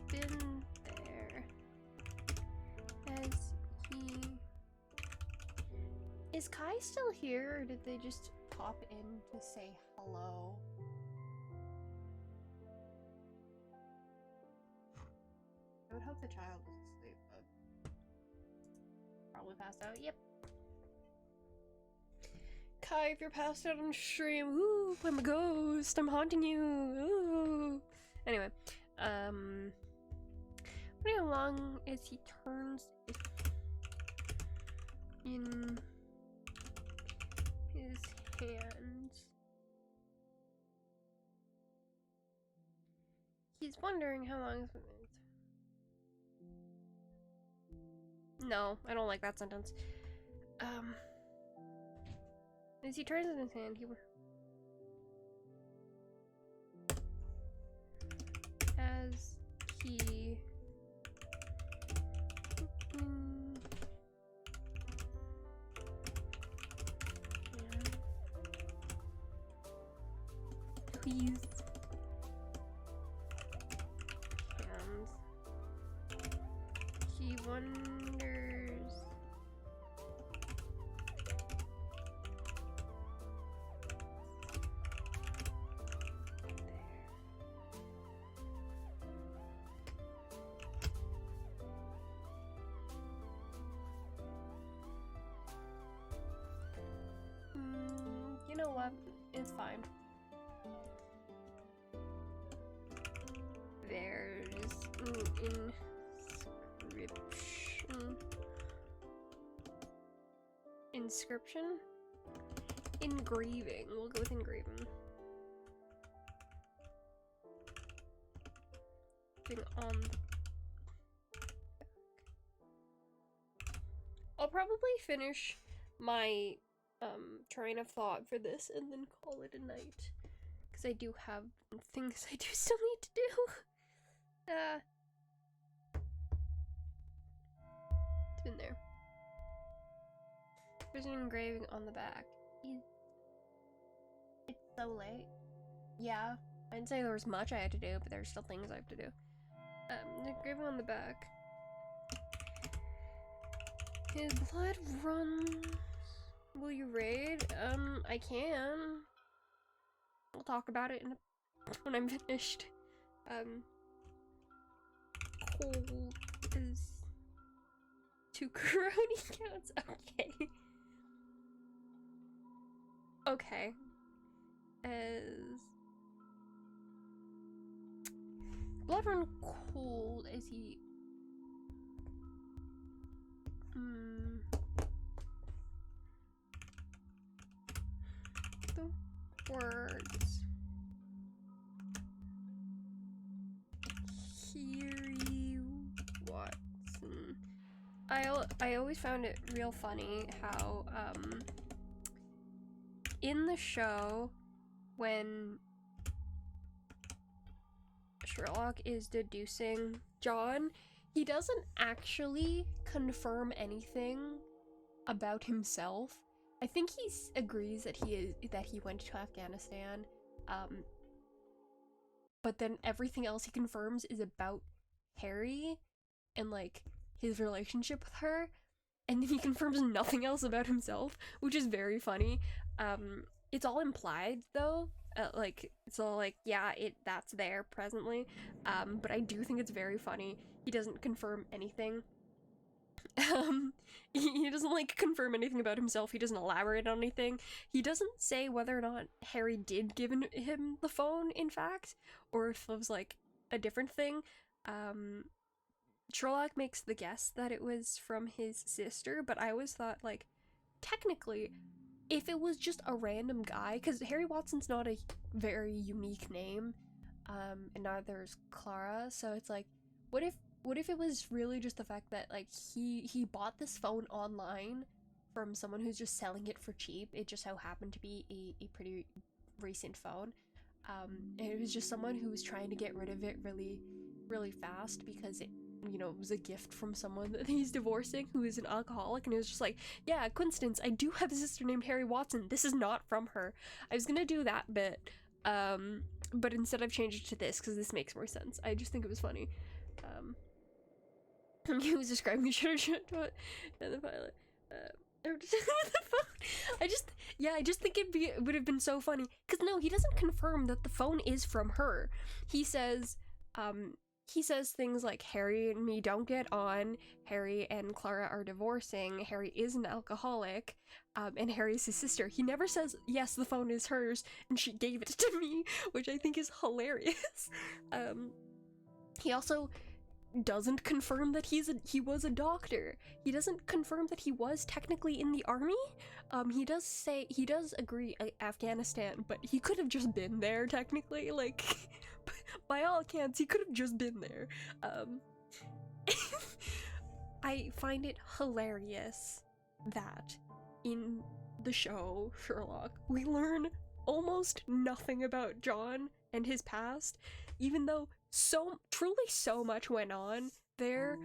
been there, as he Is Kai still here, or did they just pop in to say hello? I would hope the child was asleep, but probably passed out. Yep. Kai, if you're passed out on stream, ooh, I'm a ghost. I'm haunting you. Ooh. Anyway, pretty long as he turns in his hands. He's wondering how long it's been. No, I don't like that sentence. As he turns in his hand, as he please hands. He wonders you know what? It's fine. There's inscription? Engraving. We'll go with engraving. On I'll probably finish my train of thought for this and then call it a night, because I do have things I do still need to do. It's been there. There's an engraving on the back. It's so late. Yeah, I didn't say there was much I had to do, but there's still things I have to do. The engraving on the back. His blood runs. Will you raid? I can. We'll talk about it when I'm finished. Cold is 2 karate counts. Okay. Okay. As blood run cold as he the words Harry Watson. I always found it real funny how in the show when Sherlock is deducing John, he doesn't actually confirm anything about himself. I think he agrees that he went to Afghanistan, but then everything else he confirms is about Harry and like his relationship with her, and then he confirms nothing else about himself, which is very funny. It's all implied though. Like it's all like, yeah, that's there presently, but I do think it's very funny. He doesn't confirm anything. He doesn't like confirm anything about himself. He doesn't elaborate on anything. He doesn't say whether or not Harry did give him the phone, in fact, or if it was like a different thing. Sherlock makes the guess that it was from his sister, but I always thought, like, technically, if it was just a random guy, because Harry Watson's not a very unique name, and neither is Clara, so it's like, what if it was really just the fact that, like, he bought this phone online from someone who's just selling it for cheap? It just so happened to be a pretty recent phone, and it was just someone who was trying to get rid of it really, really fast because it, you know, it was a gift from someone that he's divorcing who is an alcoholic, and it was just like, yeah, coincidence, I do have a sister named Harry Watson, this is not from her. I was gonna do that bit, but instead I've changed it to this because this makes more sense. I just think it was funny. He was describing the shooter in the pilot. I just think it would have been so funny. Because no, he doesn't confirm that the phone is from her. He says things like, Harry and me don't get on, Harry and Clara are divorcing, Harry is an alcoholic, and Harry's his sister. He never says, yes, the phone is hers, and she gave it to me, which I think is hilarious. He also doesn't confirm that he was a doctor. He doesn't confirm that he was technically in the army. He does agree Afghanistan, but he could have just been there technically, like, by all accounts, he could have just been there. I find it hilarious that in the show Sherlock, we learn almost nothing about John and his past, even though truly so much went on there.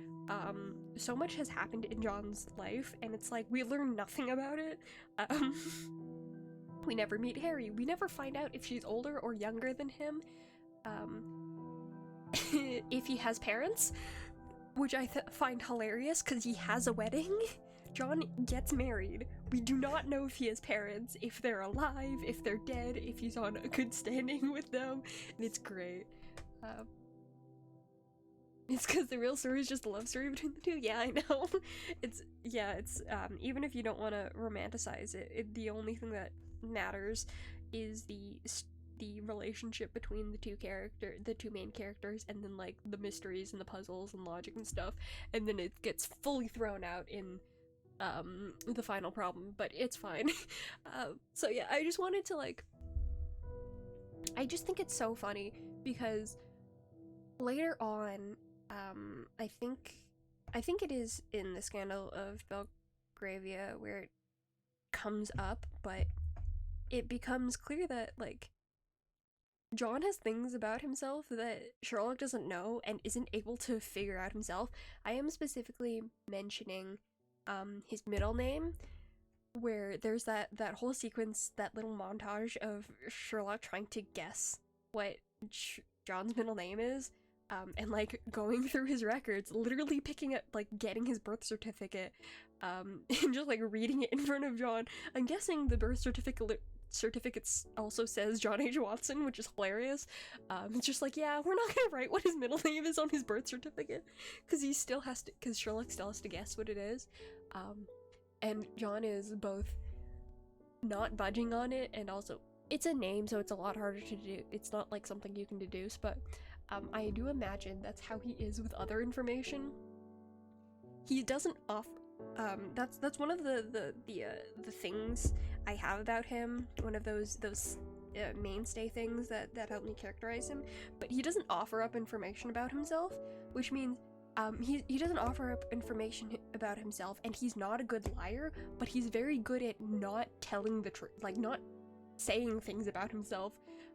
So much has happened in John's life, and it's like, we learn nothing about it. We never meet Harry. We never find out if she's older or younger than him. If he has parents, which I find hilarious, because he has a wedding. John gets married. We do not know if he has parents, if they're alive, if they're dead, if he's on a good standing with them, and it's great. It's because the real story is just a love story between the two. Yeah, I know. It's even if you don't want to romanticize it, the only thing that matters is the relationship between the two main characters, and then like the mysteries and the puzzles and logic and stuff, and then it gets fully thrown out in the final problem, but it's fine. So yeah, I just wanted to I just think it's so funny because later on, I think it is in the Scandal of Belgravia where it comes up, but it becomes clear that John has things about himself that Sherlock doesn't know and isn't able to figure out himself. I am specifically mentioning his middle name, where there's that whole sequence, that little montage of Sherlock trying to guess what John's middle name is, and going through his records, literally picking up, getting his birth certificate, and just reading it in front of John. I'm guessing the birth certificate also says John H. Watson, which is hilarious. It's just yeah, we're not gonna write what his middle name is on his birth certificate, because Sherlock still has to guess what it is. And John is both not budging on it, and also it's a name, so it's a lot harder to do. It's not something you can deduce, but I do imagine that's how he is with other information. He doesn't offer. That's one of the things I have about him. One of those mainstay things that help me characterize him. But he doesn't offer up information about himself, which means he doesn't offer up information about himself, and he's not a good liar. But he's very good at not telling the truth, not saying things about himself.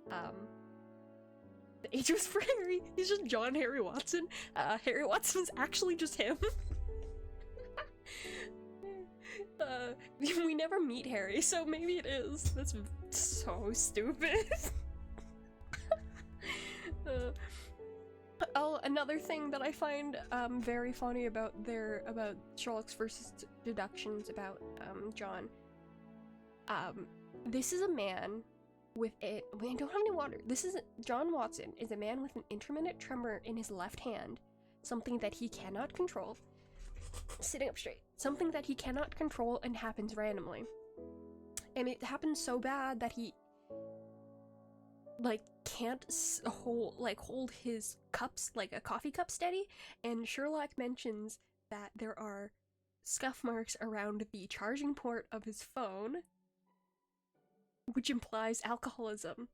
The H was for Harry. He's just John Harry Watson. Harry Watson's actually just him. We never meet Harry, so maybe it is. That's so stupid. Another thing that I find very funny about Sherlock's first deductions about John. This is a man with I don't have any water. John Watson is a man with an intermittent tremor in his left hand, something that he cannot control. Sitting up straight. Something that he cannot control and happens randomly. And it happens so bad that he can't hold his cups, a coffee cup, steady. And Sherlock mentions that there are scuff marks around the charging port of his phone, which implies alcoholism.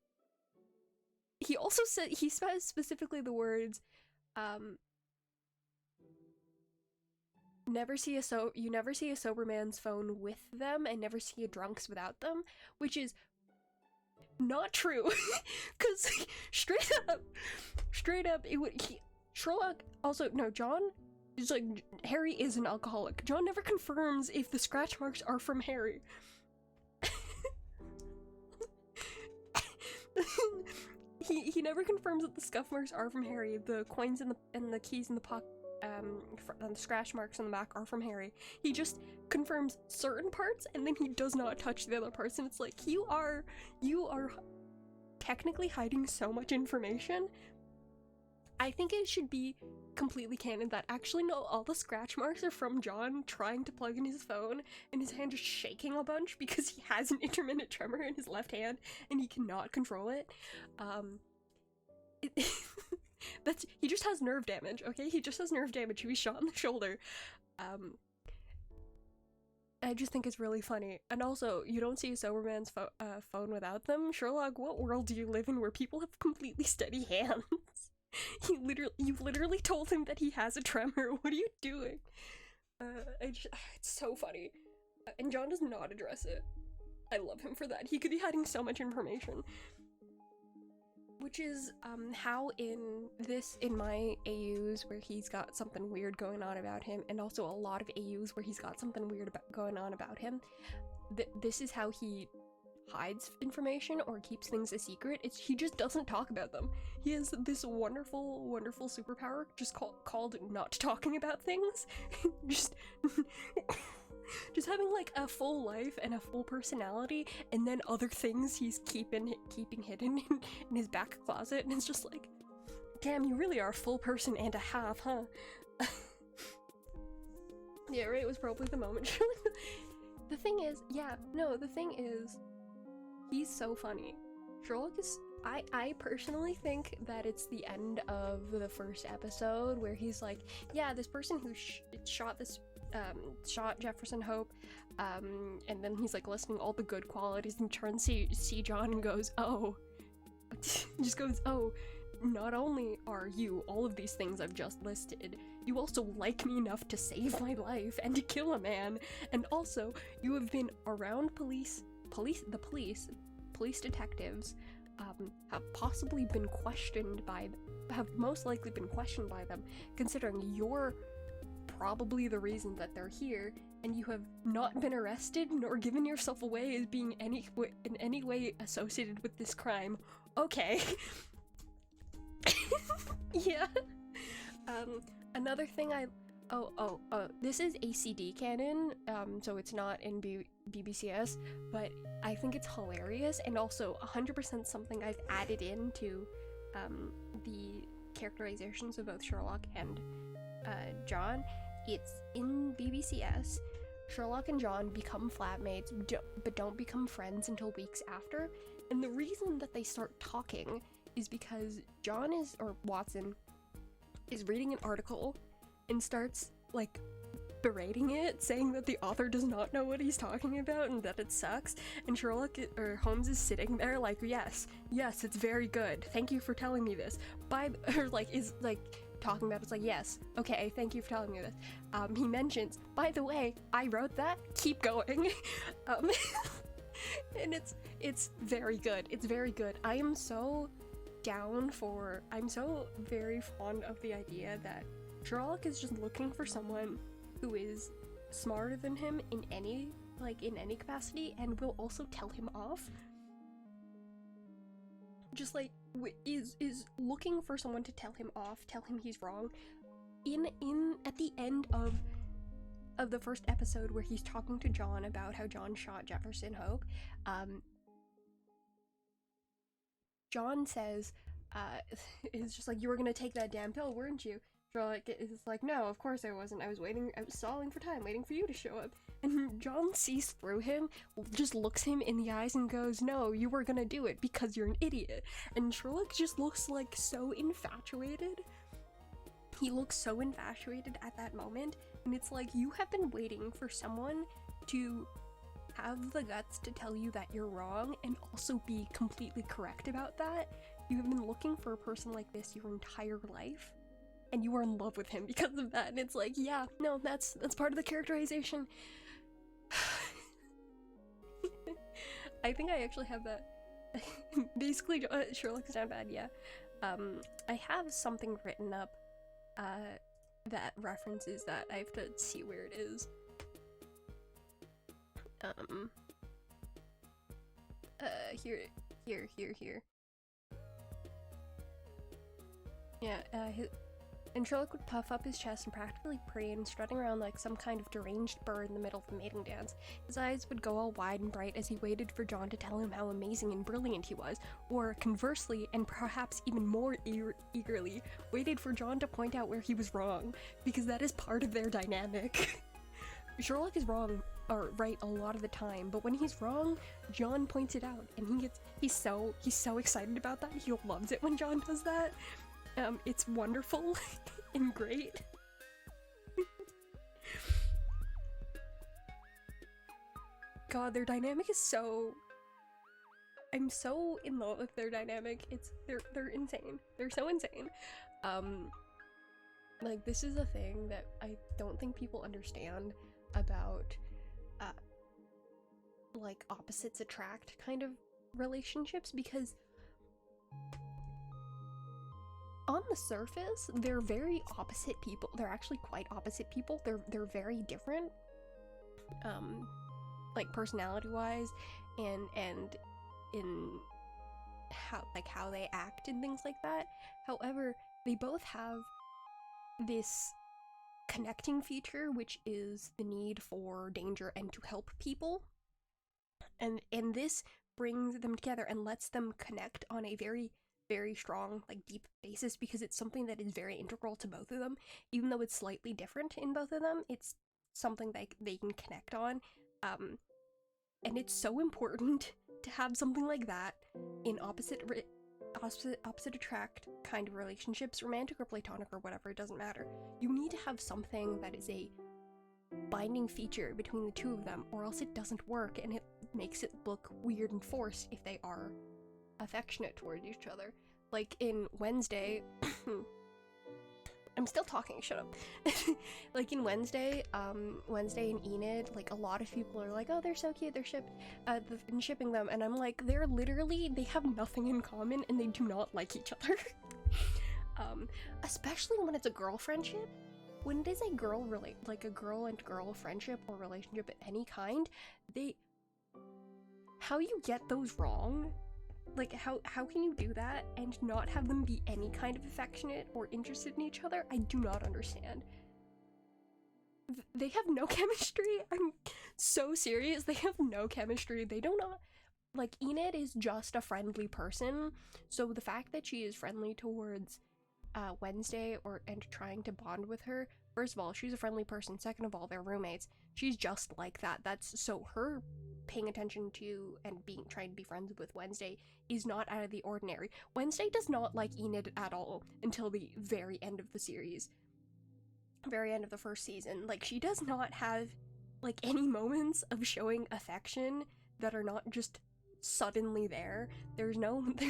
He also he says specifically the words, you never see a sober man's phone with them, and never see a drunk's without them, which is not true. Because straight up, Sherlock also, no, John is Harry is an alcoholic. John never confirms if the scratch marks are from Harry. He never confirms that the scuff marks are from Harry. The coins and the keys in the and the scratch marks on the back are from Harry. He just confirms certain parts and then he does not touch the other parts, and it's like, you are technically hiding so much information. I think it should be completely canon that actually no, all the scratch marks are from John trying to plug in his phone and his hand just shaking a bunch because he has an intermittent tremor in his left hand and he cannot control it. He just has nerve damage, okay? He just has nerve damage. He was shot in the shoulder. I just think it's really funny. And also, you don't see a sober man's phone without them. Sherlock, what world do you live in where people have completely steady hands? You've literally told him that he has a tremor. What are you doing? It's so funny. And John does not address it. I love him for that. He could be hiding so much information. Which is, how in my AUs where he's got something weird going on about him, and also a lot of AUs where he's got something weird going on about him, this is how he hides information or keeps things a secret. He just doesn't talk about them. He has this wonderful, wonderful superpower just called not talking about things. just having like a full life and a full personality, and then other things he's keeping hidden in his back closet, and it's just like, damn, you really are a full person and a half, huh? Yeah, right, it was probably the moment. The thing is, he's so funny. Sherlock is, I personally think that it's the end of the first episode where he's like, yeah, this person who shot Jefferson Hope, and then he's like listing all the good qualities and turns to see John and goes, oh, just goes, oh, not only are you all of these things I've just listed, you also like me enough to save my life and to kill a man, and also you have been around police detectives, have possibly been questioned by, have most likely been questioned by them, considering you're probably the reason that they're here, and you have not been arrested nor given yourself away as being in any way associated with this crime. Okay. Yeah. Another thing this is ACD canon, so it's not in BBCS, but I think it's hilarious, and also 100% something I've added into the characterizations of both Sherlock and John. It's in BBCS, Sherlock and John become flatmates, but don't become friends until weeks after, and the reason that they start talking is because Watson is reading an article and starts, like, berating it, saying that the author does not know what he's talking about and that it sucks, and Holmes is sitting there like, yes, it's very good, thank you for telling me this, talking about it's like, yes, okay, thank you for telling me this. He mentions, by the way, I wrote that, keep going. And it's very good, it's very good. I'm so very fond of the idea that Sherlock is just looking for someone who is smarter than him in any capacity and will also tell him off. Just like is looking for someone to tell him off, tell him he's wrong. At the end of the first episode where he's talking to John about how John shot Jefferson Hope, John says, it's just like, you were gonna take that damn pill, weren't you? Sherlock is like, no, of course I wasn't. I was stalling for time, waiting for you to show up. And John sees through him, just looks him in the eyes and goes, no, you were gonna do it because you're an idiot. And Sherlock just looks like so infatuated. He looks so infatuated at that moment, and it's like, you have been waiting for someone to have the guts to tell you that you're wrong and also be completely correct about that. You have been looking for a person like this your entire life, and you are in love with him because of that. And it's like, yeah, no, that's part of the characterization. I think I actually have that. Basically, Sherlock is not bad, yeah. I have something written up that references that. I have to see where it is. Here. Yeah, And Sherlock would puff up his chest and practically preen, strutting around like some kind of deranged bird in the middle of the mating dance. His eyes would go all wide and bright as he waited for John to tell him how amazing and brilliant he was, or conversely, and perhaps even more eagerly, waited for John to point out where he was wrong, because that is part of their dynamic. Sherlock is wrong, or right a lot of the time, but when he's wrong, John points it out, and he's so excited about that. He loves it when John does that. It's wonderful and great. God, their dynamic is so... I'm so in love with their dynamic. They're insane. They're so insane. Like, this is a thing that I don't think people understand about, like, opposites attract kind of relationships, because on the surface, they're very opposite people. They're actually quite opposite people. They're very different, like personality-wise, and in how they act and things like that. However, they both have this connecting feature, which is the need for danger and to help people, and this brings them together and lets them connect on a very strong, like, deep basis, because it's something that is very integral to both of them. Even though it's slightly different in both of them, it's something they can connect on, and it's so important to have something like that in opposite attract kind of relationships, romantic or platonic or whatever, it doesn't matter. You need to have something that is a binding feature between the two of them, or else it doesn't work, and it makes it look weird and forced if they are affectionate towards each other. Like in Wednesday, I'm still talking, shut up. Like in Wednesday and Enid, like, a lot of people are like, oh, they're so cute, they're shipping them, and I'm like, they have nothing in common and they do not like each other. Especially when it's a girl friendship. When it is a girl and girl friendship or relationship of any kind, how you get those wrong, like, how can you do that and not have them be any kind of affectionate or interested in each other? I do not understand. They have no chemistry. I'm so serious. They have no chemistry. They do not, like, Enid is just a friendly person, so the fact that she is friendly towards Wednesday and trying to bond with her, first of all, she's a friendly person. Second of all, they're roommates. She's just like that. That's so her paying attention to and trying to be friends with Wednesday is not out of the ordinary. Wednesday does not like Enid at all until the very end of the series. Very end of the first season. Like, she does not have, like, any moments of showing affection that are not just suddenly there. There's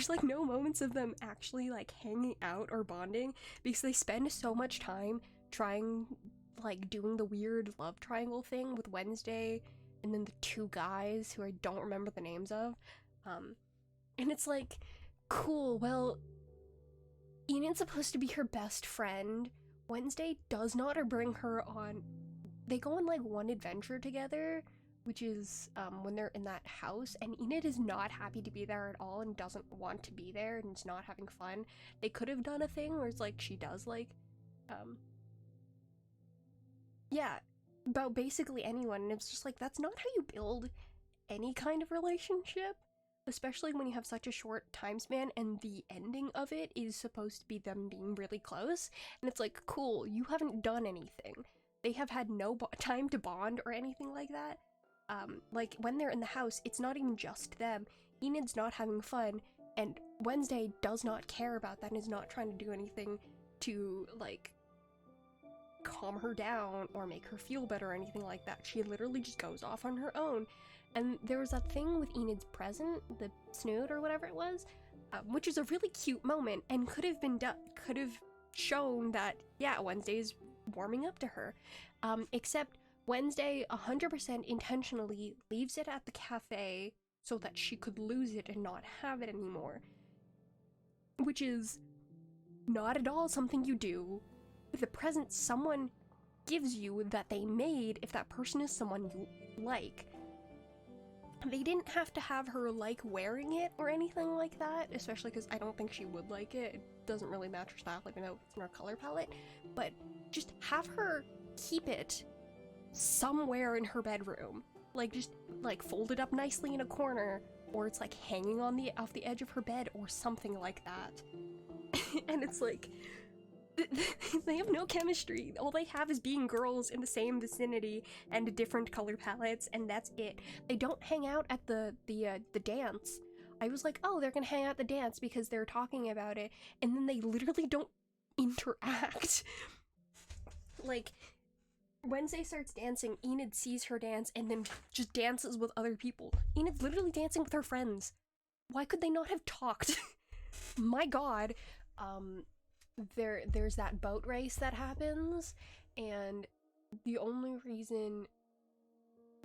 like no moments of them actually, like, hanging out or bonding, because they spend so much time trying, like, doing the weird love triangle thing with Wednesday and then the two guys who I don't remember the names of, and it's like, cool, well, Enid's supposed to be her best friend. Wednesday does not bring her on. They go on, like, one adventure together, which is when they're in that house, and Enid is not happy to be there at all and doesn't want to be there and is not having fun. They could have done a thing where it's like she does, like, yeah, about basically anyone, and it's just like, that's not how you build any kind of relationship, especially when you have such a short time span and the ending of it is supposed to be them being really close, and it's like, cool, you haven't done anything. They have had no time to bond or anything like that. Like, when they're in the house, it's not even just them. Enid's not having fun, and Wednesday does not care about that and is not trying to do anything to, like, calm her down or make her feel better or anything like that. She literally just goes off on her own. And there was that thing with Enid's present, the snoot or whatever it was, which is a really cute moment and could have shown that, yeah, Wednesday's warming up to her. Except Wednesday 100% intentionally leaves it at the cafe so that she could lose it and not have it anymore. Which is not at all something you do with a present someone gives you that they made if that person is someone you like. they didn't have to have her like wearing it or anything like that, especially because I don't think she would like it. It doesn't really match her style, even though it's in her color palette, but just have her keep it somewhere in her bedroom. Like, just, like, fold it up nicely in a corner, or it's, like, hanging on the off the edge of her bed, or something like that. And it's like, they have no chemistry. All they have is being girls in the same vicinity and different color palettes, and that's it. They don't hang out at the dance. I was like, oh, they're gonna hang out at the dance because they're talking about it, and then they literally don't interact. Like, Wednesday starts dancing, Enid sees her dance, and then just dances with other people. Enid's literally dancing with her friends. Why could they not have talked? My god. There's that boat race that happens, and the only reason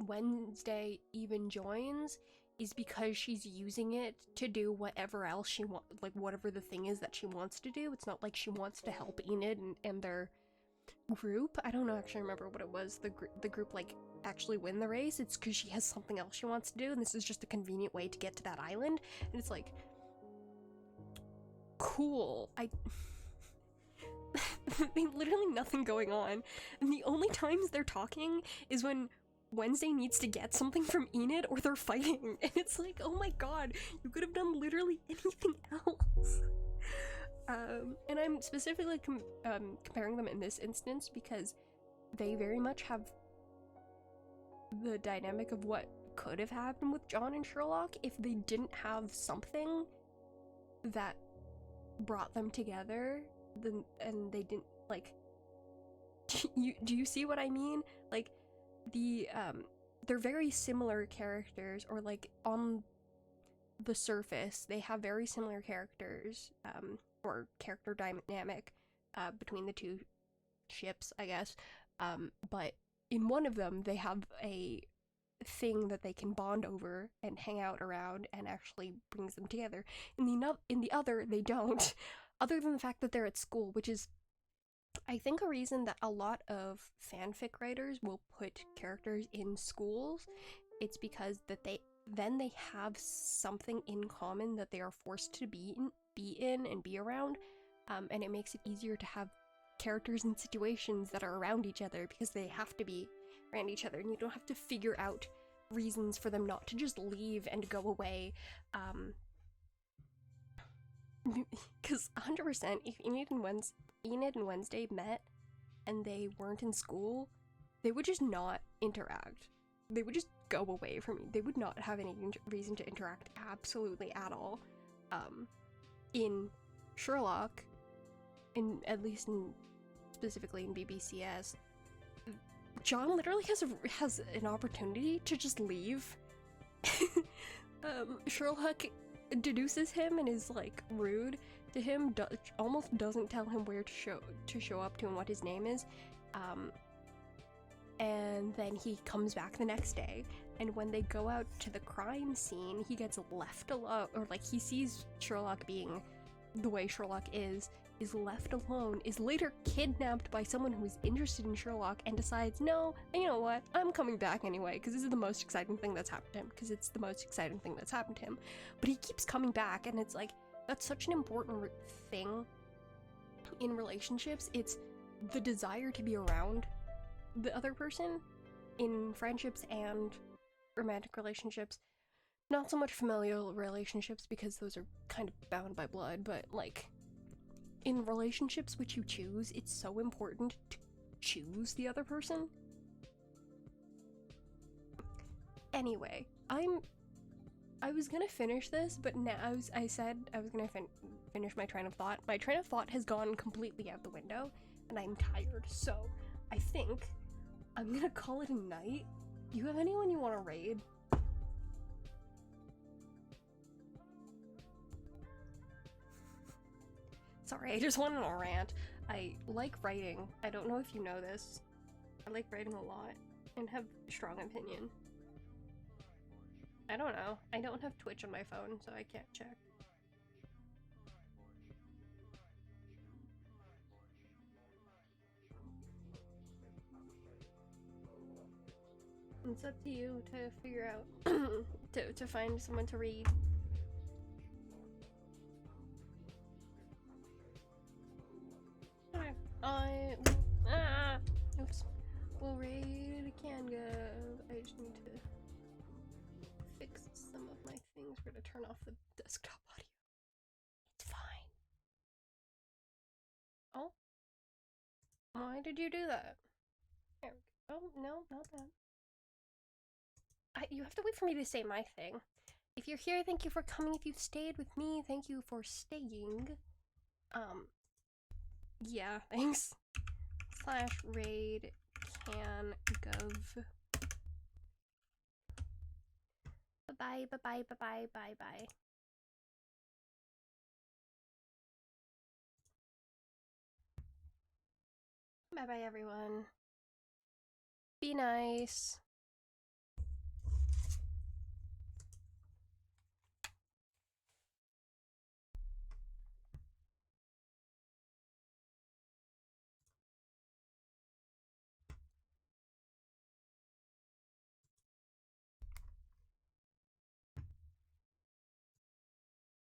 Wednesday even joins is because she's using it to do whatever else she wants, like whatever the thing is that she wants to do. It's not like she wants to help Enid and their group. I don't actually remember what it was. The group like actually win the race. It's because she has something else she wants to do, and this is just a convenient way to get to that island. And it's like, cool. Literally nothing going on, and the only times they're talking is when Wednesday needs to get something from Enid or they're fighting, and it's like, oh my god, you could have done literally anything else. And I'm specifically comparing them in this instance because they very much have the dynamic of what could have happened with John and Sherlock if they didn't have something that brought them together, and they didn't, like, do you see what I mean? Like, they're very similar characters, or like on the surface they have very similar characters, or character dynamic between the two ships, I guess, but in one of them they have a thing that they can bond over and hang out around and actually brings them together. In the other they don't, other than the fact that they're at school, which is, I think, a reason that a lot of fanfic writers will put characters in schools. It's because that they have something in common that they are forced to be in and be around, and it makes it easier to have characters in situations that are around each other because they have to be around each other, and you don't have to figure out reasons for them not to just leave and go away. Because 100%, if Enid and Wednesday met and they weren't in school, they would just not interact. They would just go away from me. They would not have any reason to interact absolutely at all. In Sherlock, at least specifically in BBCS, John literally has an opportunity to just leave. Sherlock deduces him and is like rude to him, almost doesn't tell him where to show up to and what his name is, and then he comes back the next day, and when they go out to the crime scene he gets left alone, or like he sees Sherlock being the way Sherlock is left alone, is later kidnapped by someone who is interested in Sherlock and decides, no, you know what, I'm coming back anyway because this is the most exciting thing that's happened to him, because it's the most exciting thing that's happened to him. But he keeps coming back, and it's like, that's such an important thing in relationships. It's the desire to be around the other person in friendships and romantic relationships. Not so much familial relationships because those are kind of bound by blood, but like in relationships which you choose, it's so important to choose the other person. Anyway, I was gonna finish this, but now I said I was gonna finish my train of thought. My train of thought has gone completely out the window, and I'm tired, so I think I'm gonna call it a night. Do you have anyone you want to raid? Sorry, I just went on a rant. I like writing. I don't know if you know this. I like writing a lot and have a strong opinion. I don't know. I don't have Twitch on my phone, so I can't check. It's up to you to figure out to find someone to read. I oops. We'll read can go. I just need to fix some of my things. We're gonna turn off the desktop audio. It's fine. Oh. Why did you do that? There we go. Oh, no, not that. You have to wait for me to say my thing. If you're here, thank you for coming. If you've stayed with me, thank you for staying. Yeah, thanks. / raid can gov. Bye bye, bye bye, bye bye, bye. Bye bye, everyone. Be nice.